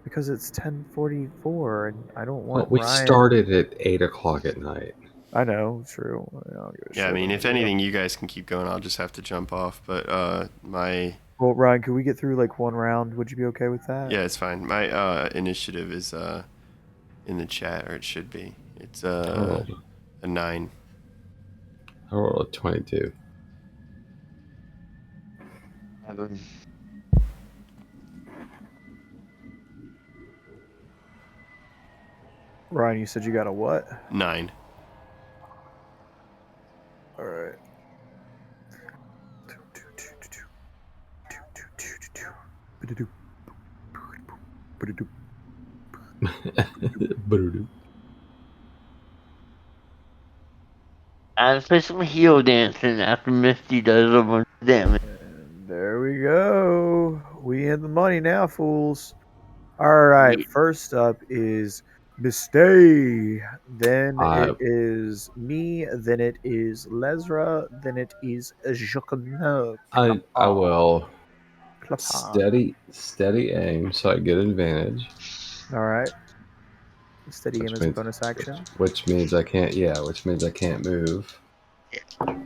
because it's 10:44 and I don't Well, want. we Ryan... started at 8 o'clock at night. I know, true. I don't give a Yeah, I shit mean, about if that. anything, you guys can keep going. I'll just have to jump off. But Well, Ryan, could we get through like one round? Would you be okay with that? yeah, it's fine. My initiative is in the chat, or it should be. It's a 9. I rolled a 22. Ryan, you said you got a what? 9. All right. I'm for some heel dancing after Misty does a bunch of damage. And there we go. We in the money now, fools. All right. Yeah. First up is Misty. Then I- it is me. Then it is Lesra. Then it is Jacqueline. I will Clapon. steady aim so I get advantage. All right. Steady Which aim is a means- bonus action. Which means I can't. Yeah, which means I can't move.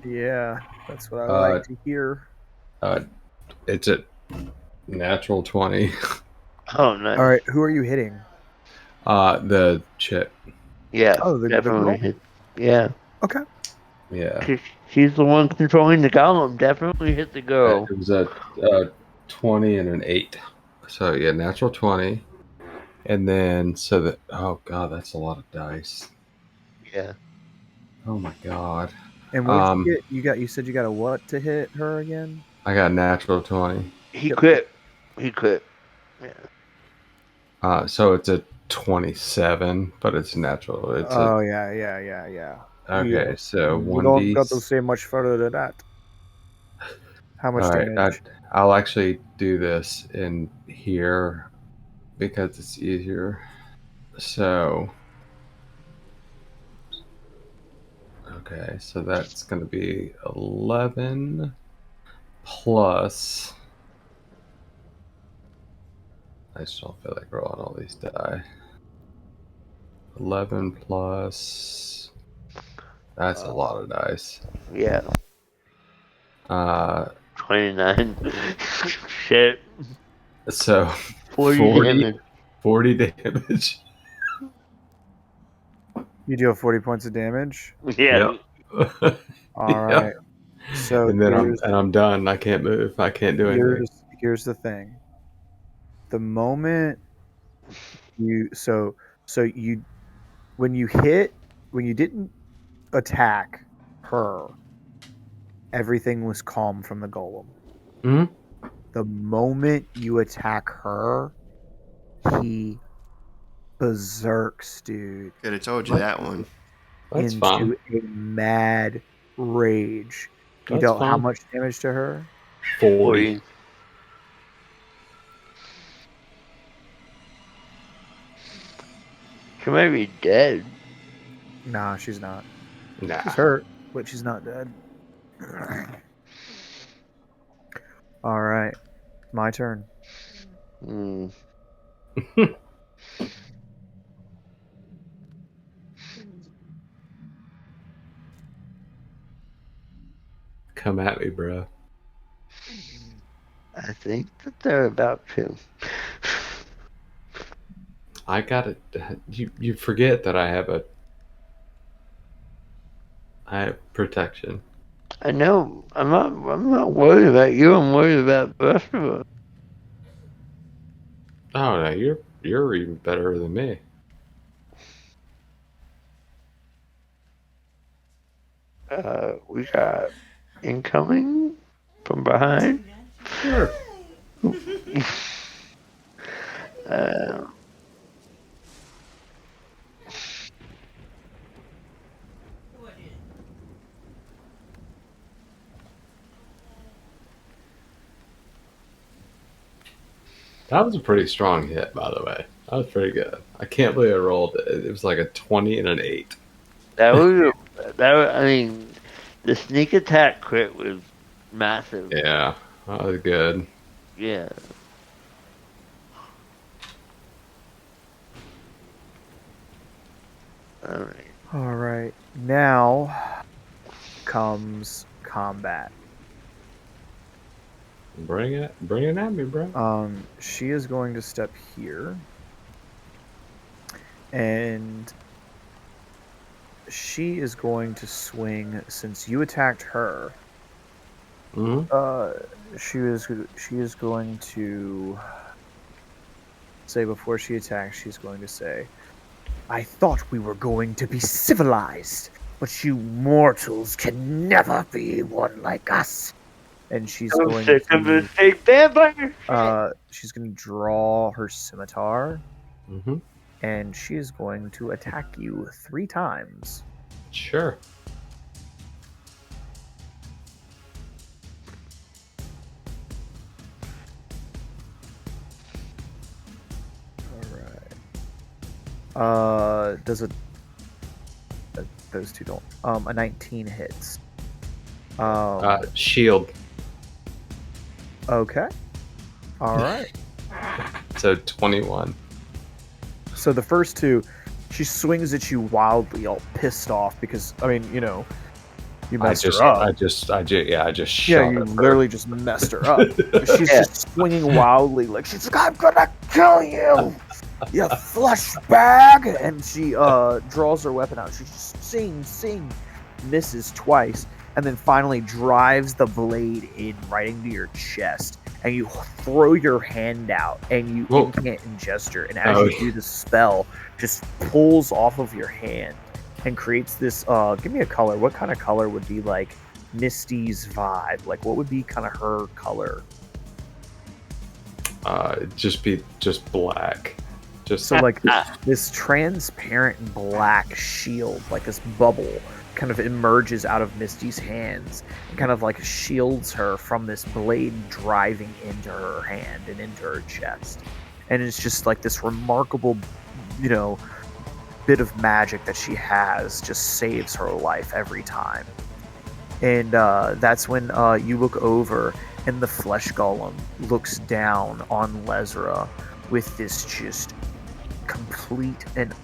Yeah, that's what I like to hear. It's a natural 20. Oh, nice. All right, who are you hitting? The chip. Yeah, Oh, the definitely. girl? Yeah. Okay. Yeah. She's the one controlling the golem. Definitely hit the girl. It was a 20 and an 8. So yeah, natural 20. And then oh god, that's a lot of dice. Yeah. Oh my god. And what did you get? You said you got a what to hit her again? I got natural 20. He quit. Yeah. So it's a 27, but it's natural. It's Oh yeah. okay. So You one don't d. got to say much further than that. How much All right, damage? I'll actually do this in here because it's easier. So, okay, so that's going to be 11 plus. I just don't feel like rolling all these die. 11 plus. That's a lot of dice. Yeah, Uh, 29. Shit. so 40 damage. 40 damage. You deal 40 points of damage. Yeah. Yep. All Yep. right. So And then I'm done. I can't move. I can't do anything. here's the thing. The moment you when you didn't attack her, everything was calm from the golem. Hmm. The moment you attack her, he berserks, dude. Could have told you that one. That's into fine. a mad rage. You That's dealt how fine. much damage to her? 40. She might be dead. Nah, she's not. Nah. She's hurt, but she's not dead. All right, my turn. Hmm. Come at me, bro. I think that they're about to. I got it. You forget that I have protection. I know. I'm not worried about you. I'm worried about the rest of us. Oh no, you're even better than me. We got incoming from behind. Sure. Uh, That was a pretty strong hit, by the way. That was pretty good. I can't believe I rolled. It was like a 20 and an 8. I mean, the sneak attack crit was massive. Yeah, that was good. Yeah. All right. All right, now comes combat. Bring it at me, bro. She is going to step here, and she is going to swing. Since you attacked her, Mm-hmm. she is going to say, before she attacks, she's going to say, "I thought we were going to be civilized, but you mortals can never be one like us." And she's going vampire. she's going to draw her scimitar, Mm-hmm. and she is going to attack you 3 times. Sure. All right. Does it? Those two don't. A 19 hits. Shield. Okay. All right. So 21. So the first two, she swings at you wildly, all pissed off because you messed her up. I just shot Yeah, you her. literally just messed her up. She's just swinging wildly, like she's like, "I'm gonna kill you, you flesh bag!" And she draws her weapon out. She just sing, misses twice, and then finally drives the blade in right into your chest. And you throw your hand out, and you incant and gesture, and as you do the spell, just pulls off of your hand and creates this. Give me a color. What kind of color would be like Misty's vibe? Like, what would be kind of her color? Just black. Just So like this transparent black shield, like this bubble, kind of emerges out of Misty's hands and kind of like shields her from this blade driving into her hand and into her chest. And it's just like this remarkable, bit of magic that she has just saves her life every time. And that's when you look over and the flesh golem looks down on Lesra with this just complete and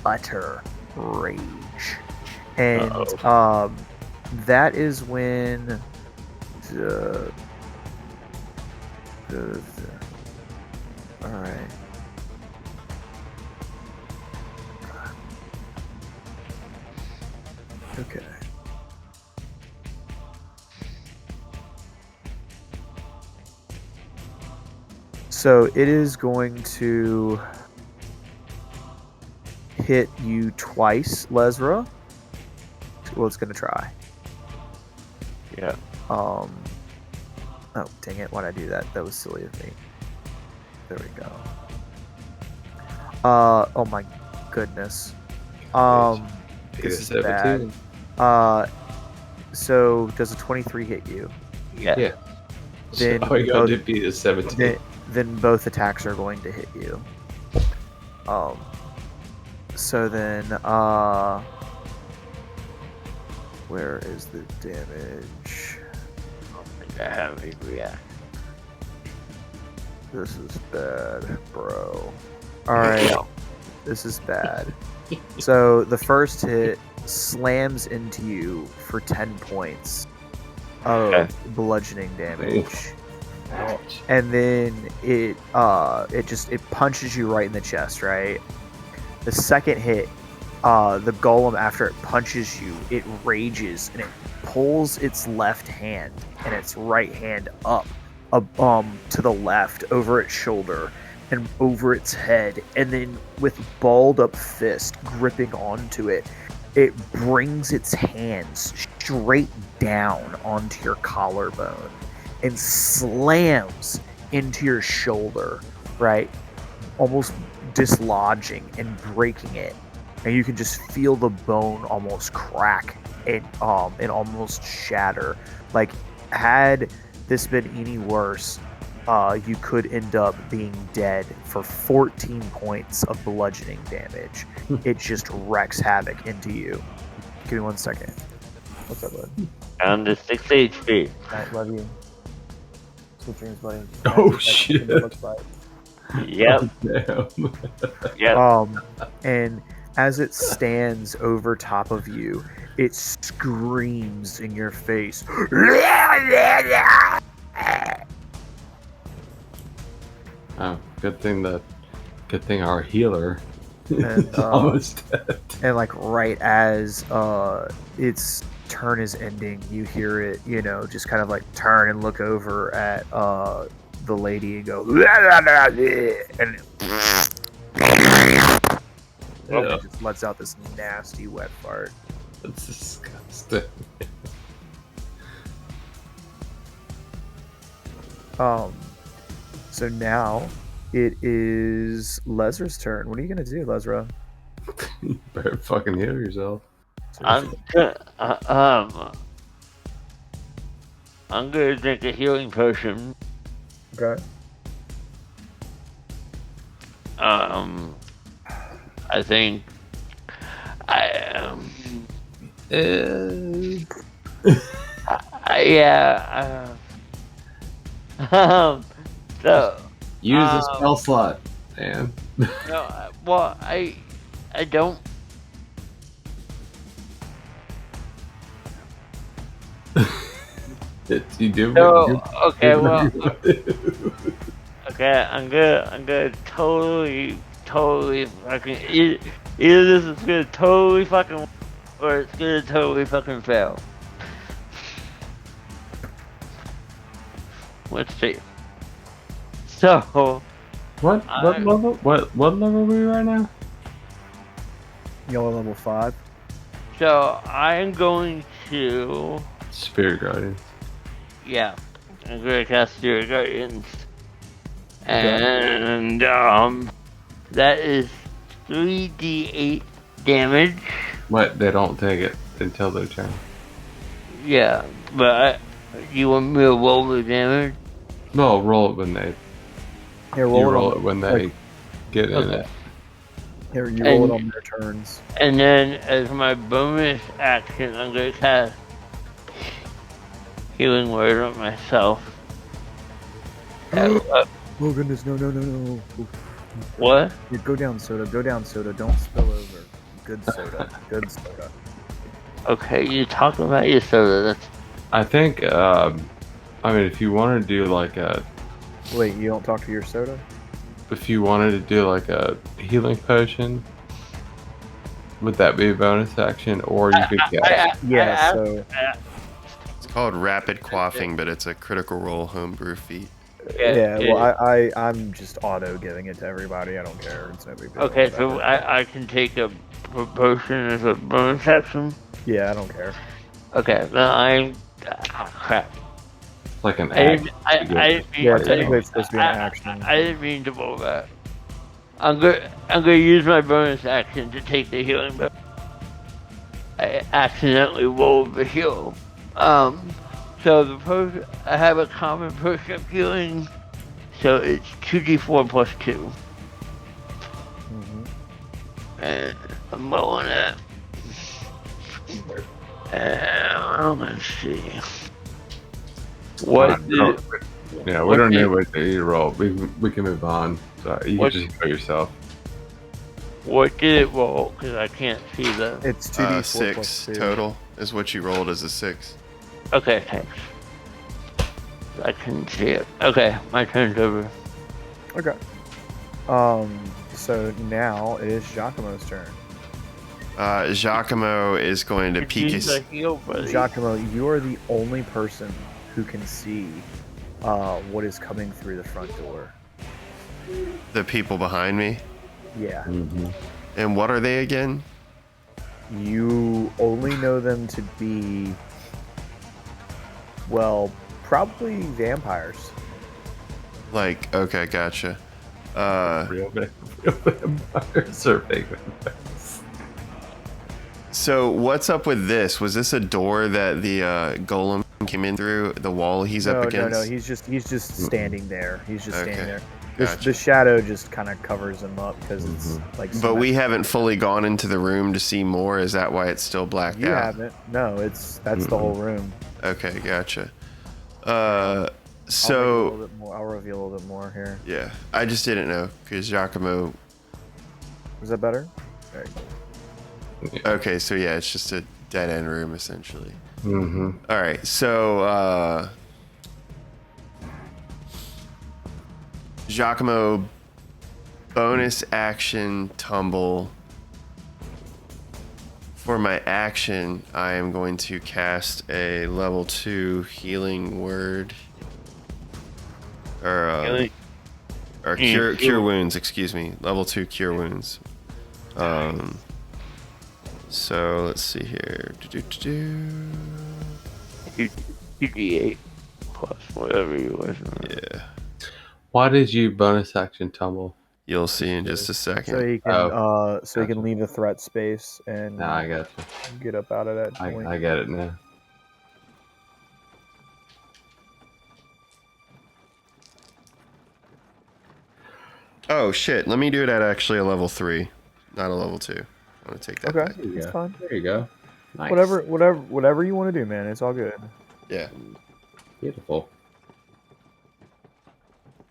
utter rage. And that is when all right. Okay. So it is going to hit you twice, Lesra. Well, it's going to try. Yeah. Oh, dang it. Why'd I do that? That was silly of me. There we go. Oh my goodness. This is bad. So does a 23 hit you? Yeah. Then all you gotta beat is 17. Then both attacks are going to hit you. So then, where is the damage? I don't think I have a react. This is bad, bro. Alright, this is bad. So the first hit slams into you for 10 points of bludgeoning damage. Ouch. And then it punches you right in the chest, right? The second hit, the golem, after it punches you, it rages and it pulls its left hand and its right hand up to the left over its shoulder and over its head, and then with balled up fist gripping onto it, it brings its hands straight down onto your collarbone and slams into your shoulder, right? Almost dislodging and breaking it. And you can just feel the bone almost crack and almost shatter. Like, had this been any worse, you could end up being dead for 14 points of bludgeoning damage. It just wrecks havoc into you. Give me 1 second. What's up, bud? Down to 6 HP. Alright, love you. Sweet dreams, buddy. Oh, shit. Yep. Damn. Yep. And as it stands over top of you, it screams in your face. Oh, good thing our healer And, is almost dead. And like right as its turn is ending, you hear it, just kind of like turn and look over at the lady and go, and it just lets out this nasty wet fart. That's disgusting. So now it is Lesra's turn. What are you gonna do, Lesra? You better fucking heal yourself. I'm gonna drink a healing potion. Okay. I think so Use the spell slot, man. no, well, I don't. You do. No, okay, well, okay, I'm gonna totally fucking either this is gonna totally fucking or it's gonna totally fucking fail. Let's see. So What level? What level are we right now? Yellow level 5. So I'm going to Spirit Guardian. yeah, I'm gonna cast Spirit Guardians. And That is 3d8 damage. But they don't take it until their turn. Yeah, but you want me to roll the damage? No, roll it when they. Here, You roll, roll it it when they like- get in Okay. it. Here, you roll And- it on their turns. And then as my bonus action, I'm going to cast Healing Word on myself. Oh goodness, no. What? Yeah, go down, Soda. Don't spill over. Good soda. Okay, you talk about your soda. That's I think. I mean, if you wanted to do like a, Wait, you don't talk to your soda? if you wanted to do like a healing potion, would that be a bonus action, or you could get? Yeah, so It's called rapid quaffing, but it's a critical role homebrew feat. yeah, well, I'm just auto giving it to everybody. I don't care. It's no big deal. Okay, so Whatever. I can take a potion as a bonus action? Yeah, I don't care. Okay, then I'm... crap. Like an I act. didn't, I didn't mean, Yeah, I technically didn't- it's supposed to be an action. I didn't mean to roll that. I'm gonna use my bonus action to take the healing, but I accidentally rolled the heal. So the potion, I have a common potion of healing, so it's 2d4 plus 2. And I'm rolling it. And let's see. What did, Yeah, we what don't need did- to wait till you roll. We can move on. So you What- can just go yourself. what did it roll? Because I can't see the... It's 2d4 6 plus 2. total is what you rolled as a 6. Okay, thanks. I can see it. Okay, my turn's over. Okay. So now it is Giacomo's turn. Giacomo is going to peek Use his. the heal, buddy. Giacomo, you are the only person who can see what is coming through the front door. The people behind me. Yeah. Mm-hmm. And what are they again? You only know them to be, probably vampires. Like, okay, gotcha. Real vampires or fake vampires? So what's up with this? Was this a door that the golem came in through? The wall he's up against? No. He's just standing there. He's just Okay, standing there. gotcha. The shadow just kind of covers him up because it's like. But we haven't fully gone into the room to see more. Is that why it's still blacked You out? haven't. No, that's the whole room. Okay, gotcha. I'll So reveal a little bit more here. yeah, I just didn't know because Giacomo. Is that better? Very cool. Okay, so yeah, it's just a dead end room essentially. Mm-hmm. All right, so Giacomo, bonus action tumble. For my action, I am going to cast a level 2 healing word, or cure wounds. Excuse me, level 2 cure wounds. So let's see here. 2d8 plus whatever you was. Yeah, Why did you bonus action tumble? you'll see in just a So second. he can he gotcha. can leave a threat space and Nah, I got you. get up out of that point. I get it now. Oh shit! Let me do it at actually a level 3, not a level 2. I want to take that Okay, back. it's fine. There you go. Nice. Whatever you want to do, man. It's all good. Yeah. Beautiful.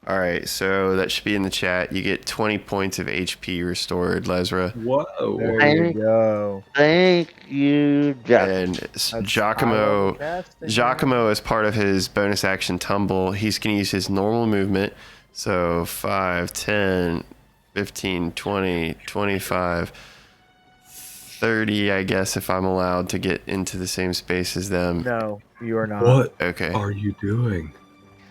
All right, so that should be in the chat. You get 20 points of HP restored, Lesra. Whoa. There you go. Thank you, Jack. And That's Giacomo, high-level casting. Giacomo, as part of his bonus action tumble, he's going to use his normal movement. So 5, 10, 15, 20, 25, 30, I guess, if I'm allowed to get into the same space as them. No, you are not. What Okay. are you doing?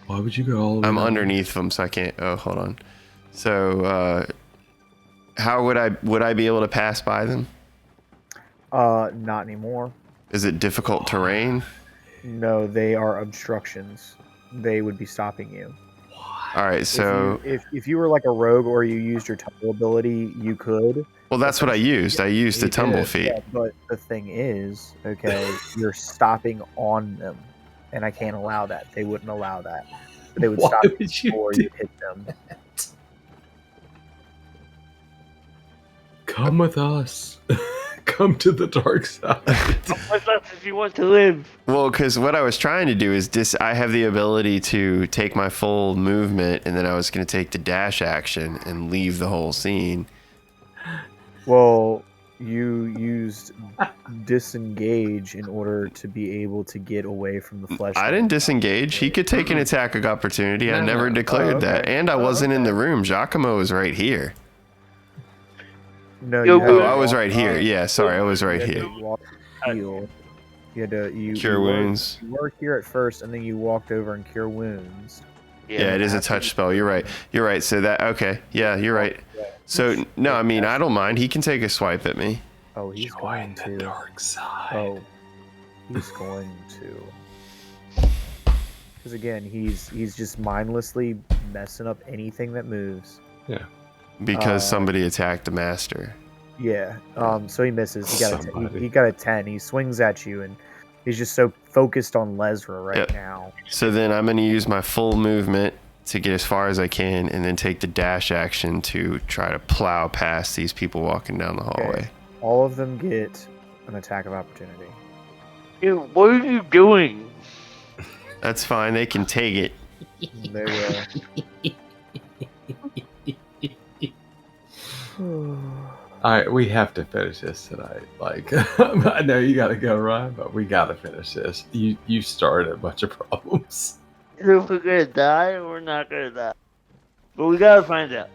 Why would you go all the way I'm down? underneath them, so I can't. Oh, hold on. So, how would I be able to pass by them? Not anymore. Is it difficult terrain? No, they are obstructions. They would be stopping you. What? All right, so if you were like a rogue or you used your tumble ability, you could. well, that's what I used. I used the He tumble did, feat. Yeah, but the thing is, okay, you're stopping on them, and I can't allow that. They wouldn't allow that. They would Why stop would you before do you hit them. Come with us. Come to the dark side. What's up if you want to live? Well, because what I was trying to do is I have the ability to take my full movement, and then I was going to take the dash action and leave the whole scene. Well, you used disengage in order to be able to get away from the flesh. I didn't disengage. He could take an attack of opportunity. I never declared that. And I wasn't in the room. Giacomo was right here. No, Yo, you had Oh, to I was walk right here. up. Yeah, sorry, I was right You had here. to walk heal. You had to Cure wounds. You were here at first, and then you walked over and cure wounds. Yeah, it is a touch spell. You're right. You're right. So that, okay. Yeah, you're right. So, no, I mean, I don't mind. He can take a swipe at me. Oh, he's going Join the to. dark side. Oh, he's going to. Because again, he's just mindlessly messing up anything that moves. Yeah. Because somebody attacked the master. Yeah. So he misses. Somebody. He got a 10. He swings at you, and he's just so focused on Lesra right Yep. now. So then I'm going to use my full movement to get as far as I can, and then take the dash action to try to plow past these people walking down the hallway. Okay. All of them get an attack of opportunity. Dude, what are you doing? That's fine. They can take it. They will. Alright, we have to finish this tonight. Like, I know you gotta go, Ryan, but we gotta finish this. You started a bunch of problems. If we're gonna die or we're not gonna die. But we gotta find out.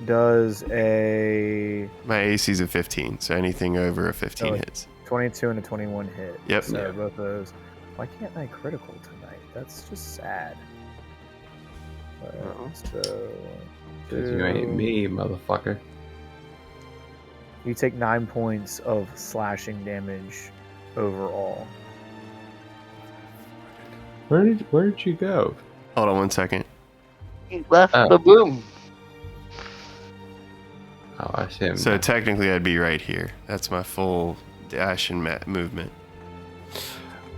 Does a My AC's a 15, so anything over a 15 Oh. hits. 22 and a 21 hit? Yep. So Yeah. both of those. Why can't I critical tonight? That's just sad. So. Because you ain't me, motherfucker. You take 9 points of slashing damage overall. Where did you go? Hold on one second. He left Oh. the room. Oh, I see him. So now. technically I'd be right here. That's my full dash and movement.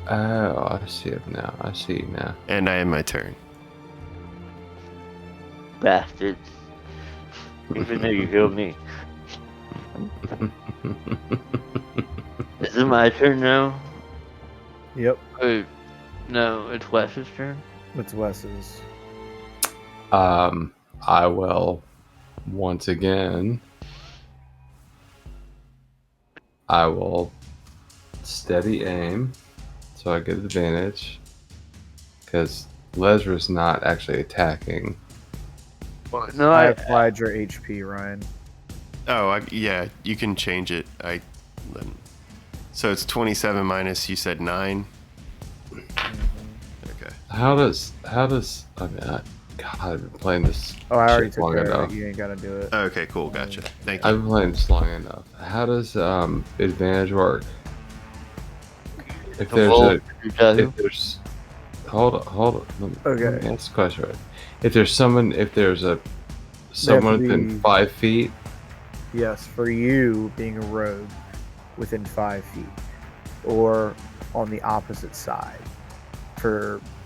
Oh, I see him now. I see you now. And I have my turn. Bastards. Even though you killed me. Is it my turn now? Yep, Or, no, it's Wes's turn. it's Wes's. I will once again. I will steady aim, so I get advantage. Because Lesra's not actually attacking. No, I I applied your HP, Ryan. Oh, yeah, you can change it. So it's 27 minus, you said 9? Okay. How does I mean, God, I've been playing this. Oh, I already shit took long care of enough. it. You ain't gotta do it. Okay, cool, gotcha. Thank you. I've been playing this long enough. How does advantage work? If there's roll a if there's hold on. Let me Okay. ask the question right. If there's someone to within be- 5 feet, Yes, for you being a rogue within 5 feet, or on the opposite side.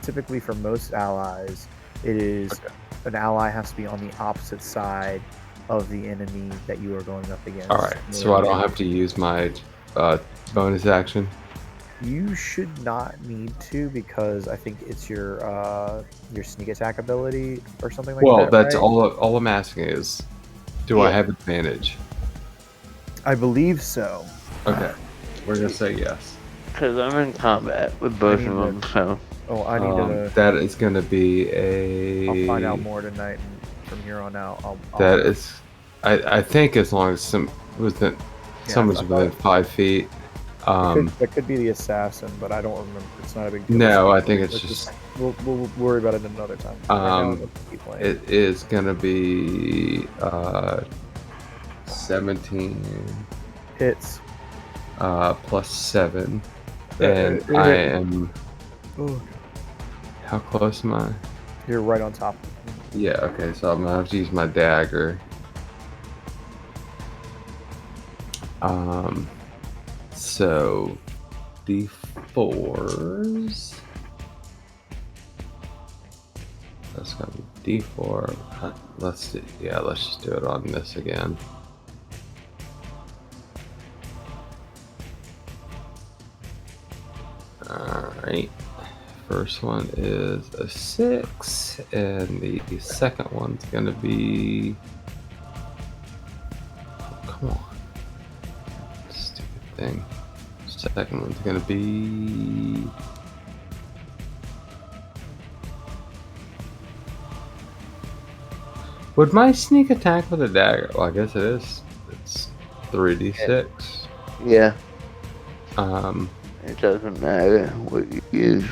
Typically for most allies, it is an ally has to be on the opposite side of the enemy that you are going up against. all right. So I don't have to use my bonus action. You should not need to, because I think it's your sneak attack ability or something like that. Well, that's right? all I'm asking is, do I Yeah. have advantage? I believe so. Okay, we're gonna say yes. Because I'm in combat with both I of need them, so. Oh, I need to. That is gonna be a. I'll find out more tonight, and from here on out, I'll That is, I think as long as someone's I within thought- 5 feet. that could be the assassin, but I don't remember. It's not a big deal. No, Let's I think it's let's just- we'll worry about it another time. Right now, let's keep playing. It is gonna be 17 Hits. plus 7. And I am. Oh, How close am I? you're right on top. Yeah, okay, so I'm gonna have to use my dagger. So D4s. That's gonna be D4. Let's just do it on this again. Alright. First one is a 6, and the second one's gonna be. Oh, come on. Stupid thing. Second one's gonna be. Would my sneak attack with a dagger? Well, I guess it is. It's 3d6. Yeah, Um. it doesn't matter what you use.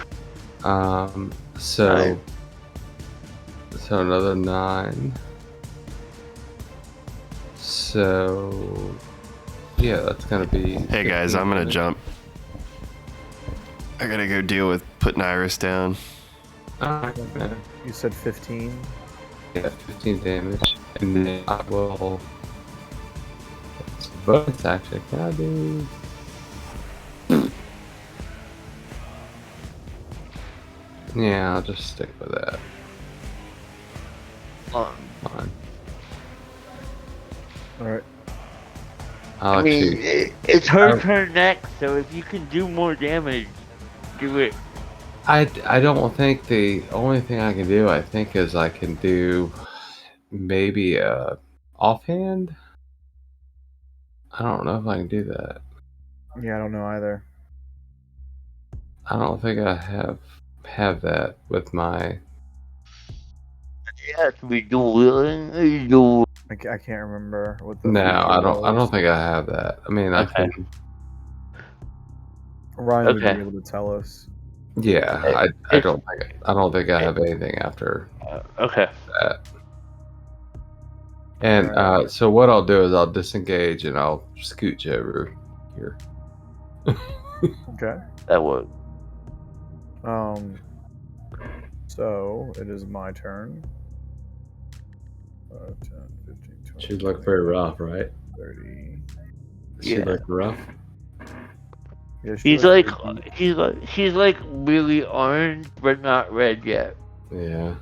So. Nine. So another 9. So. Yeah, that's gonna be. Hey guys, I'm gonna jump. I gotta go deal with putting Iris down. You said 15. Yeah, 15 damage. And then I will. It's a bonus action. Can I do. Yeah, I'll just stick with that. Fine. Alright. I'll I mean, actually. it's her turn next, so if you can do more damage, do it. I don't think the only thing I can do, I think, is I can do maybe a offhand. I don't know if I can do that. Yeah, I don't know either. I don't think I have that with my. Yeah, to be dueling. Duel. I can't remember what the No, feature I don't. I was. don't think I have that. I mean, I Okay. can. Ryan would Okay. be able to tell us. Yeah, I don't think I have anything after Okay. that. And Right. so what I'll do is I'll disengage and I'll scooch over here. Okay. That worked. So it is my turn. 5, 10, 15, 20, She looked very rough, right? 30. She Yeah. looked rough. Yeah, she She's looks like, pretty- she's like really orange, but not red yet. Yeah.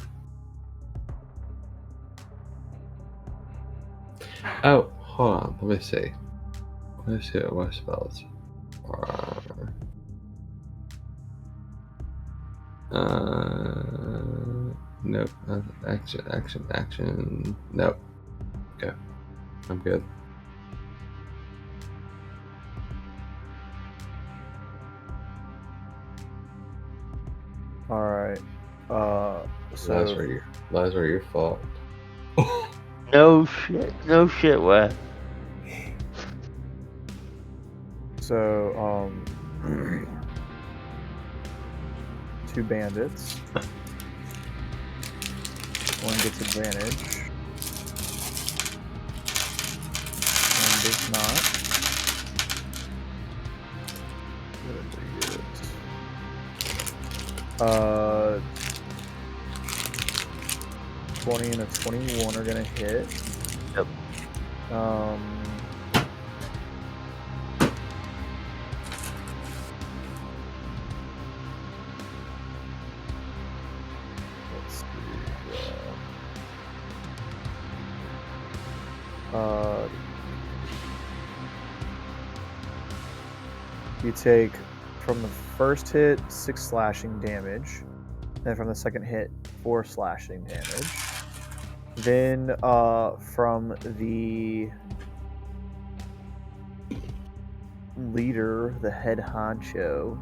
Oh, hold on. Let me see. Let me see what my spells are. Nope. Action. Nope. Okay. I'm good. Alright. So Lies were your fault. No shit, Wes. So, 2 bandits. One gets advantage. One does not. What did they get? 20 and a 21 are gonna hit. Yep. Let's see. You take from the first hit 6 slashing damage, then from the second hit 4 slashing damage. Then from the leader, the head honcho,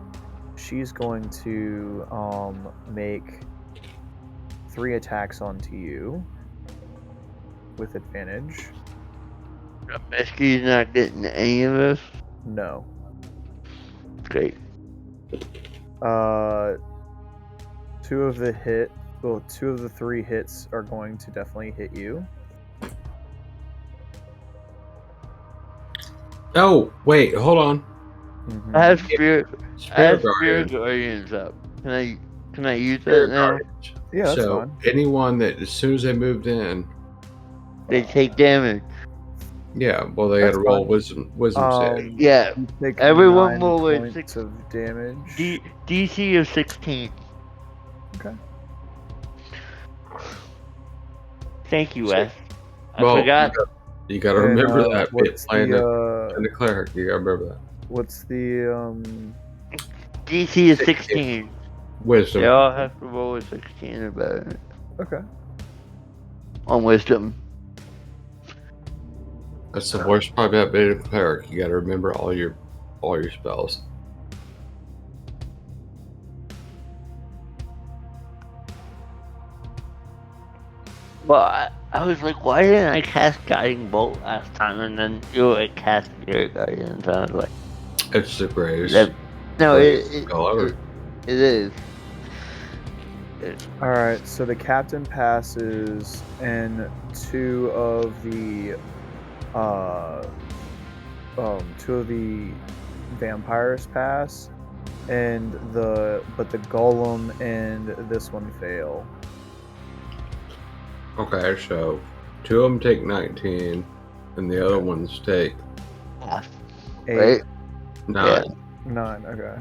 she's going to make 3 attacks onto you with advantage. Mesky's not getting any of this. No. Great. 2 of the 3 hits are going to definitely hit you. Oh, wait, hold on. Mhm. I have spirit Spirit guardians up. Can I use Spirit that now? guardians. Yeah, that's So fine. anyone that as soon as they moved in, They take damage. yeah, well they got to That's roll fine. wisdom save. Yeah. You take Everyone 9 roll a points of damage. DC of 16. Okay. Thank you, So- Wes. I Well, forgot. you got to And, remember that. what's Playing the the cleric, you got to remember that. what's the DC is 16. Wisdom. They all have to roll a 16 or better okay. on wisdom. That's the worst part about being a cleric. You got to remember all your spells. Well, I was like, why didn't I cast Guiding Bolt last time? And then you were like, cast Spirit Guardian. So I was like, It's the greatest. no, spell ever. it is. All right. So the captain passes, and two of the vampires pass, and the golem and this one fail. Okay, so 2 of them take 19, and the other ones take Half, 8, right? 9. Yeah. 9. Okay.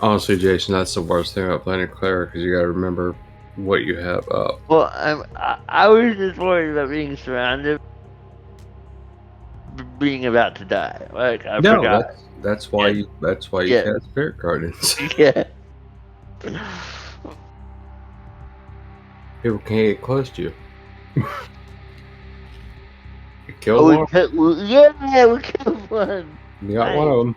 Honestly, Jason, that's the worst thing about playing a cleric, because you got to remember what you have up. Well, I was just worried about being surrounded, being about to die. Like I forgot. That's why you Yeah. cast Spirit Guardians. Yeah. People can't get close to you. You killed one. Yeah, we killed one. You got one of them.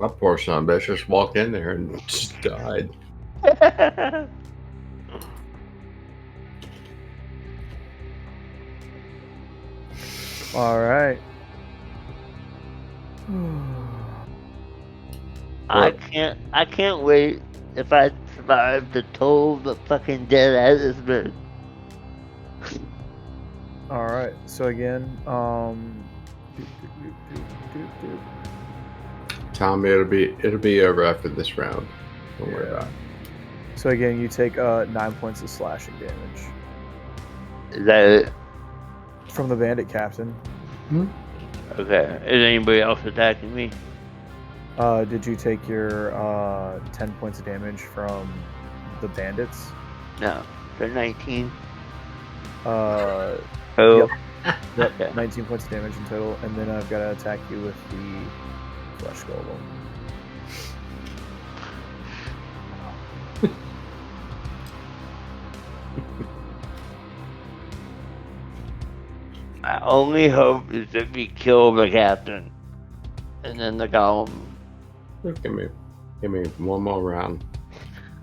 That poor son of a bitch just walked in there and just died. All right. I can't wait if I survive to toll the fucking dead out of this bitch. All right. So again, Tommy, it'll be over after this round. Don't worry about it. So again, you take 9 points of slashing damage Is that it? from the bandit captain. Okay. Is anybody else attacking me? Did you take your 10 points of damage from the bandits? No. They're 19. Oh. Oh. Yep, Okay. 19 points of damage in total, and then I've got to attack you with the flesh golem. My only hope is that we kill the captain. And then the golem. Give me one more round.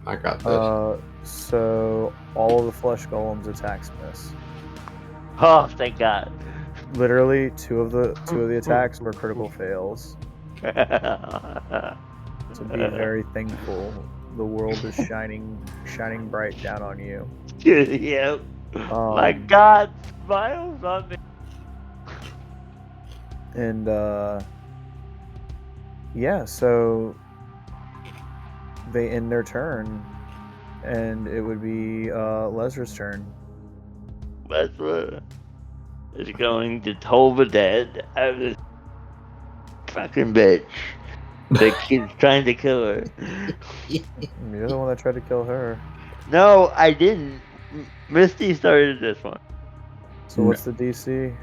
I got this. So all of the flesh golems attacks miss. Oh, thank God. Literally, two of the attacks were critical fails. So be very thankful. The world is shining bright down on you. Yep. My God smiles on me. And yeah, so they end their turn, and it would be Lesra's turn. Lesra is going to toll the dead out of this fucking bitch that keeps trying to kill her. You're the one that tried to kill her. No, I didn't. Misty started this one. So what's the DC?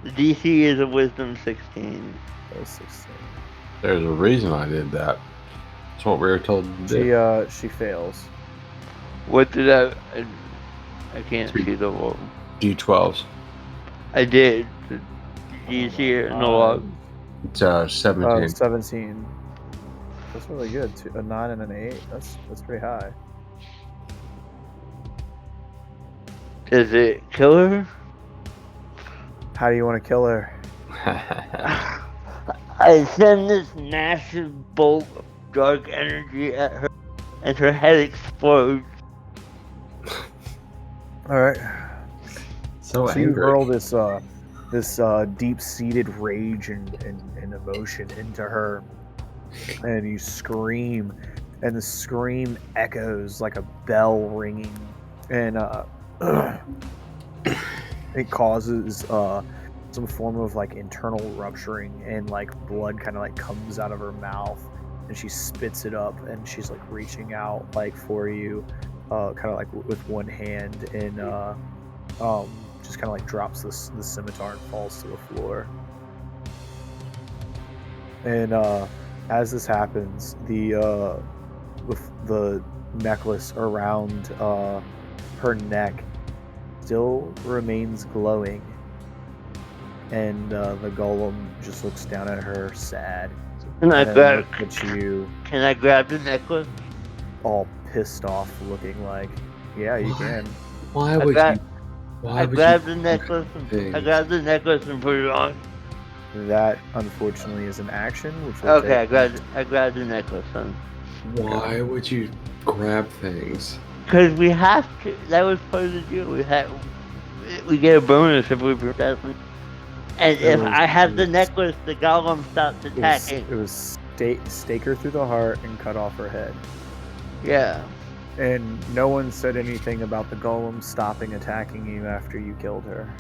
The DC is a Wisdom 16. That was 16. There's a reason I did that. That's what we were told to do. She fails. What did I can't see the roll. D12s. I did. Do you see it in the log? It's 17. 17. That's really good. A 9 and an 8. That's pretty high. Does it kill her? How do you want to kill her? I I send this massive bolt of dark energy at her, and her head explodes. All right. So So you angry. hurl this deep-seated rage and emotion into her, and you scream, and the scream echoes like a bell ringing, and it causes some form of like internal rupturing, and like blood kind of like comes out of her mouth, and she spits it up, and she's like reaching out like for you, kind of like with one hand, and just kind of like drops the scimitar and falls to the floor. And as this happens, the necklace around her neck still remains glowing, and the golem just looks down at her sad, Can I and then grab? looks at you Can I grab the necklace? all pissed off, looking like, yeah, you can. Why would got- you? Why I would grabbed you the necklace. things? I grabbed the necklace and put it on. That unfortunately is an action, which will Okay, take I grabbed the necklace, son. Why would you grab things? Because we have to. That was part of the deal. We get a bonus if we protect them. And if I have the necklace, the golem stops attacking. It was stake her through the heart and cut off her head. Yeah. And no one said anything about the golem stopping attacking you after you killed her.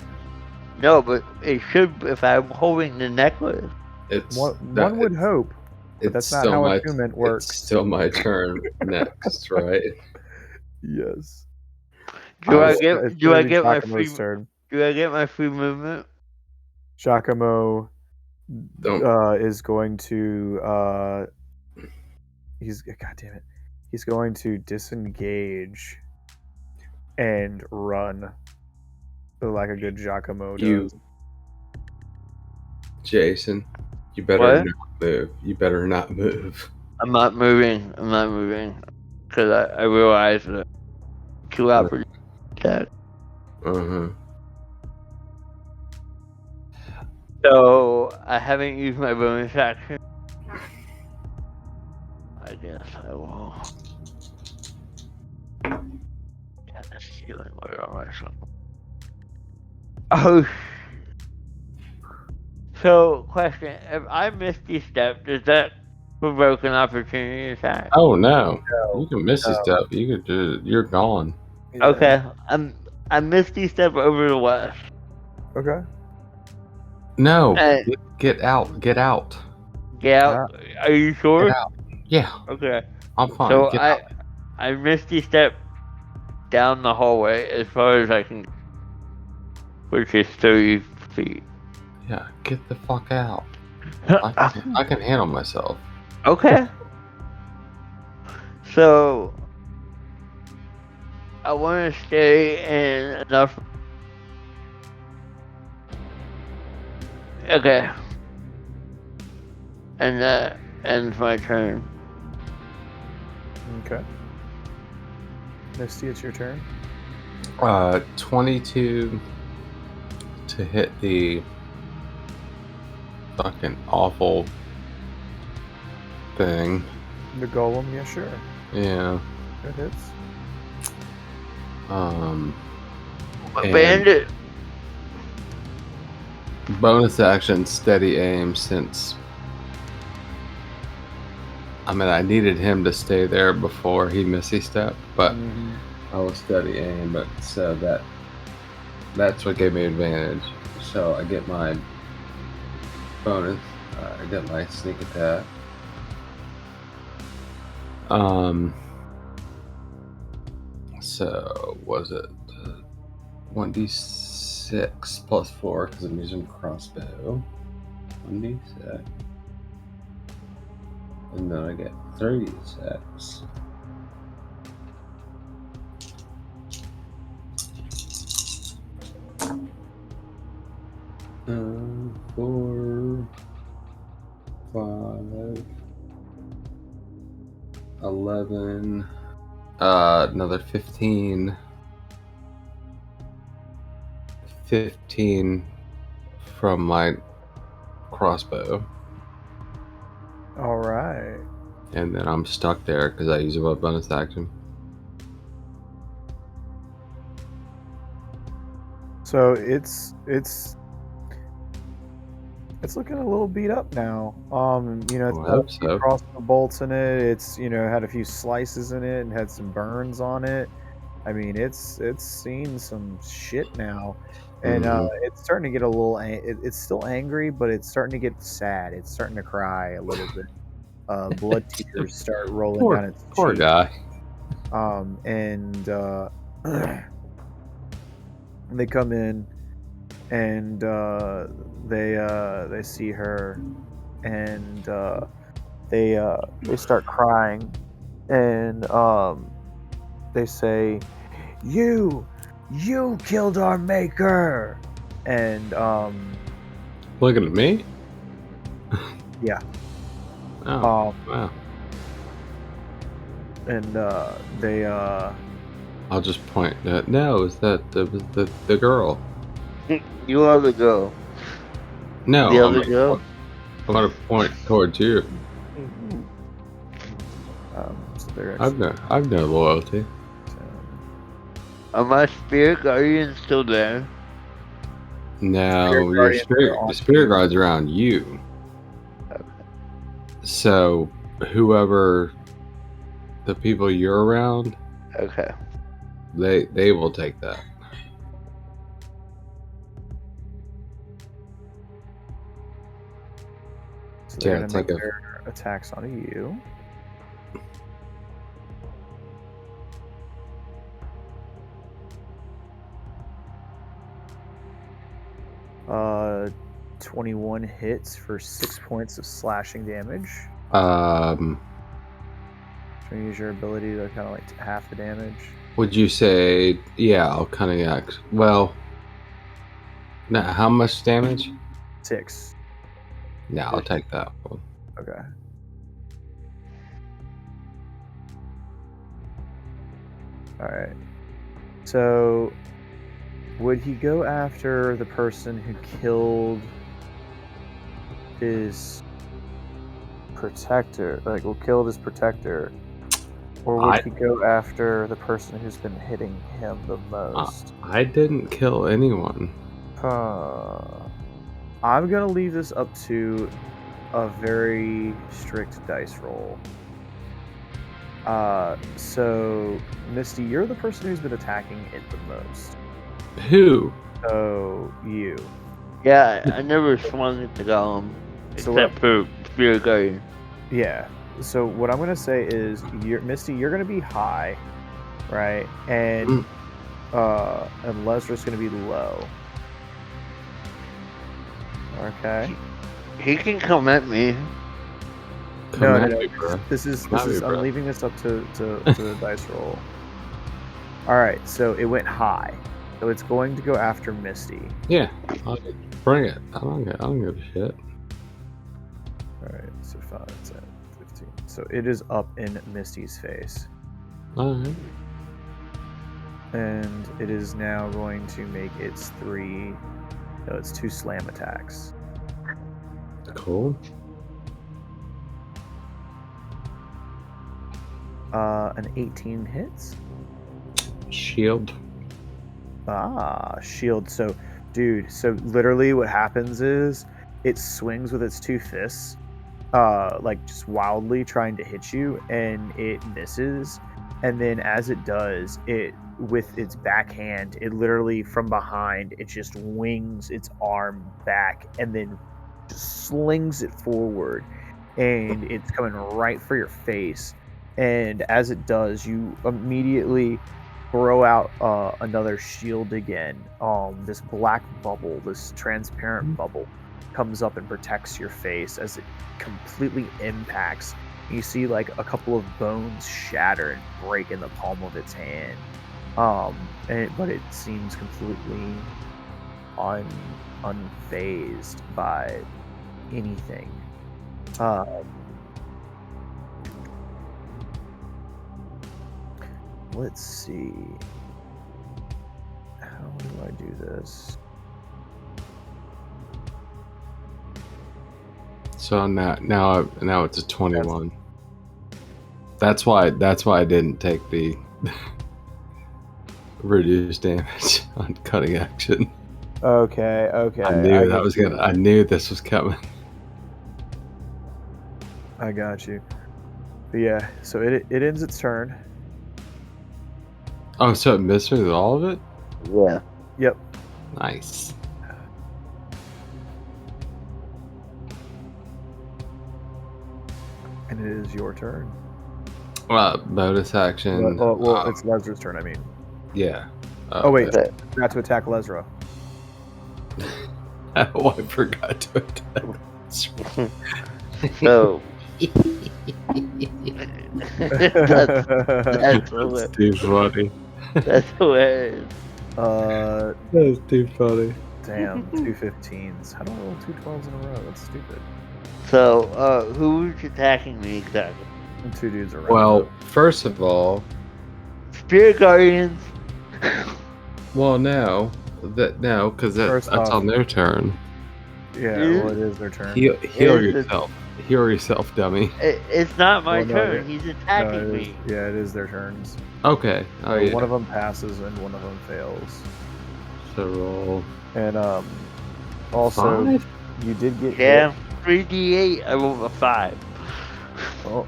No, but it should if I'm holding the necklace. It's One would hope, but that's not how attunement works. It's still my turn next, right? Yes. Do I It's get gonna be my Giacomo's free? turn. Do I get my free movement? Giacomo Don't. is going to he's going to disengage and run like a good Giacomo does. Jason, you better not move. You better not move. I'm not moving. Because I realize that 2 hours attack. Uh-huh. So I haven't used my bonus action. I guess I will. Yeah, this healing word on myself. Oh. So, question: if I misty step, does that provoke an opportunity attack? Oh no. You can miss this stuff. You could do. You're gone. Yeah. Okay, I misty step over the west. Okay. No. And- Get out. Get out. Get out. Are you sure? Get out. Yeah. Okay. I'm fine. So Get out. I misty step down the hallway as far as I can, which is 30 feet. Yeah. Get the fuck out. I can handle myself. Okay. So I want to stay in enough. Okay. And that ends my turn. Okay. Misty, it's your turn. 22 to hit the fucking awful thing. The golem, yeah, sure. Yeah. It hits. And Bandit. bonus action, steady aim, since I needed him to stay there before he missy stepped, but I was steady aim, but so that's what gave me advantage. So I get my bonus. I get my sneak attack. So was it 1d6 plus 4 because I'm using crossbow. 1d6. And then I get 36. Four, 5, 11, another 15 from my crossbow. All right. And then I'm stuck there because I use a bonus action. So it's looking a little beat up now. You know, it's I got a hope few so. crossbow bolts in it. It's, you know, had a few slices in it and had some burns on it. I mean, it's seen some shit now, and Mhm. it's starting to get a little. It's still angry, but it's starting to get sad. It's starting to cry a little bit. Blood tears start rolling down its Poor cheeks. guy. And they come in, and they see her, and they start crying, and they say, "You killed our maker," and Looking at me? yeah, Oh, wow. and they I'll just point. No, is that the girl? You are the girl. No, The I'm other gonna girl? point- I'm gonna point towards you. so they're I've actually no loyalty. Are my spirit guardians still there? No, Spirit guardians are the on spirit you. guard's around you. Okay. So whoever the people you're around, Okay. they will take that. So they're Yeah, gonna it's make like a their attacks onto you. 21 hits for 6 points of slashing damage. um. So use your ability to kind of like half the damage. Would you say? Yeah, I'll kind of well. Now, how much damage? 6. Yeah, I'll take that one. Okay. All right. So, would he go after the person who killed his protector? Like, will kill his protector, or would he go after the person who's been hitting him the most? I didn't kill anyone. I'm gonna leave this up to a very strict dice roll. So Misty, you're the person who's been attacking it the most. Who? So you. Yeah, I never swung at the golem. So Except for spirit guardian. Yeah. So what I'm gonna say is, Misty, you're gonna be high, right? And Lesrar's gonna be low. Okay. He can come at me. No. Bro. This is bro. I'm leaving this up to the dice roll. All right. So it went high. So it's going to go after Misty. Yeah, bring it. I don't give a shit. All right. So 5, 10, 15. So it is up in Misty's face. All right. And it is now going to make its 2 slam attacks. Cool. An 18 hits. Shield. Shield. So, dude, literally what happens is it swings with its 2 fists, like just wildly trying to hit you, and it misses. And then as it does, it with its backhand, it literally from behind, it just wings its arm back and then just slings it forward, and it's coming right for your face. And as it does, you immediately throw out another shield again. This black bubble, this transparent bubble, comes up and protects your face as it completely impacts. You see like a couple of bones shatter and break in the palm of its hand. But it seems completely unfazed by anything. Let's see. How do I do this? So now it's a 21. That's why I didn't take the reduced damage on cutting action. Okay. I knew this was coming. I got you. But yeah, so it ends its turn. Oh, so it missed me with all of it? Yeah. Yep. Nice. And it is your turn. Bonus action. Well, it's Lesra's turn, I mean. Yeah. Oh, wait. Okay. Not to attack Lesra. Oh, I forgot to attack. So That's too funny. that's hilarious. That's too funny. Damn, 2 15s. How do I roll 2 12s in a row? That's stupid. So, who's attacking me exactly? And 2 dudes around. Well, first of all, Spirit Guardians. well, no, because First that's off- on their turn. Yeah, well, it is their turn. Heal Is yourself. Heal yourself, dummy. It's not my Well, no, turn. He's No, attacking it is, me. yeah, it is their turns. Okay. Oh, So yeah. one of them passes and one of them fails. So roll. And also 5? you did get Yeah, 3d8. I rolled a 5. hit.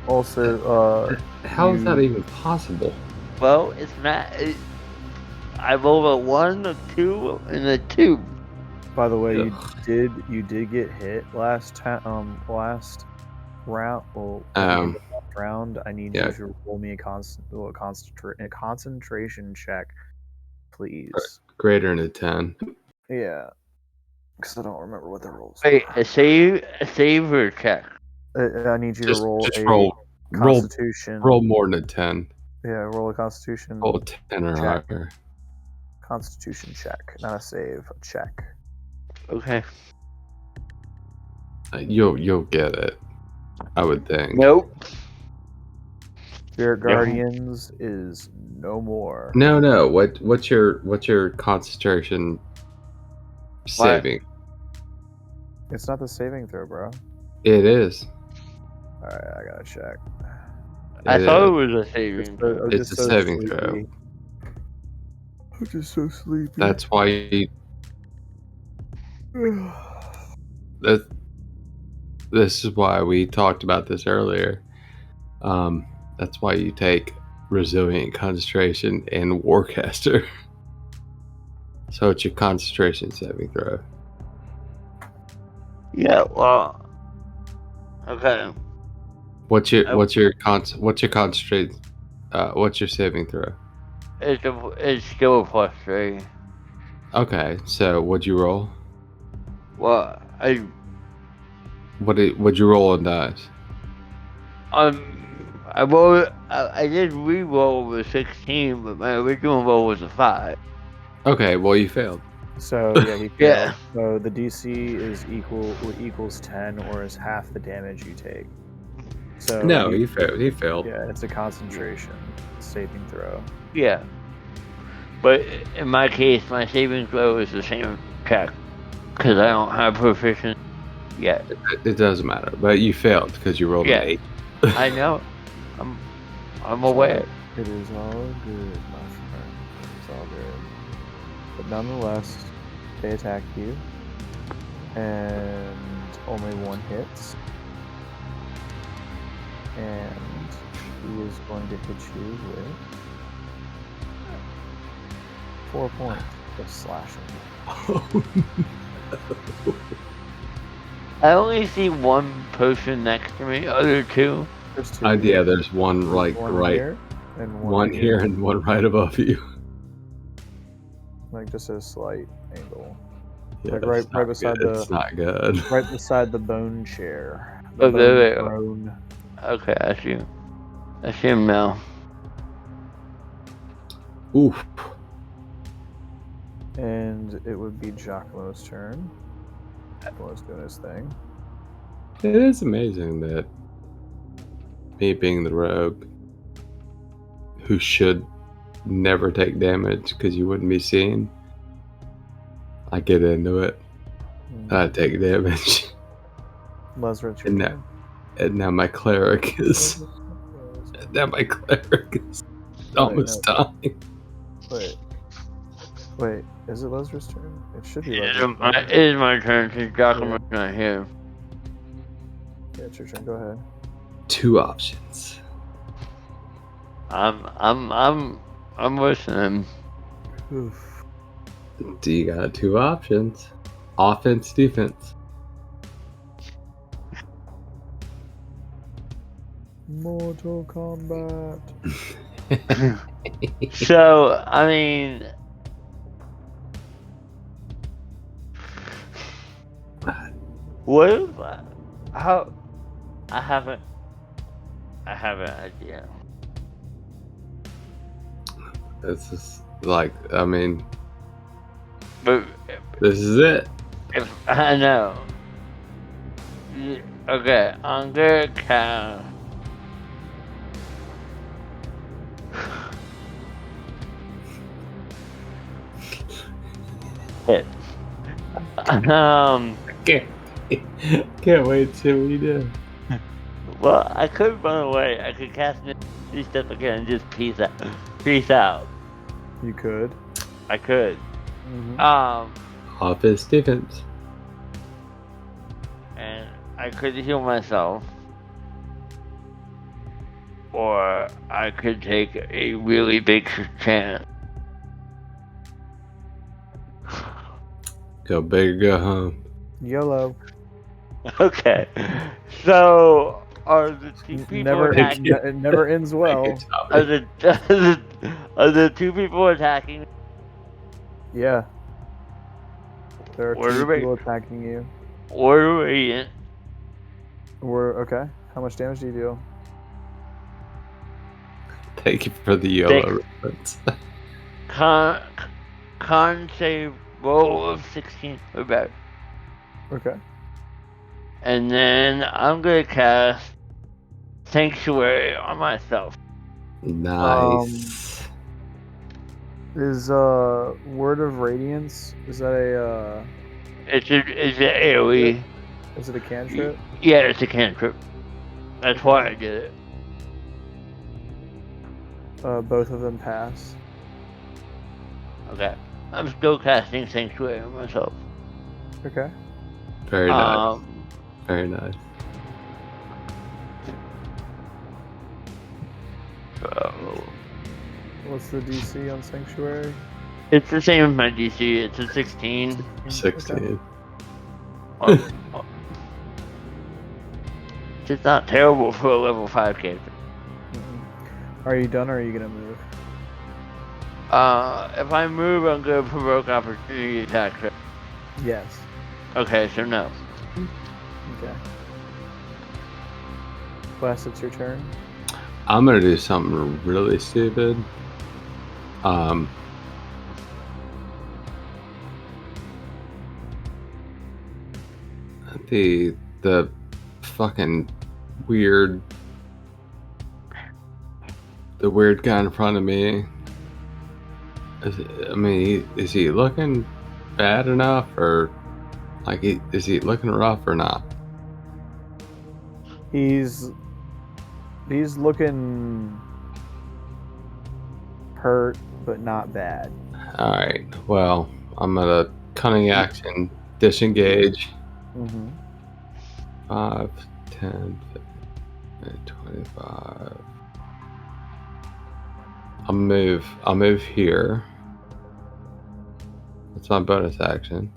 Also, How is you- that even possible? Well, it's not. I rolled a 1, a 2, and a 2. by the way, Ugh. you did get hit last round. Well, last round. I need Yeah. you to roll me a concentration check, please. Greater than a 10. Yeah, because I don't remember what the rolls. Wait, a save or check? I need you Just to roll just a roll Constitution. roll more than a 10. Yeah, roll a Constitution. Roll a 10 or Check. higher. Constitution check, not a save. A check. Okay. You'll get it, I would think. Nope. Spirit Guardians is no more. No. What's your concentration saving? It's not the saving throw, bro. It is. All right, I gotta check. I It thought is. it was a saving. throw. I'm It's just a so saving sleepy. throw. I'm just so sleepy. That's why this is why we talked about this earlier. That's why you take Resilient Concentration and Warcaster. So it's your concentration saving throw. Yeah. Well. Okay. What's your concentrate? What's your saving throw? It's still a +3. Okay, so what'd you roll? Well, What'd you roll on dice? I rolled. I did re-roll with 16, but my original roll was a 5. Okay, well you failed. So yeah, he failed. Yeah. So the DC is equals 10, or is half the damage you take. So No, you- he failed. He failed. Yeah, it's a concentration saving throw. Yeah. But in my case, my saving throw is the same check because I don't have proficient yet. It doesn't matter, but you failed because you rolled Yeah. an 8. I know. I'm aware. It is all good, my friend. It's all good. But nonetheless, they attack you, and only one hits. And he is going to hit you with 4 points of slashing. I only see one person next to me. Other two. There's 2. Yeah, there's one like one right, here and one here and one right above you. like just a slight angle, Yeah, like it's right not beside good. It's not good. right beside the bone chair. Oh, there they bone are. throne. Okay, I see. I see him now. Oof. And it would be Giacomo's turn. Giacomo's doing his thing. It is amazing that me being the rogue, who should never take damage because you wouldn't be seen, I get into it. I take damage. Lesrat's your And turn. And now my cleric is. Now my cleric is almost dying. Wait, is it Lesrat's turn? It should be It Lesrat's turn. is my turn since Giacomo's not here. Yeah, it's your turn. Go ahead. 2 options. I'm listening. Oof. Do you got 2 options? Offense, defense. Mortal Kombat. So, I mean, what if how I have an idea. This is like, I mean, But this is it. if I know, okay, I'm gonna cast. It. Can't wait to see what you do. Well, I could run away. I could cast this stuff again and just peace out. Peace out. You could. I could. Mm-hmm. Offense, defense. And I could heal myself. Or I could take a really big chance. Go big or go home. YOLO. Okay. So, are the two people Never, attacking? it never ends well. Are the are the two people attacking? Yeah. There are Where two do we- people attacking you. Or we We're okay. How much damage do you deal? Thank you for the YOLO reference. con save roll of 16 or better. Okay. And then I'm gonna cast Sanctuary on myself. Nice. Is Word of Radiance? Is that a It's an AoE. Is it a cantrip? Yeah, it's a cantrip. That's why I did it. Both of them pass. Okay. I'm still casting Sanctuary on myself. Okay. Very nice. Very nice. What's the DC on Sanctuary? It's the same as my DC. It's a 16. 16. Okay. It's not terrible for a level 5 character. Are you done or are you gonna move? If I move, I'm gonna provoke opportunity attack. Yes. Okay, so no. Okay. Wes, it's your turn. I'm gonna do something really stupid. The fucking weird guy in front of me. Is he looking bad enough, or like is he looking rough or not? He's looking hurt, but not bad. All right. Well, I'm gonna cunning action disengage. Mm-hmm. 5, 10, 15, 25. I'll move here. That's my bonus action.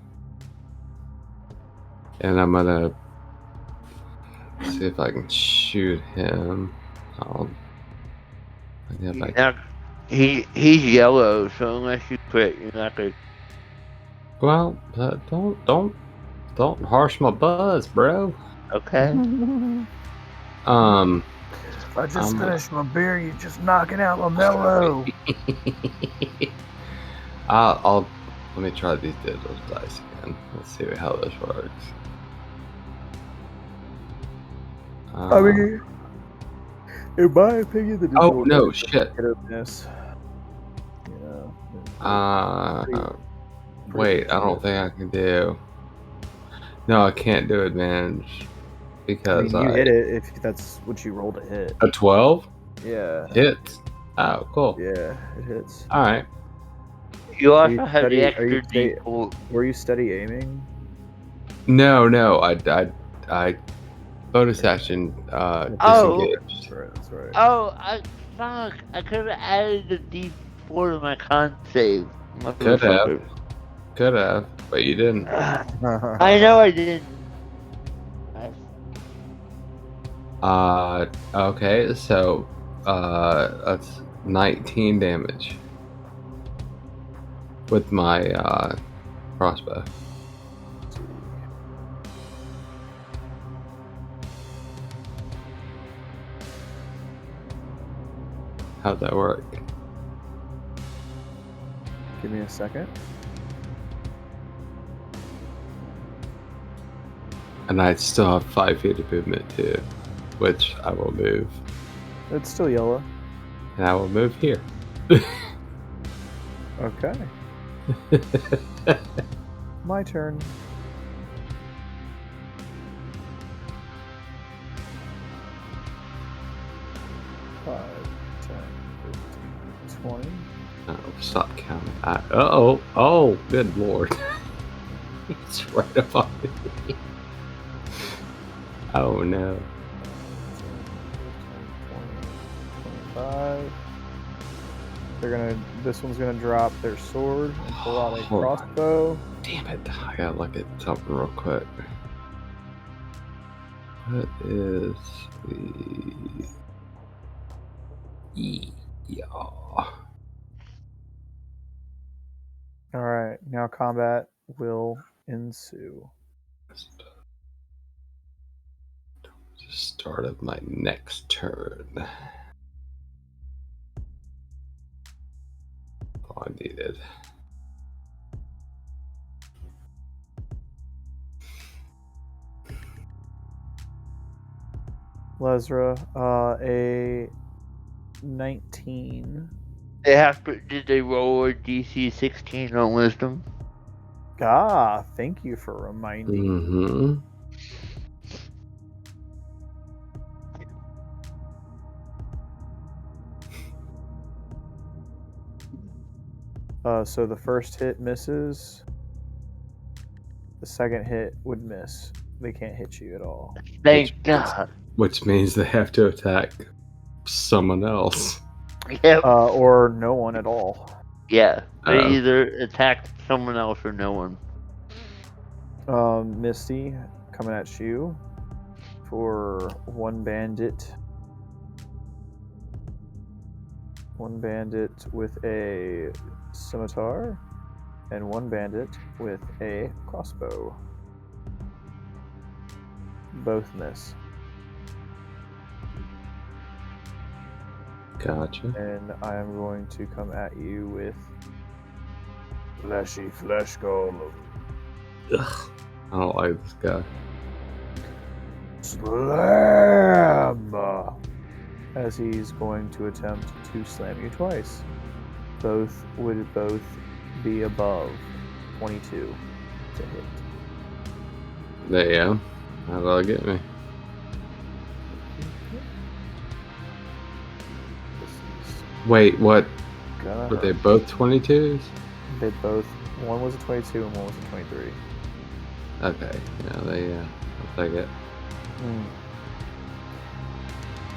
And I'm gonna see if I can shoot him. He's yellow, so unless you quit, you're not gonna. Well, don't harsh my buzz, bro. Okay. I just finished my beer. You're just knocking out my mellow. I'll let me try these digital dice again. Let's see how this works. I mean, in my opinion, the oh no, shit. Wait, I don't think I can do. No, I can't do advantage. because you hit it if that's what you rolled to hit. A 12 Yeah. hits. Oh, cool. Yeah, it hits. All right. You Are you also have the steady- are extra you steady- D4. Were you steady aiming? No. I bonus action Oh. disengaged. That's right. Oh, fuck! I could have added the D4 to my con save. Could have. Motherfucker. Could have, but you didn't. I know I didn't. Okay, so that's 19 damage with my crossbow. How'd that work? Give me a second. And I still have 5 feet of movement too, which I will move. It's still yellow. And I will move here. Okay. My turn. Five, 10, 15, 20. Oh, stop counting. Oh, good lord. It's right above me. Oh no. 25. This one's gonna drop their sword and pull out a Hold on. crossbow. Damn it. I gotta look at something real quick. What is the... Yeah. Alright, now combat will ensue. Start of my next turn. All I needed. Lesra, a 19. Did they roll a DC 16 on wisdom? Ah, thank you for reminding me. Mm-hmm. So the first hit misses. The second hit would miss. They can't hit you at all. Thank God. Which means they have to attack someone else. Yep. Or no one at all. Yeah. They Uh-oh. either attack someone else or no one. Misty coming at you for one bandit. One bandit with a scimitar and one bandit with a crossbow. Both miss. Gotcha. And I am going to come at you with Fleshy Flesh Golem. Ugh. I don't like this guy. Slam! As he's going to attempt to slam you twice. Both would be above 22 to hit. Damn. That'll get me. Wait, what? Were they both 22s? They both. One was a 22 and one was a 23. Okay. Yeah, I'll take it.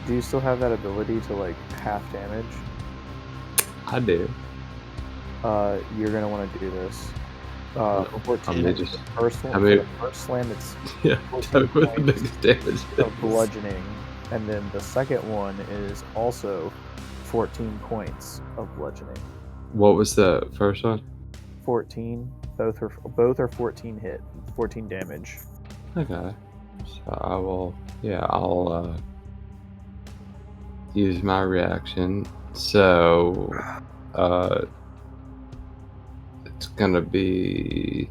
Do you still have that ability to like half damage? I do. You're gonna want to do this. 14. I may just- First one. I may- For the first slam, it's Yeah, 14 tell me what the points biggest damage of is. bludgeoning, and then the second one is also 14 points of bludgeoning. What was the first one? 14. Both are 14 hit, 14 damage. Okay. So I will, I'll use my reaction. So, it's gonna be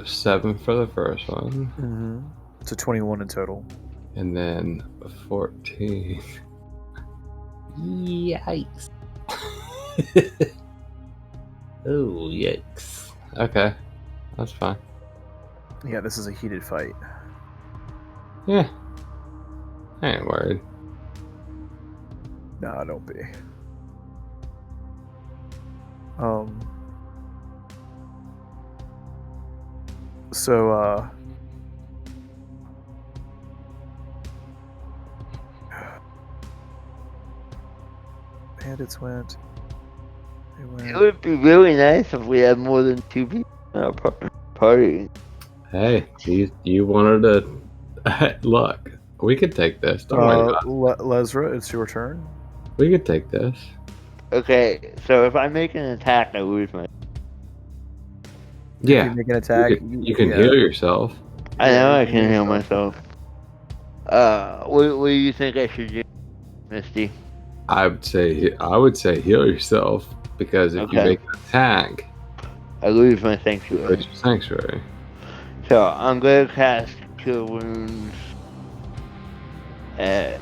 7 for the first one, Mm-hmm. It's a 21 in total. and then 14. Yikes. Oh, yikes. Okay, that's fine. Yeah, this is a heated fight. Yeah. I ain't worried. Nah, don't be. So, bandits went. They It went. would be really nice if we had more than 2 people in our party. Hey, you wanted to look. We could take this. Don't worry about it. Lesra, it's your turn. We could take this. Okay, so if I make an attack, I lose my. If Yeah. you make an attack, You can heal yourself. I know I you can heal myself. What do you think I should do, Misty? I would say heal yourself, because if you Okay. make an attack, I lose my sanctuary. it's your sanctuary. So I'm gonna cast Cure Wounds at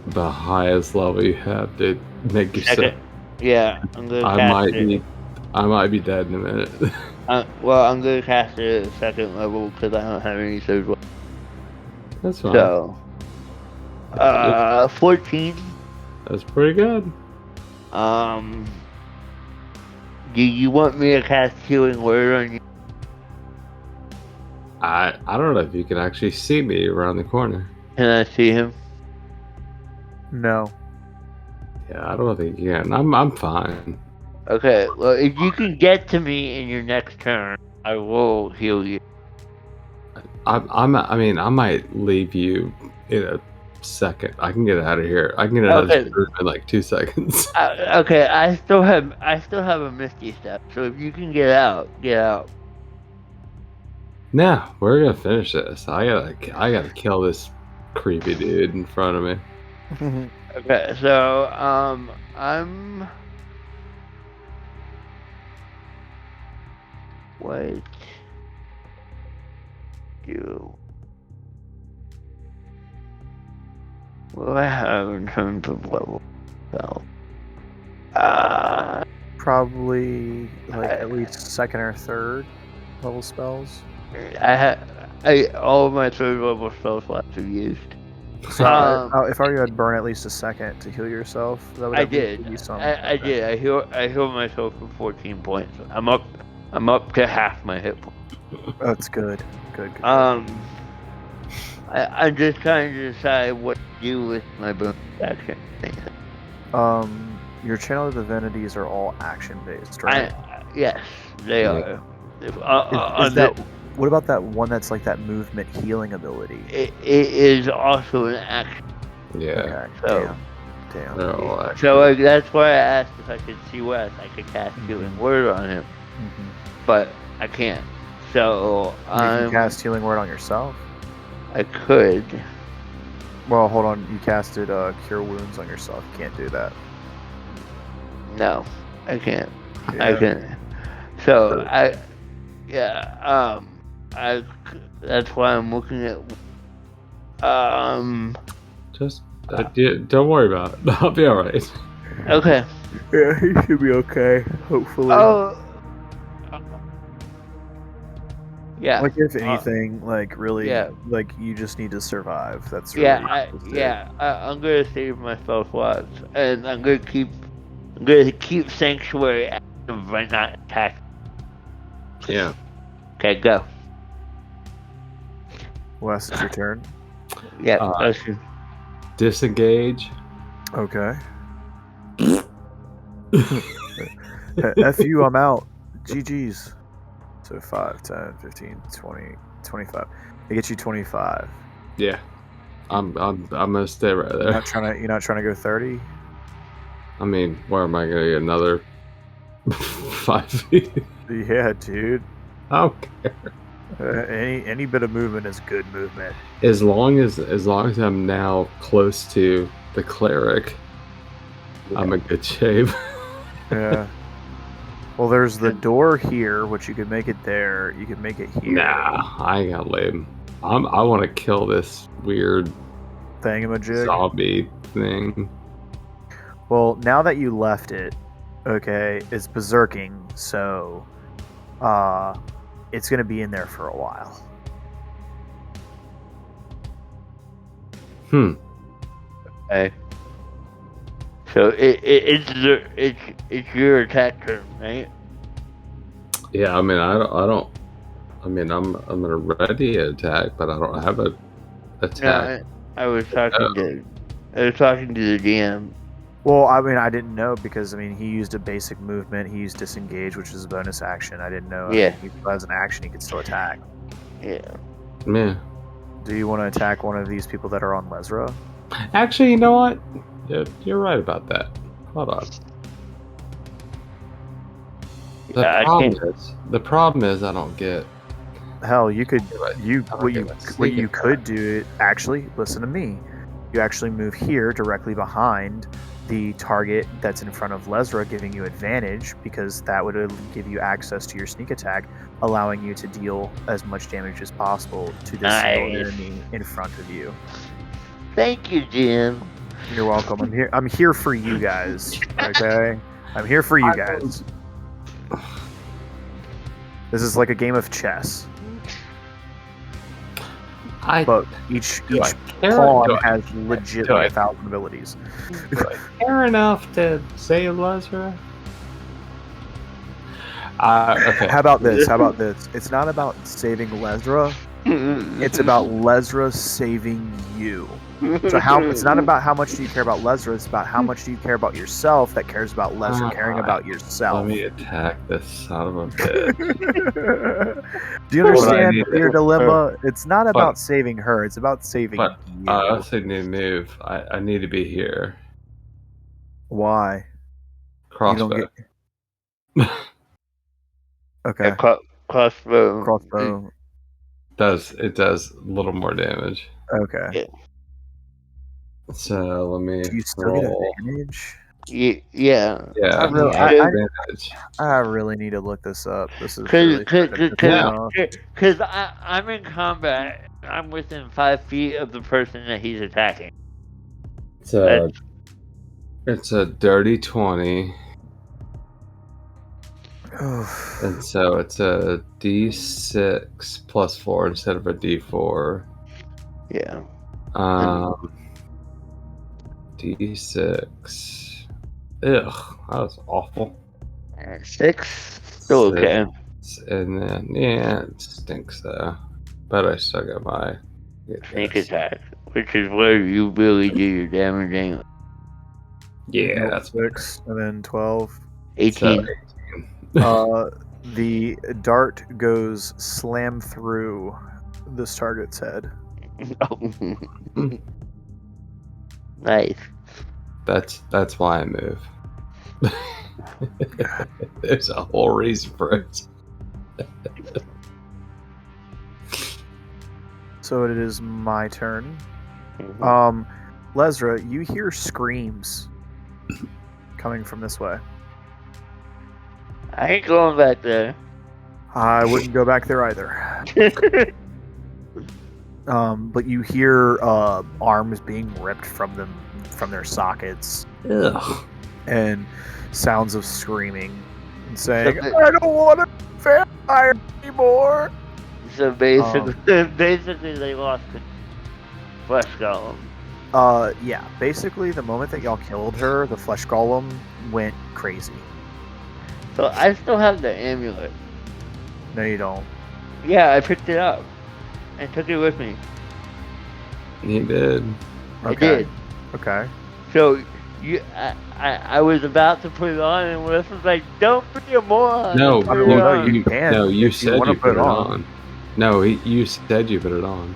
The highest level you have to make yourself. second. Yeah, I'm gonna I might be dead in a minute. Well, I'm gonna cast it at second level because I don't have any third level. That's fine. So, 14. That's pretty good. Do you want me to cast Healing Word on you? I don't know if you can actually see me around the corner. Can I see him? No. Yeah, I don't think you can. I'm fine. Okay, well, if you can get to me in your next turn, I will heal you. I might leave you in a second. I can get out of here. I can get out of this room in like 2 seconds. Okay, I still have a Misty Step, so if you can get out, get out. No, we're gonna finish this. I gotta kill this creepy dude in front of me. Okay, so I'm what do what do I have in terms of level? So, Probably like at least second or third level spells. all of my third level spell slots are used. So if I had burn at least a second to heal yourself, that would I at least did. give you some. I did. I healed myself for 14 points. I'm up to half my hit points. That's good. Good. I'm just trying to decide what to do with my bonus action. Your channel divinities are all action based, right? Yes, they Yeah. are. What about that one that's like that movement healing ability? It is also an action. Yeah. Okay. So- Damn. They're all action. So like, that's why I asked if I could see Wes. I could cast Healing Word on him, but I can't. So You can cast healing word on yourself. I could. Well, hold on. You casted cure wounds on yourself. You can't do that. No, I can't. Yeah. I can. So that's why I'm looking at. Just don't worry about it. I'll be all right. Okay. Yeah, he should be okay. Hopefully. Oh. Yeah. Like if anything, like really, yeah. like you just need to survive. That's really I'm gonna save my spell slots, and I'm gonna keep Sanctuary active by not attacking. Yeah. Okay, go. Wes, it's your turn. Yeah. That's you. Disengage. Okay. F you, I'm out. GG's. So 5, 10, 15, 20, 25. They get you 25. Yeah. I'm gonna stay right there. You're not trying to go 30? I mean, where am I gonna get another 5 feet? Yeah, dude. I don't care. Any bit of movement is good movement. As long as I'm now close to the cleric, I'm in good shape. Yeah. Well, there's the door here, which you could make it there. You could make it here. Nah, I ain't got lame. I want to kill this weird Thingamajig. zombie thing. Well, now that you left it, okay, it's berserking, so it's going to be in there for a while. Okay. So it's your attack turn, right? Yeah, I mean, I don't. I mean, I'm gonna ready an attack, but I don't have a attack. No, I was talking to the DM. Well, I mean, I didn't know because, I mean, he used a basic movement. He used disengage, which is a bonus action. I didn't know. Yeah. He still has an action. He could still attack. Yeah. Yeah. Do you want to attack one of these people that are on Lesra? Actually, you know what? You're right about that. Hold on. The problem is I don't get. Hell, you could I don't get my what sneak you attack. could do. Actually, listen to me. You actually move here directly behind the target that's in front of Lesra, giving you advantage because that would give you access to your sneak attack, allowing you to deal as much damage as possible to this single enemy in front of you. Thank you, Jim. You're welcome. I'm here for you guys. Okay, I'm here for you guys. This is like a game of chess, but each pawn has legit 1,000 abilities. Do I care enough to save Lesra? Okay. How about this? It's not about saving Lesra. It's about Lesra saving you. So it's not about how much do you care about Lesra. It's about how much do you care about yourself that cares about Lesra caring about yourself. Let me attack this son of a bitch. Do you understand your dilemma? It's not about saving her. It's about saving you. I also need to move. I need to be here. Why? Crossbow. Okay. Crossbow. It does a little more damage. Okay. Yeah. So let me. Do you still get advantage? Yeah. Yeah. I really need to look this up. This is really because I'm in combat. I'm within 5 feet of the person that he's attacking. So it's a dirty 20. And so it's a D6 plus 4 instead of a D4. Yeah. D6. Ugh, that was awful. 6. Still okay. And then, yeah, it stinks though. But I still got my sneak attack, which is where you really do your damage anyway. Yeah, that's 6, and then 12. 18. The dart goes slam through this target's head. Nice. That's why I move. There's a whole reason for it. So it is my turn. Lesra, you hear screams coming from this way. I ain't going back there. I wouldn't go back there either. But you hear arms being ripped from their sockets. Ugh. And sounds of screaming and saying, "I don't want to vampire anymore." So basically, they lost the flesh golem. Yeah. Basically, the moment that y'all killed her, the flesh golem went crazy. So I still have the amulet. No, you don't. Yeah, I picked it up and took it with me. You did. I did. Okay. So I was about to put it on, and Wes was like, "Don't be a moron." No, you can. No, you said you put it on. on. No, you said you put it on.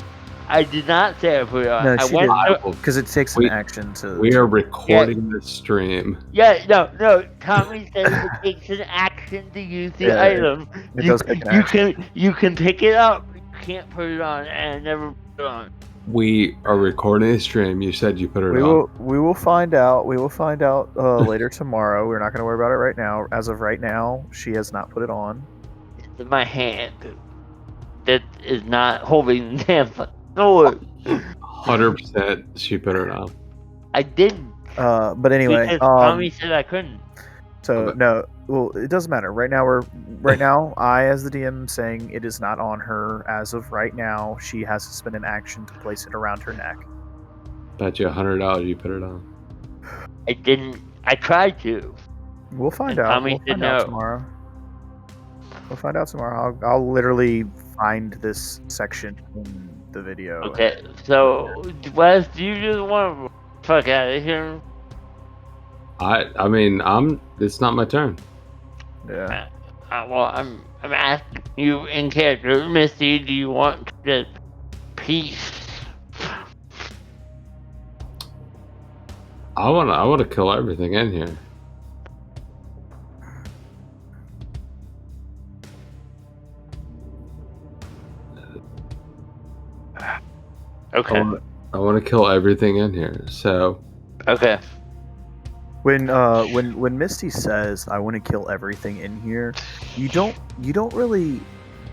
I did not say I put it on. No, she didn't. Because it takes an action to. We are recording the stream. Yeah, no. Tommy said it takes an action to use the item. It does take an action. You can pick it up. You can't put it on, and I never put it on. We are recording a stream. You said you put it on. We will find out. We will find out later tomorrow. We're not going to worry about it right now. As of right now, she has not put it on. It's in my hand. That is not holding the damn sword. 100% she put it on. I didn't. But anyway, because Tommy said I couldn't. So Okay. no, well, it doesn't matter. Right now, I as the DM am saying it is not on her as of right now. She has to spend an action to place it around her neck. Bet you $100 you put it on. I didn't. I tried to. We'll find And out. Tommy We'll said find out no. tomorrow. We'll find out tomorrow. I'll literally find this section in the video. Okay, so Wes, do you just want to fuck out of here? I mean, it's not my turn. Yeah. Well, I'm asking you in character, Misty. Do you want to just peace? I want to kill everything in here. Okay. I want to kill everything in here. So Okay. When Misty says I want to kill everything in here, you don't really,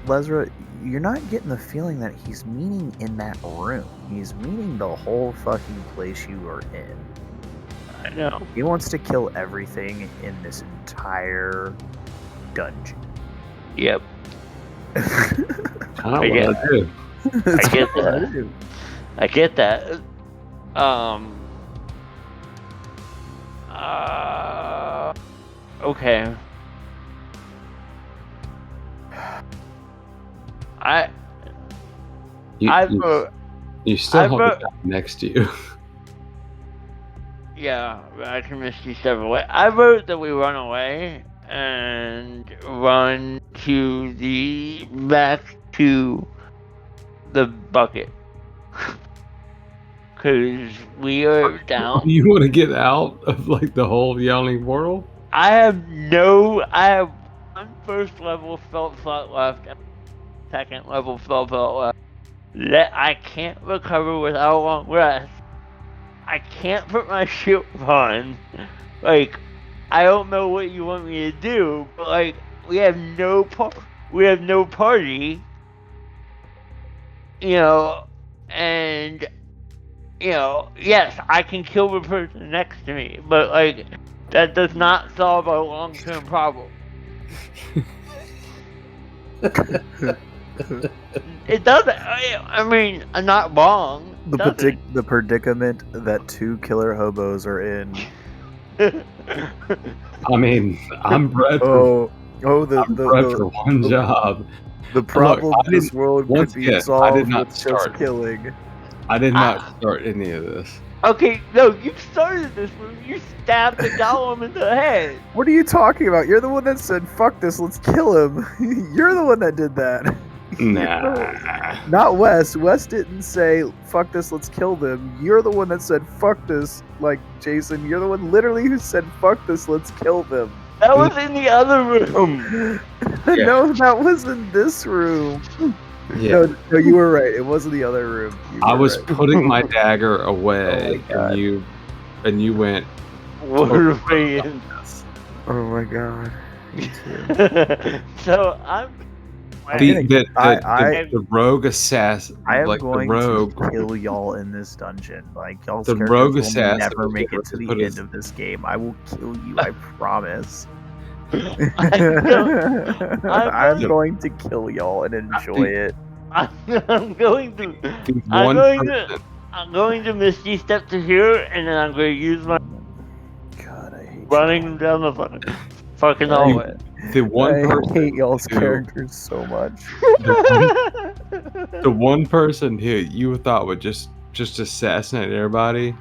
Lesra, you're not getting the feeling that he's meaning in that room. He's meaning the whole fucking place you are in. I know. He wants to kill everything in this entire dungeon. Yep. I don't want to do. That's get what I that. do. I get that. Okay. You still have vote- the guy next to you. Yeah, I can miss you several ways. I vote that we run away and run to back to the bucket. Cause we are down. You want to get out of like the whole yawning portal? I have one first level spell slot left and second level spell slot left. I can't recover without a long rest. I can't put my shield on. Like, I don't know what you want me to do, but like, we have no party. You know, and you know, yes, I can kill the person next to me, but like, that does not solve our long-term problem. It doesn't. I mean, I'm not wrong. The predicament that two killer hobos are in. I mean, I'm bred for one job. The problem Look, in this world could be I solved did not with start. just killing. I did not start any of this. Okay, no, you started this one. You stabbed the golem in the head. What are you talking about? You're the one that said, fuck this, let's kill him. You're the one that did that. Nah. Not Wes. Wes didn't say, fuck this, let's kill them. You're the one that said, fuck this. Like, Jason, you're the one literally who said, fuck this, let's kill them. That was in the other room. Yeah. No, that was in this room. Yeah. No, you were right. It was in the other room. I was right. putting my dagger away, Oh my and you went. Wolverine. Oh my god. Me too. So I'm. The rogue assassin. I am like going the rogue. to kill y'all in this dungeon. Like, y'all's The characters rogue will assassin never will make get it to to the put end his- of this game. I will kill you, I promise. I'm I'm going to kill y'all and enjoy it. I'm going to. The I'm one going person- to. I'm going to Misty Step to here, and then I'm going to use my God, I hate running down the fucking hallway. The one I person hate y'all's who- characters so much. The one person who you thought would just assassinate everybody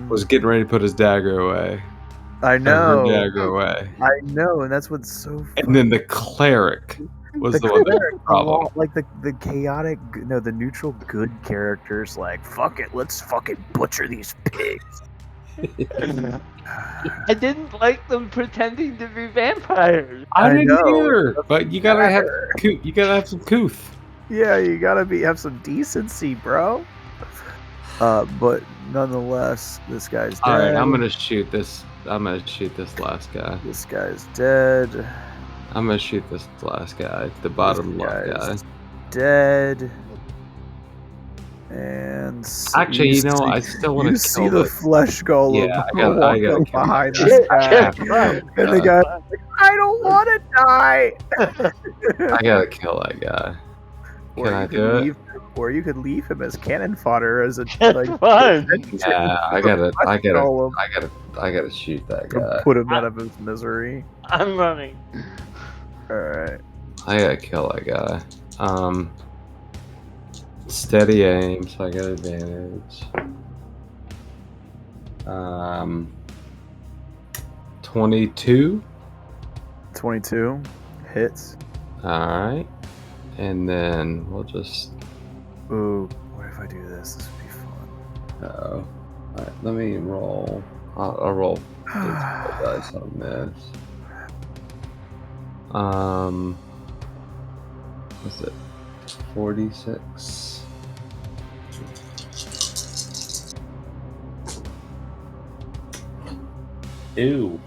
was getting ready to put his dagger away. I Or know. her dagger away. I know, and that's what's so funny. And then the cleric was the one that had the problem. Like the chaotic, no, the neutral good characters, like, fuck it, let's fucking butcher these pigs. I didn't like them pretending to be vampires. I didn't know. either, but you gotta have some couth. Yeah, you gotta have some decency, bro. But nonetheless, this guy's dead. All right, I'm gonna shoot this last guy. This guy's dead. I'm gonna shoot this last guy, the bottom This left guy. guy's dead. And Actually, I still want you to see kill the the. flesh golem Yeah, I walk gotta up kill behind that this guy. guy, and the guy's like, "I don't want to die." I gotta kill that guy. Can I do it? Or you could leave him as cannon fodder as a That's fun. Yeah, I gotta golem. shoot that To guy. put him out of his misery. I'm running. All right. I gotta kill that guy. Steady aim, so I get advantage. 22. 22 hits. Alright. And then we'll just. Ooh, what if I do this? This would be fun. Uh-oh. Alright, let me roll. I'll roll dice on this. What's it? 46. Ew.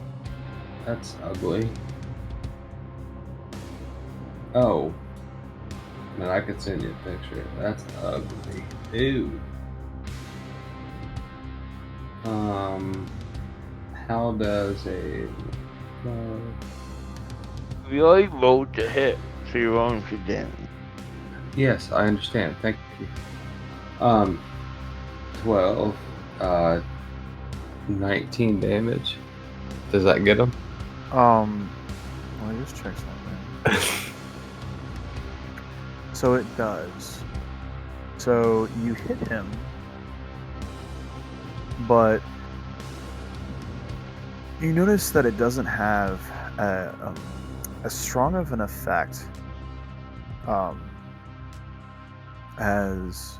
That's ugly. Oh. Man, I could send you a picture. That's ugly. Ew. How does a... We already rolled to hit, so you're rolling for damage. Yes, I understand. Thank you. 12. 19 damage. Does that get him? Let me just check something. So it does. So you hit him, but you notice that it doesn't have as strong of an effect as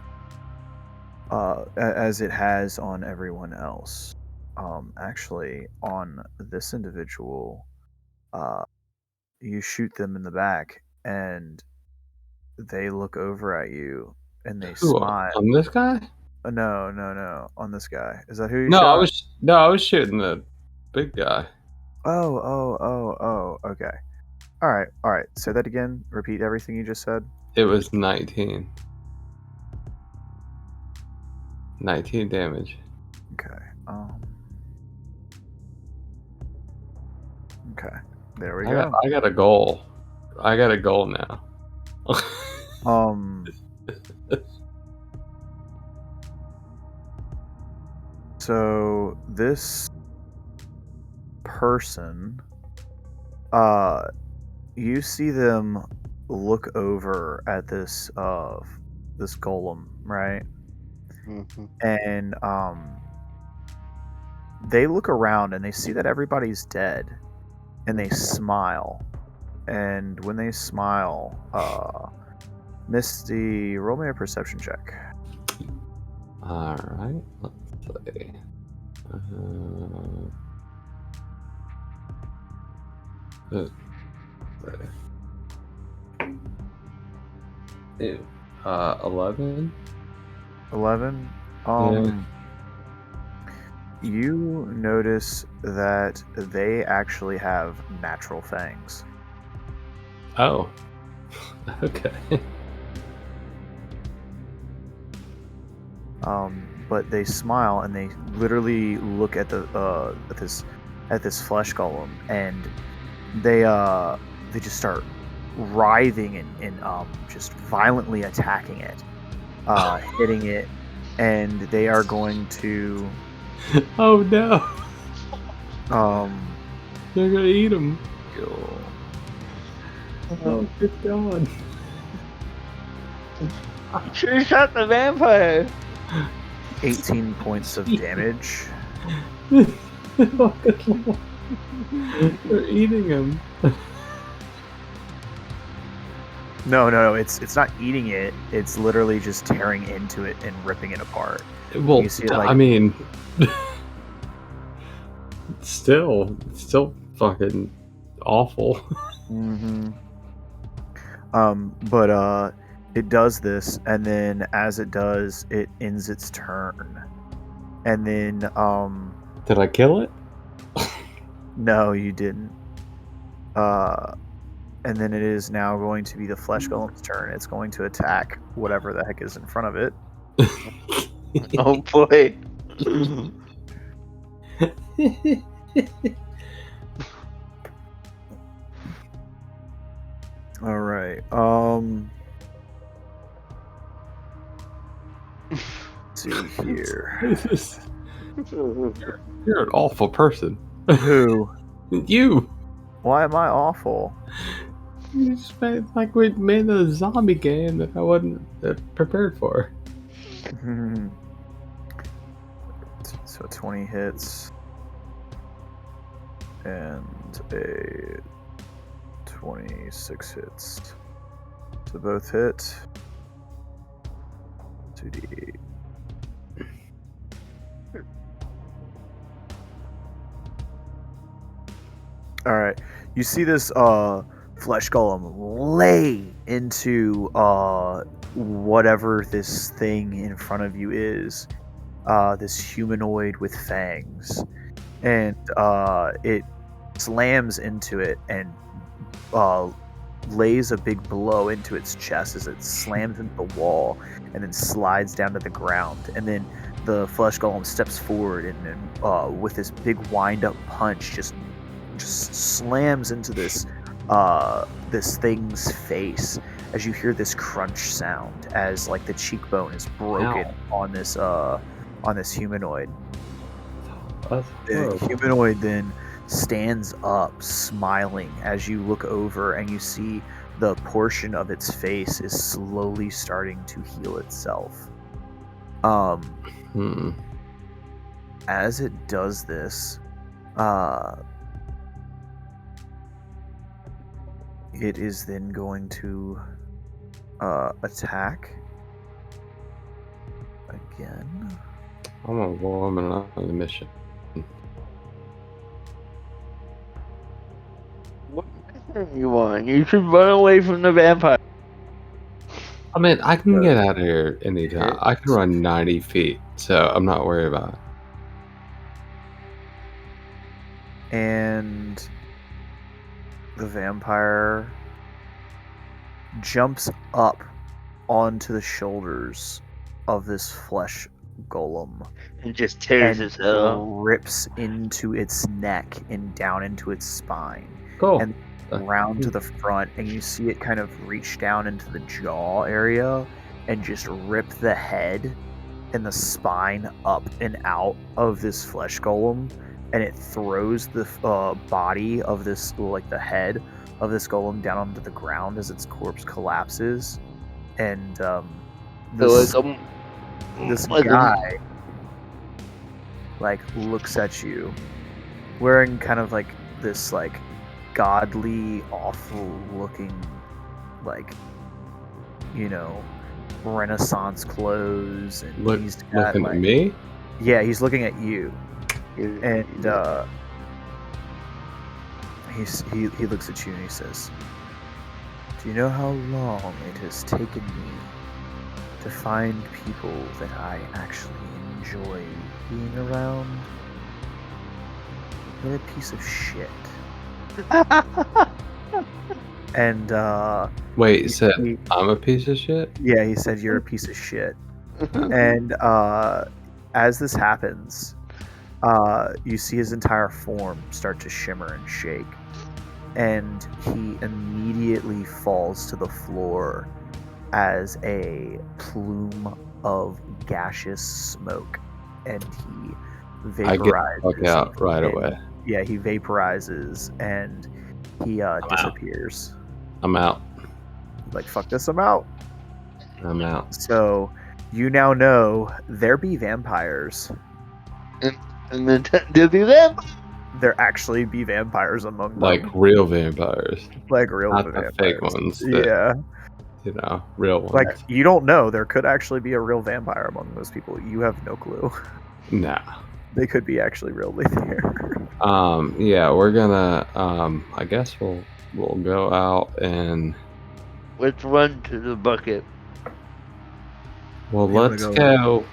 it has on everyone else. Actually, on this individual, you shoot them in the back, and they look over at you, and they smile. On this guy? No. On this guy. Is that who you No, shot? I was shooting the big guy. Oh. Okay. All right. Say that again. Repeat everything you just said. It was 19. 19 damage. Okay. Okay. There we go. I got a goal. I got a goal now. So this person, you see them look over at this golem, right? Mm-hmm. And they look around and they see that everybody's dead, and they smile. And when they smile, Misty, roll me a perception check. All right, let's see. 11. 11. You notice that they actually have natural fangs. Oh, okay. But they smile and they literally look at the at this flesh golem, and they just start writhing and just violently attacking it, hitting it, and they are going to. Oh no! They're gonna eat him. Go. Oh, good God! She shot the vampire. 18 points of damage. Oh, good Lord. They're eating him. No, it's not eating it. It's literally just tearing into it and ripping it apart. Well, You see it, like- I mean, still fucking awful. Mm-hmm. But it does this, and then as it does, it ends its turn. And then Did I kill it? no, you didn't. And then it is now going to be the flesh golem's turn. It's going to attack whatever the heck is in front of it. Oh boy. All right. Let's see here. You're an awful person. Who? You. Why am I awful? You just made like we made a zombie game that I wasn't prepared for. So 20 hits and a 26 hits. So both hit. 2d8. All right, you see this flesh golem lay into whatever this thing in front of you is, this humanoid with fangs, and it slams into it and lays a big blow into its chest as it slams into the wall and then slides down to the ground, and then the flesh golem steps forward and with this big wind-up punch just slams into this this thing's face as you hear this crunch sound as like the cheekbone is broken on this humanoid. The humanoid then stands up smiling as you look over and you see the portion of its face is slowly starting to heal itself. As it does this, it is then going to attack again. I'm a woman on the mission. What mission you want? You should run away from the vampire. I mean, I can get out of here anytime. I can run 90 feet, so I'm not worried about it. And the vampire jumps up onto the shoulders of this flesh golem And just tears and his head off. rips into its neck and down into its spine Cool. and around to the front, and you see it kind of reach down into the jaw area and just rip the head and the spine up and out of this flesh golem, and it throws the body of this, like the head of this golem, down onto the ground as its corpse collapses. And this guy like looks at you wearing kind of like this like godly, awful looking, like, you know, Renaissance clothes, and he's got, looking like, at me? Yeah, he's looking at you, and he looks at you and he says, "Do you know how long it has taken me to find people that I actually enjoy being around? You're a piece of shit." And Wait, said I'm a piece of shit? yeah, he said you're a piece of shit. And as this happens, you see his entire form start to shimmer and shake, and he immediately falls to the floor as a plume of gaseous smoke, and he vaporizes. I get the fuck out right away. Yeah, he vaporizes and he disappears. I'm out. Like, fuck this, I'm out. I'm out. So you now know there be vampires. And then there be them. There actually be vampires among them. Like real vampires. Like real Not vampires. the fake ones. That, Yeah. You know, real ones. Like, you don't know. There could actually be a real vampire among those people. You have no clue. Nah. They could be actually really there. Yeah, we're gonna I guess we'll go out and Let's run to the bucket. well You wanna let's go- go.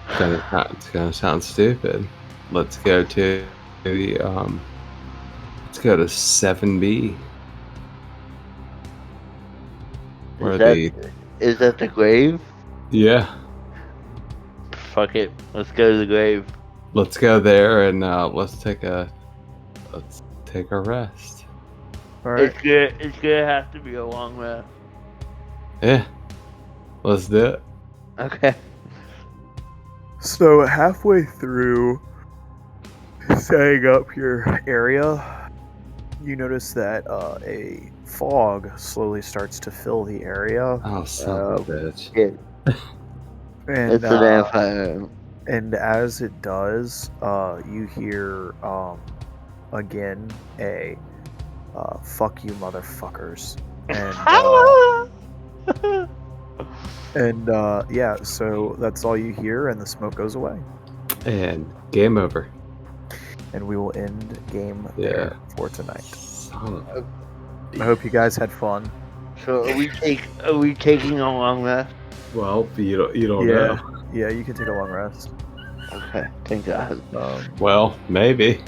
It's gonna sound stupid. Let's go to the let's go to 7B. Where for Is that the grave? Yeah. Fuck it. Let's go to the grave. Let's go there and let's take a rest. All right. It's gonna have to be a long rest. Yeah. Let's do it. Okay. So halfway through setting up your area, you notice that a fog slowly starts to fill the area. Oh, son of a bitch. Yeah. And It's a vampire. and as it does, you hear again a "fuck you, motherfuckers," and yeah. So that's all you hear, and the smoke goes away, And game over. and we will end game Yeah. there for tonight. Son of I hope you guys had fun. So are we taking a long rest? Well, you don't Yeah. know. Yeah, you can take a long rest. Okay, thank God. Well, maybe.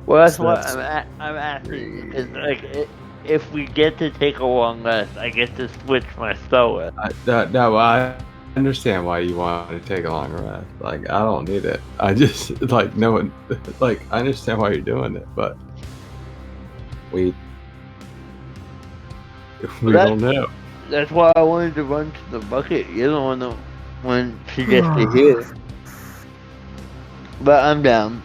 Well, that's So what that's I'm asking. Because if we get to take a long rest, I get to switch my spell with. No, I understand why you want to take a long rest. Like, I don't need it. I just like no one. Like, I understand why you're doing it, but we don't know. That's why I wanted to run to the bucket. You're the one that suggested here. But I'm down.